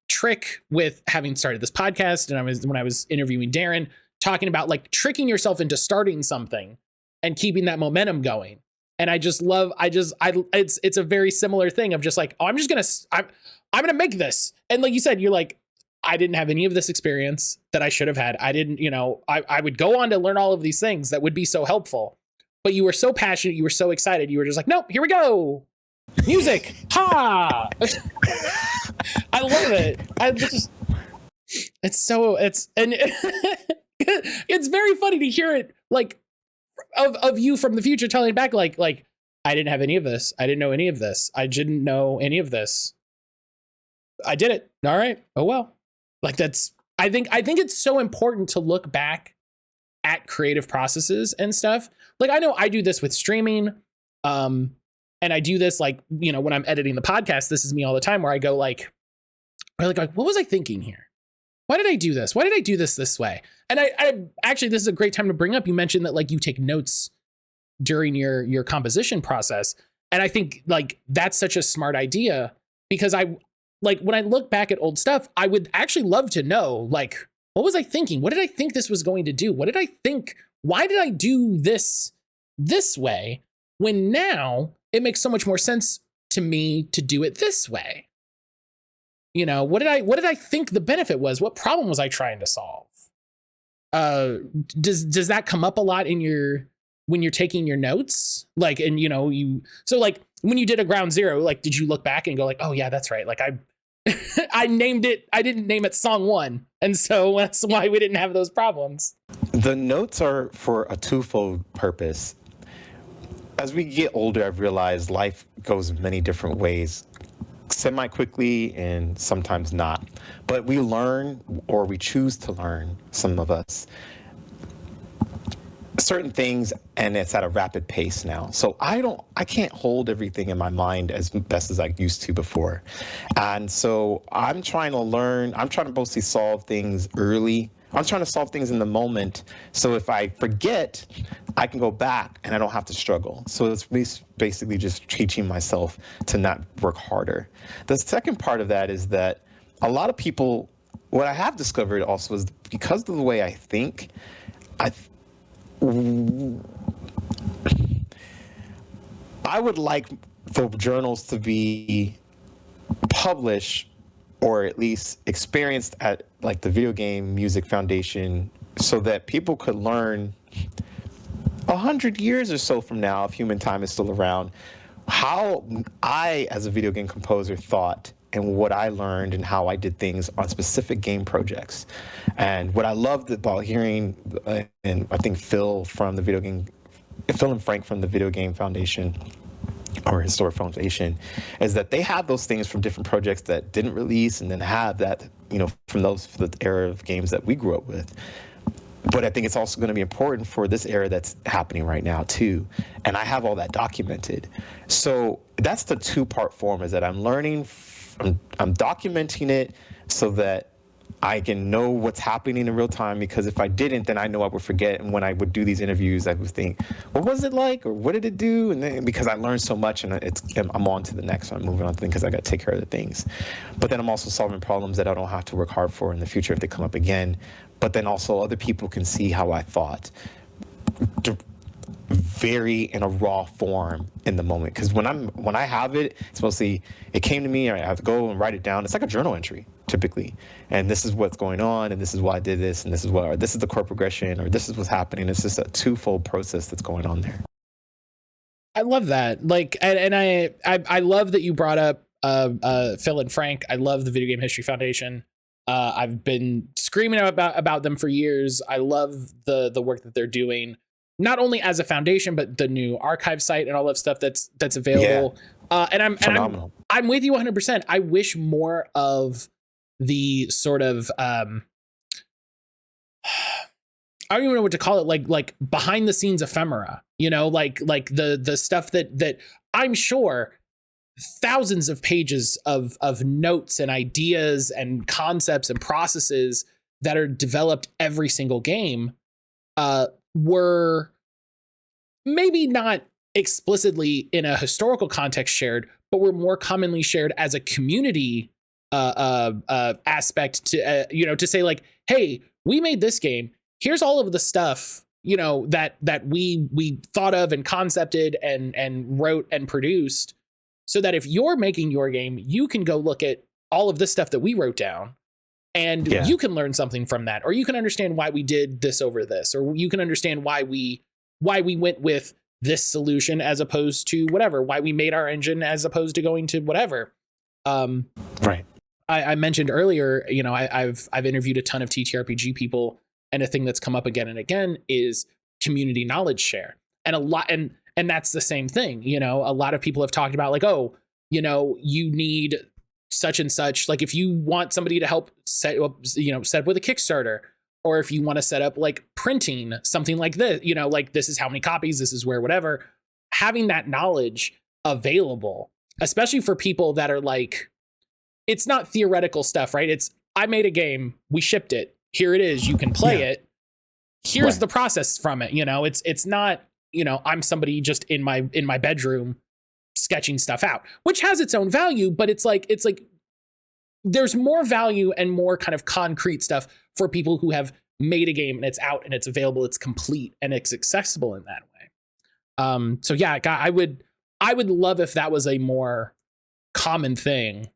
trick with having started this podcast, and when I was interviewing Darren, talking about like tricking yourself into starting something and keeping that momentum going. And it's a very similar thing of just like, oh, I'm gonna make this. And like you said, you're like, I didn't have any of this experience that I should have had. I didn't, I would go on to learn all of these things that would be so helpful. But you were so passionate, you were so excited, you were just like, nope, here we go. Music. Ha! I love it. It's very funny to hear it like of you from the future telling back like I didn't have any of this. I didn't know any of this. I didn't know any of this. I did it. All right. Oh well. Like I think it's so important to look back at creative processes and stuff. Like I know I do this with streaming. And I do this like, when I'm editing the podcast, this is me all the time where I go like, what was I thinking here? Why did I do this? Why did I do this way? And I actually, this is a great time to bring up. You mentioned that like you take notes during your composition process. And I think like that's such a smart idea because when I look back at old stuff, I would actually love to know, like, what was I thinking? What did I think this was going to do? What did I think? Why did I do this way when now it makes so much more sense to me to do it this way? What did I think the benefit was? What problem was I trying to solve? Does that come up a lot when you're taking your notes? Like, and so like when you did a ground zero, like, did you look back and go like, oh yeah, that's right. Like I named it, I didn't name it song 1. And so that's why we didn't have those problems. The notes are for a twofold purpose. As we get older, I've realized life goes many different ways, semi-quickly and sometimes not. But we learn, or we choose to learn, some of us, certain things, and it's at a rapid pace now. So I can't hold everything in my mind as best as I used to before. And so I'm trying to mostly solve things early. I'm trying to solve things in the moment. So if I forget, I can go back and I don't have to struggle. So it's basically just teaching myself to not work harder. The second part of that is that a lot of people, what I have discovered also is because of the way I think, I would like the journals to be published or at least experienced at like the Video Game Music Foundation so that people could learn 100 years or so from now, if human time is still around, how I, as a video game composer, thought and what I learned and how I did things on specific game projects. And what I loved about hearing, and I think Phil and Frank from the Video Game Foundation, or Historic Foundation, is that they have those things from different projects that didn't release and then have that, from the era of games that we grew up with. But I think it's also going to be important for this era that's happening right now too. And I have all that documented. So that's the two-part form, is that I'm learning, I'm documenting it so that I can know what's happening in real time, because if I didn't, then I know I would forget. And when I would do these interviews, I would think, what was it like? Or what did it do? And then because I learned so much, and I'm on to the next one, I'm moving on to things because I got to take care of the things. But then I'm also solving problems that I don't have to work hard for in the future if they come up again. But then also other people can see how I thought very in a raw form in the moment. Because when I have it, it's mostly, it came to me, I have to go and write it down. It's like a journal entry, typically. And this is what's going on, and this is why I did this, and this is the chord progression, or this is what's happening. It's just a twofold process that's going on there. I love that. Like, and I love that you brought up Phil and Frank. I love the Video Game History Foundation. I've been screaming about them for years. I love the work that they're doing, not only as a foundation, but the new archive site and all that stuff that's available. Yeah. And I'm with you 100%. I wish more of the sort of I don't even know what to call it, like behind the scenes ephemera, like the stuff that I'm sure thousands of pages of notes and ideas and concepts and processes that are developed every single game were maybe not explicitly in a historical context shared, but were more commonly shared as a community aspect to to say like, hey, we made this game. Here's all of the stuff that we thought of and concepted and wrote and produced, so that if you're making your game, you can go look at all of this stuff that we wrote down And you can learn something from that, or you can understand why we did this over this, or you can understand why we went with this solution as opposed to whatever, why we made our engine as opposed to going to whatever. Right. I mentioned earlier, you know, I've interviewed a ton of TTRPG people, and a thing that's come up again and again is community knowledge share. And and that's the same thing. You know, a lot of people have talked about like, oh, you know, you need such and such. Like if you want somebody to help set up with a Kickstarter, or if you want to set up like printing something like this, you know, like this is how many copies, this is where, whatever, having that knowledge available, especially for people that are like, it's not theoretical stuff, right? It's, I made a game, we shipped it, here it is, you can play it. Here's the process from it. You know, it's not, you know, I'm somebody just in my bedroom sketching stuff out, which has its own value, but it's like there's more value and more kind of concrete stuff for people who have made a game and it's out and it's available, it's complete and it's accessible in that way. So yeah, I would love if that was a more common thing,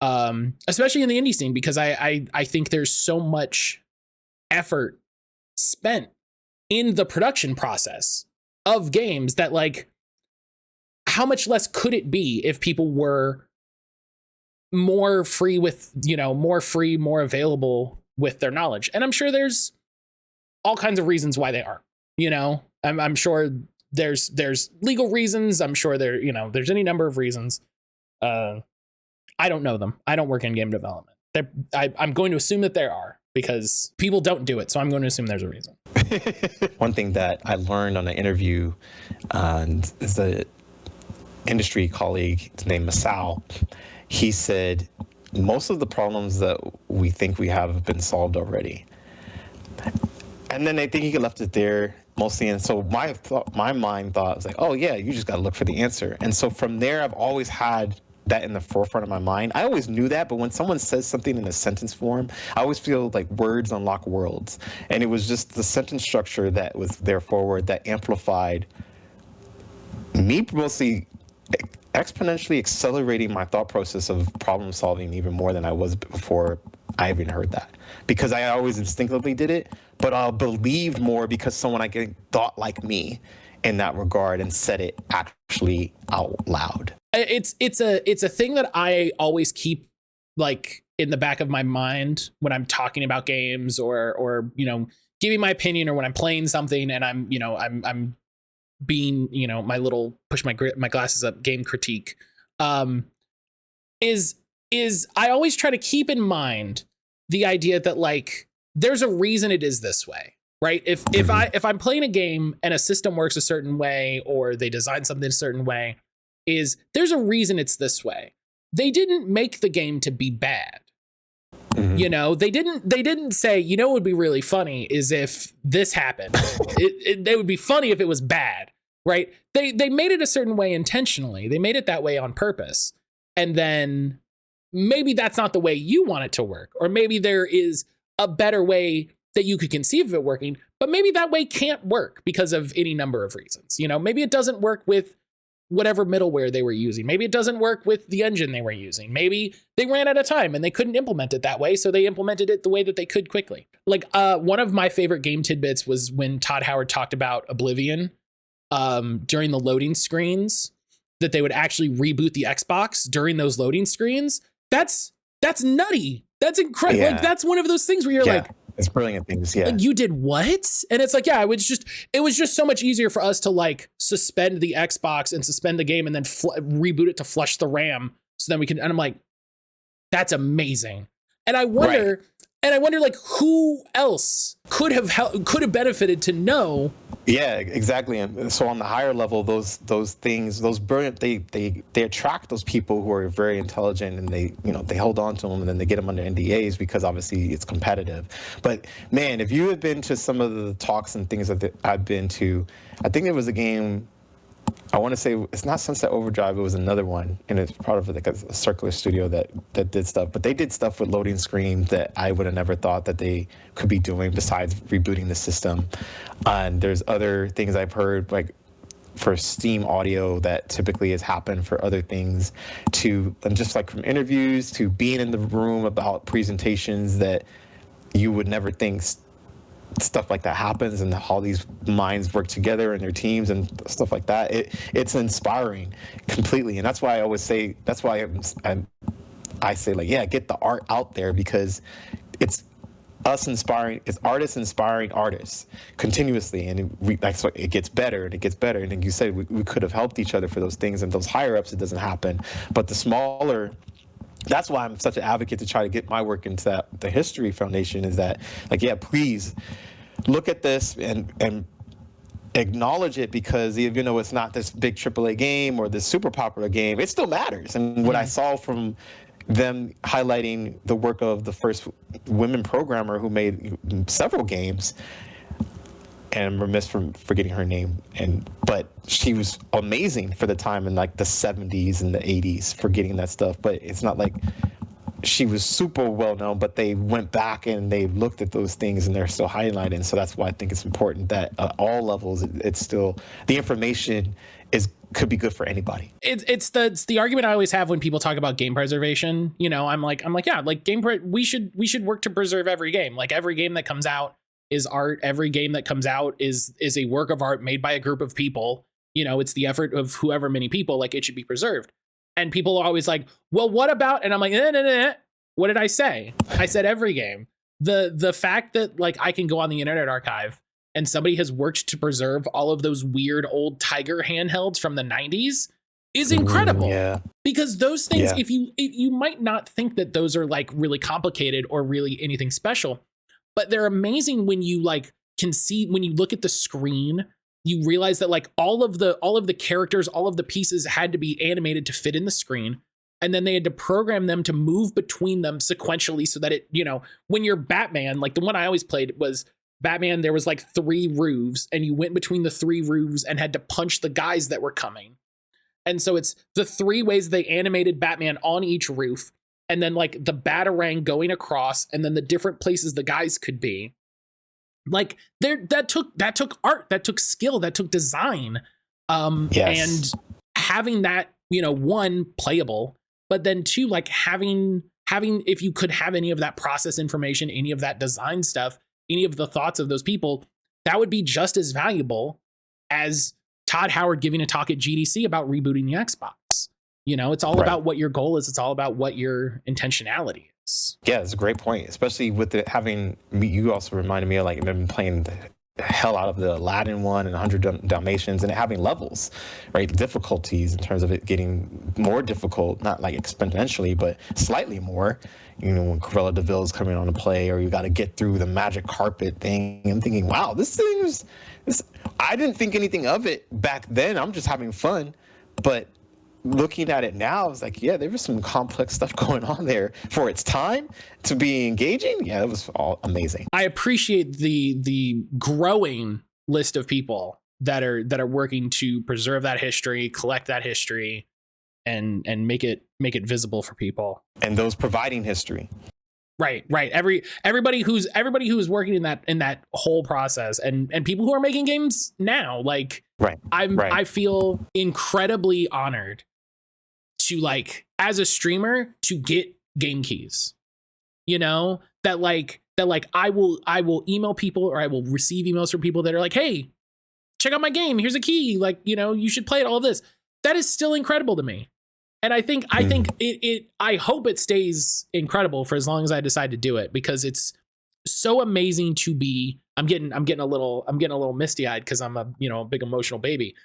especially in the indie scene, because I think there's so much effort spent in the production process of games that, like, how much less could it be if people were more free with, you know, more available with their knowledge? And I'm sure there's all kinds of reasons why they aren't, you know, I'm sure there's legal reasons. I'm sure there's any number of reasons. I don't know them. I don't work in game development. I'm going to assume that there are, because people don't do it. So I'm going to assume there's a reason. One thing that I learned on an interview is a industry colleague named Masao. He said, most of the problems that we think we have been solved already. And then I think he left it there mostly. And so my mind thought was like, oh yeah, you just got to look for the answer. And so from there, I've always had that in the forefront of my mind. I always knew that, but when someone says something in a sentence form, I always feel like words unlock worlds. And it was just the sentence structure that was there forward that amplified me, mostly exponentially accelerating my thought process of problem solving even more than I was before I even heard that. Because I always instinctively did it, but I believed more because someone thought like me in that regard and said it actually out loud. It's a thing that I always keep like in the back of my mind when I'm talking about games or you know, giving my opinion, or when I'm playing something and I'm being, you know, my little push my glasses up game critique, is I always try to keep in mind the idea that, like, there's a reason it is this way, right? If I'm playing a game and a system works a certain way, or they design something a certain way, there's a reason it's this way. They didn't make the game to be bad. You know, they didn't say, you know, what would be really funny is if this happened. It would be funny if it was bad, right? They made it a certain way intentionally. They made it that way on purpose. And then maybe that's not the way you want it to work, or maybe there is a better way that you could conceive of it working, but maybe that way can't work because of any number of reasons. You know, maybe it doesn't work with whatever middleware they were using. Maybe it doesn't work with the engine they were using. Maybe they ran out of time and they couldn't implement it that way, so they implemented it the way that they could quickly. Like, one of my favorite game tidbits was when Todd Howard talked about Oblivion during the loading screens, that they would actually reboot the Xbox during those loading screens. That's nutty. That's incredible. Yeah. Like, that's one of those things where you're like, it's brilliant things. Yeah. Like, you did what? And it's like, yeah, it was just so much easier for us to like suspend the Xbox and suspend the game and then reboot it to flush the RAM. So then we can, and I'm like, that's amazing. And I wonder, like, who else could have benefited to know. Yeah, exactly. And so on the higher level, those things, those brilliant, they attract those people who are very intelligent, and they hold on to them, and then they get them under NDAs because obviously it's competitive. But man, if you have been to some of the talks and things that I've been to, I think there was a game, I want to say it's not Sunset Overdrive, it was another one, and it's part of like a circular studio that did stuff. But they did stuff with loading screens that I would have never thought that they could be doing besides rebooting the system. And there's other things I've heard, like for Steam audio that typically has happened for other things, and just like from interviews to being in the room about presentations that you would never think stuff like that happens, and how these minds work together in their teams and stuff like that. It's inspiring completely, and that's why I always say, that's why I say, like, yeah, get the art out there, because it's artists inspiring artists continuously, and that's what, it gets better and it gets better. And like you said, we could have helped each other for those things, and those higher ups, it doesn't happen. But the smaller, that's why I'm such an advocate to try to get my work into the History Foundation, is that, like, yeah, please look at this and acknowledge it, because even though it's not this big AAA game or this super popular game, it still matters. And what I saw from them highlighting the work of the first women programmer who made several games, and I'm remiss from forgetting her name, but she was amazing for the time in like the 70s and the 80s for getting that stuff. But it's not like she was super well known, but they went back and they looked at those things and they're still highlighting. So that's why I think it's important that at all levels, it's still, the information could be good for anybody. It's the argument I always have when people talk about game preservation. You know, I'm like, yeah, like we should work to preserve every game. Like, every game that comes out is art. Every game that comes out is a work of art made by a group of people. You know, it's the effort of whoever many people, like, it should be preserved. And people are always like, well, what about, and I'm like, nah. What did I say? I said every game. The fact that, like, I can go on the Internet Archive and somebody has worked to preserve all of those weird old Tiger handhelds from the 90s is incredible. Yeah. Because those things, if you might not think that those are like really complicated or really anything special, but they're amazing when you like can see, when you look at the screen, you realize that like all of the characters, all of the pieces had to be animated to fit in the screen. And then they had to program them to move between them sequentially so that it, you know, when you're Batman, like the one I always played was Batman, there was like 3 roofs and you went between the 3 roofs and had to punch the guys that were coming. And so it's the 3 ways they animated Batman on each roof, and then like the Batarang going across, and then the different places the guys could be. Like that took art, that took skill, that took design. And having that, you know, 1, playable, but then 2, like having, if you could have any of that process information, any of that design stuff, any of the thoughts of those people, that would be just as valuable as Todd Howard giving a talk at GDC about rebooting the Xbox. You know, it's all about what your goal is. It's all about what your intentionality is. Yeah, it's a great point, especially with it having, you also reminded me of, like, I've been playing the hell out of the Aladdin one and 100 Dalmatians, and it having levels, right? Difficulties in terms of it getting more difficult, not like exponentially, but slightly more. You know, when Cruella de Vil is coming on to play, or you got to get through the magic carpet thing. I'm thinking, wow, this thing is, I didn't think anything of it back then. I'm just having fun. But looking at it now, it's like, yeah, there was some complex stuff going on there for its time to be engaging. Yeah, it was all amazing. I appreciate the growing list of people that are working to preserve that history, collect that history, and make it visible for people. And those providing history. Right. Everybody who's working in that whole process, and people who are making games now, like, I feel incredibly honored to, like, as a streamer, to get game keys. You know, that I will email people, or I will receive emails from people that are like, hey, check out my game, here's a key, like, you know, you should play it, all of this. That is still incredible to me. And I think I hope it stays incredible for as long as I decide to do it, because it's so amazing to be, I'm getting a little misty eyed because I'm a big emotional baby.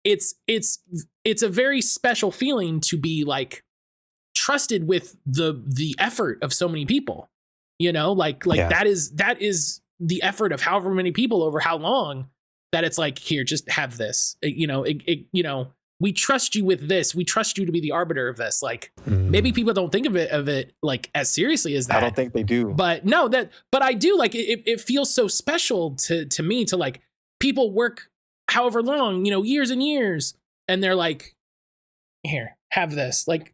It's a very special feeling to be, like, trusted with the effort of so many people, you know, like that is the effort of however many people over how long, that it's like, here, just have this, we trust you with this. We trust you to be the arbiter of this. Like, maybe people don't think of it like as seriously as that. I don't think they do. But no, but I do. Like, it feels so special to me, to, like, people work however long, years and years, and they're like, here, have this. Like,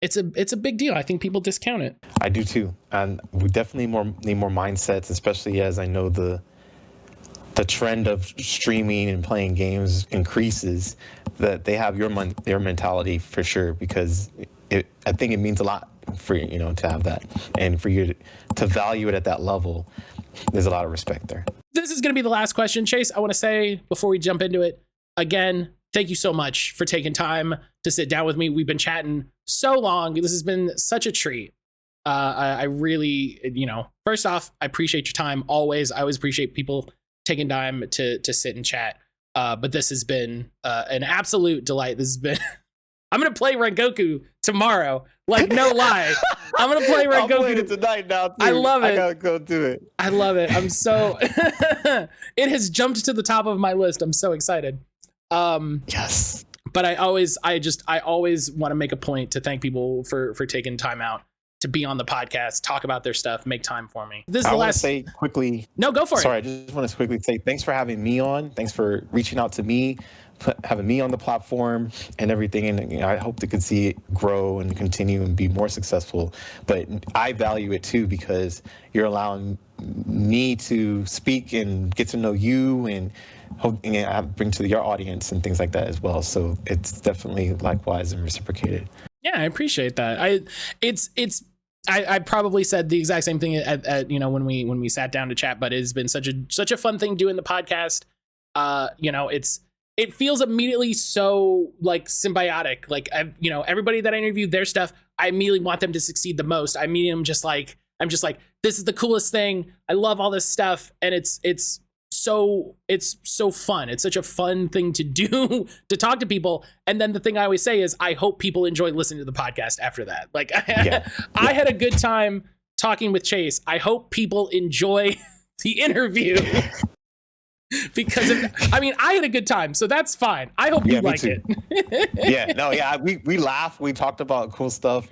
it's a big deal. I think people discount it. I do too. And we definitely need more mindsets, especially as I know the trend of streaming and playing games increases, that they have their mentality for sure, because I think it means a lot for to have that, and for you to value it at that level. There's a lot of respect there. This is going to be the last question, Chase. I want to say before we jump into it, again, thank you so much for taking time to sit down with me. We've been chatting so long. This has been such a treat. I really, first off, I appreciate your time always. I always appreciate people taking time to sit and chat. But this has been an absolute delight. This has been, I'm going to play Rengoku tomorrow. Like, no lie. I'm going to play Rengoku. I'm playing it tonight now, too. I love it. I got to go do it. I love it. I'm so, it has jumped to the top of my list. I'm so excited. Yes. But I always want to make a point to thank people for taking time out to be on the podcast, talk about their stuff, make time for me. This is the last. Say quickly. No, go for it. Sorry, I just want to quickly say thanks for having me on. Thanks for reaching out to me, having me on the platform and everything. And I hope to see it grow and continue and be more successful. But I value it too, because you're allowing me to speak and get to know you and bring to your audience and things like that as well. So it's definitely likewise and reciprocated. Yeah, I appreciate that. I probably said the exact same thing at when we sat down to chat, but it's been such a fun thing doing the podcast. It feels immediately so like symbiotic. Like everybody that I interview, their stuff, I immediately want them to succeed the most. I'm just like, this is the coolest thing. I love all this stuff, and it's so fun. It's such a fun thing to do, to talk to people. And then the thing I always say is, I hope people enjoy listening to the podcast after that. Like, I had a good time talking with Chase. I hope people enjoy the interview because I had a good time, so that's fine. I hope you like it. We laughed. We talked about cool stuff.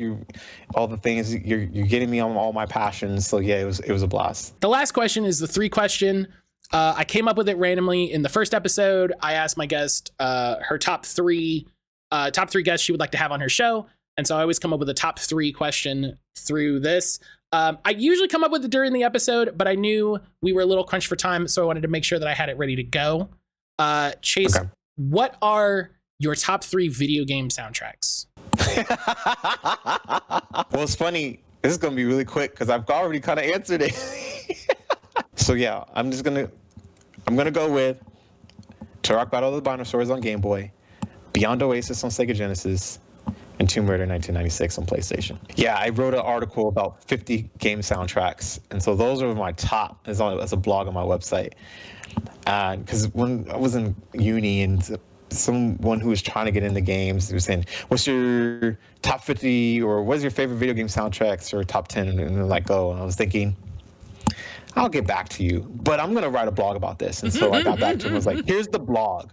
All the things you're getting me on all my passions. So yeah, it was a blast. The last question is the 3-question. I came up with it randomly in the first episode. I asked my guest her top three guests she would like to have on her show. And so I always come up with a top 3 question through this. I usually come up with it during the episode, but I knew we were a little crunched for time, so I wanted to make sure that I had it ready to go. Chase, okay. What are your top 3 video game soundtracks? Well, it's funny. This is going to be really quick because I've already kind of answered it. So yeah, I'm gonna go with Turok Battle of the Dinosaurs on Game Boy, Beyond Oasis on Sega Genesis, and Tomb Raider 1996 on PlayStation. Yeah, I wrote an article about 50 game soundtracks, and so those are my top. As a blog on my website, and because when I was in uni and someone who was trying to get into games was saying, "What's your top 50 or what's your favorite video game soundtracks or top 10?" And they're like, "Oh," and I was thinking, I'll get back to you, but I'm going to write a blog about this. And so I got back to him. I was like, here's the blog.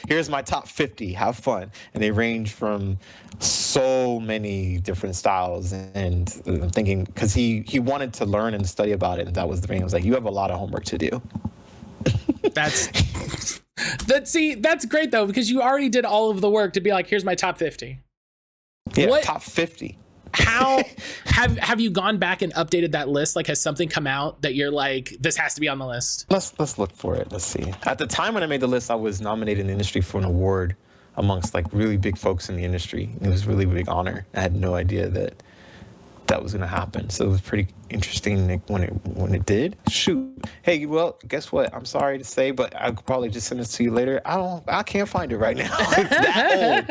Here's my top 50. Have fun. And they range from so many different styles. And I'm thinking, because he wanted to learn and study about it. And that was the thing. I was like, you have a lot of homework to do. That's great, though, because you already did all of the work to be like, here's my top 50. Yeah, top 50. How have you gone back and updated that list? Like, has something come out that you're like, this has to be on the list? Let's look for it. Let's see. At the time when I made the list, I was nominated in the industry for an award amongst like really big folks in the industry. It was a really big honor. I had no idea that was going to happen. So it was pretty interesting when it did. Shoot. Hey, well, guess what? I'm sorry to say, but I could probably just send this to you later. I can't find it right now. It's that old.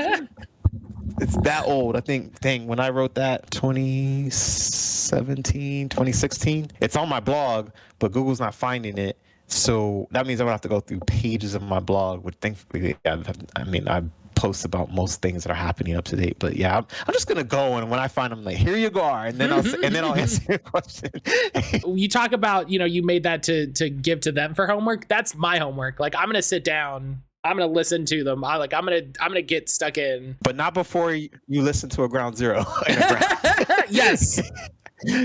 It's that old. I think, dang, when I wrote that, 2017, 2016, it's on my blog, but Google's not finding it. So that means I'm going to have to go through pages of my blog, which thankfully, I post about most things that are happening up to date. But yeah, I'm just going to go, and when I find them, like, here you go, and then I'll answer your question. You talk about, you made that to give to them for homework. That's my homework. Like, I'm going to sit down. I'm gonna listen to them. I'm gonna get stuck in. But not before you listen to a Ground Zero. Yes,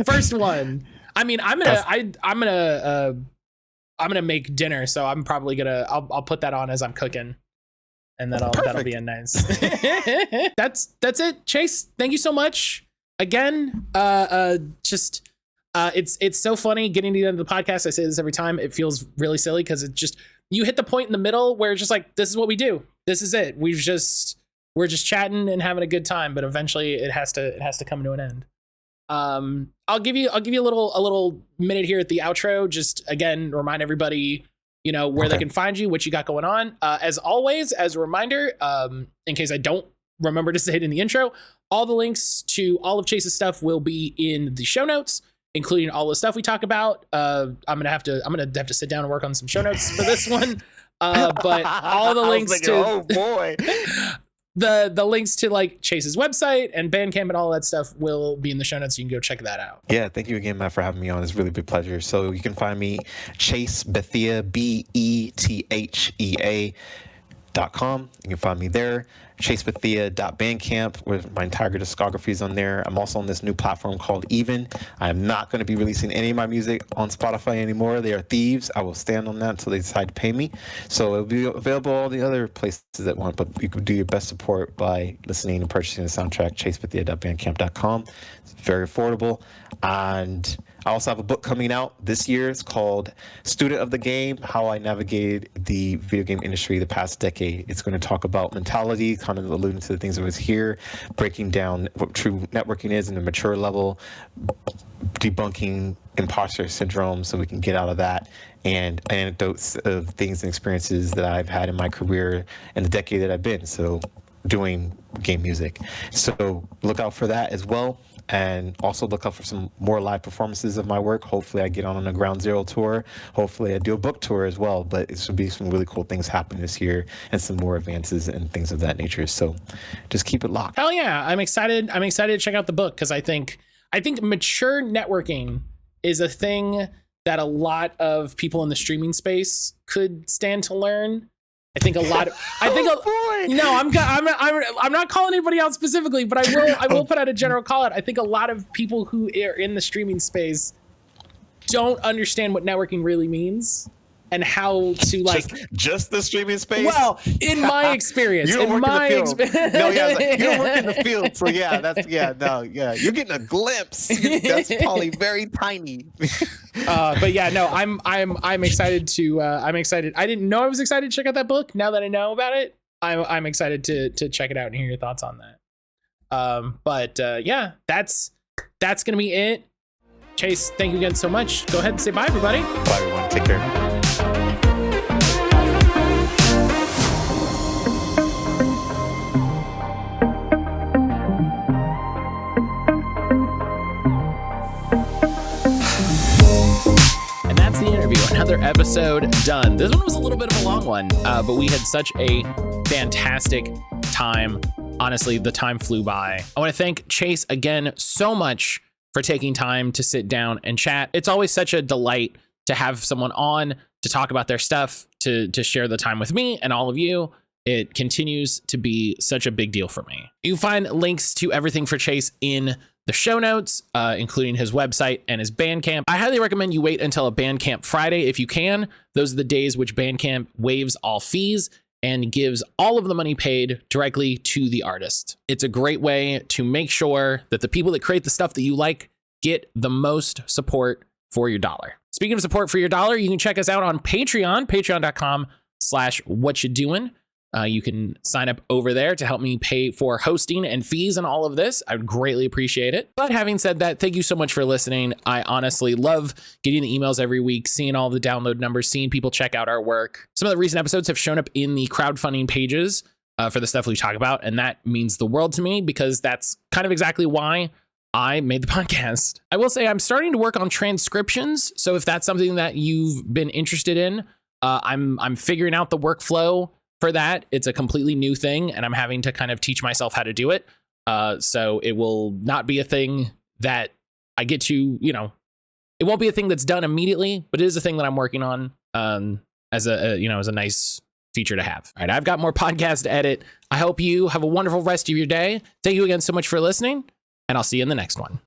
first one. I mean, I'm gonna make dinner, so I'm probably gonna I'll put that on as I'm cooking, and that'll be a nice. That's it, Chase. Thank you so much again. Just It's so funny getting to the end of the podcast. I say this every time. It feels really silly because it just, you hit the point in the middle where it's just like, this is what we do. This is it. We're just chatting and having a good time, but eventually it has to come to an end. I'll give you a little minute here at the outro. Just again, remind everybody, where they can find you, what you got going on. As always, as a reminder, in case I don't remember to say it in the intro, all the links to all of Chase's stuff will be in the show notes, including all the stuff we talk about. I'm gonna have to sit down and work on some show notes for this one. But all the links to oh boy. the links to like Chase's website and Bandcamp and all that stuff will be in the show notes. So you can go check that out. Yeah, thank you again, Matt, for having me on. It's really a big pleasure. So you can find me Chase Bethea, BETHEA.com. You can find me there. ChaseBethea.bandcamp, where my entire discography is on there. I'm also on this new platform called Even. I'm not going to be releasing any of my music on Spotify anymore. They are thieves. I will stand on that until they decide to pay me. So it'll be available all the other places that want, but you can do your best support by listening and purchasing the soundtrack, ChaseBethea.bandcamp.com. It's very affordable. And I also have a book coming out this year. It's called Student of the Game, How I Navigated the Video Game Industry the Past Decade. It's going to talk about mentality, kind of alluding to the things that was here, breaking down what true networking is in the mature level, debunking imposter syndrome so we can get out of that, and anecdotes of things and experiences that I've had in my career in the decade that I've been doing game music. So look out for that as well. And also look out for some more live performances of my work. Hopefully I get on a Ground Zero tour. Hopefully I do a book tour as well. But it should be some really cool things happening this year and some more advances and things of that nature. So just keep it locked. Hell yeah. I'm excited. I'm excited to check out the book because I think mature networking is a thing that a lot of people in the streaming space could stand to learn. I think a lot of, no, I'm not calling anybody out specifically, but I will put out a general call out. I think a lot of people who are in the streaming space don't understand what networking really means and how to just the streaming space. Well, in my experience, you don't work in the field. No, yeah, you don't work in the field. So you're getting a glimpse. That's probably very tiny. But yeah, no, I'm excited to. I'm excited. I didn't know I was excited to check out that book. Now that I know about it, I'm excited to check it out and hear your thoughts on that. But yeah, that's gonna be it. Chase, thank you again so much. Go ahead and say bye, everybody. Bye, everyone. Take care. The interview, another episode done. This one was a little bit of a long one, but we had such a fantastic time. Honestly, the time flew by. I want to thank Chase again so much for taking time to sit down and chat. It's always such a delight to have someone on to talk about their stuff, to share the time with me and all of you. It continues to be such a big deal for me. You can find links to everything for Chase in the show notes, including his website and his Bandcamp. I highly recommend you wait until a Bandcamp Friday if you can. Those are the days which Bandcamp waives all fees and gives all of the money paid directly to the artist. It's a great way to make sure that the people that create the stuff that you like get the most support for your dollar. Speaking of support for your dollar, you can check us out on Patreon, patreon.com/whatchadoin'. You can sign up over there to help me pay for hosting and fees and all of this. I would greatly appreciate it. But having said that, thank you so much for listening. I honestly love getting the emails every week, seeing all the download numbers, seeing people check out our work. Some of the recent episodes have shown up in the crowdfunding pages for the stuff we talk about. And that means the world to me because that's kind of exactly why I made the podcast. I will say I'm starting to work on transcriptions. So if that's something that you've been interested in, I'm figuring out the workflow for that. It's a completely new thing and I'm having to kind of teach myself how to do it. So it will not be a thing that I get to, it won't be a thing that's done immediately, but it is a thing that I'm working on as a nice feature to have. All right, I've got more podcasts to edit. I hope you have a wonderful rest of your day. Thank you again so much for listening, and I'll see you in the next one.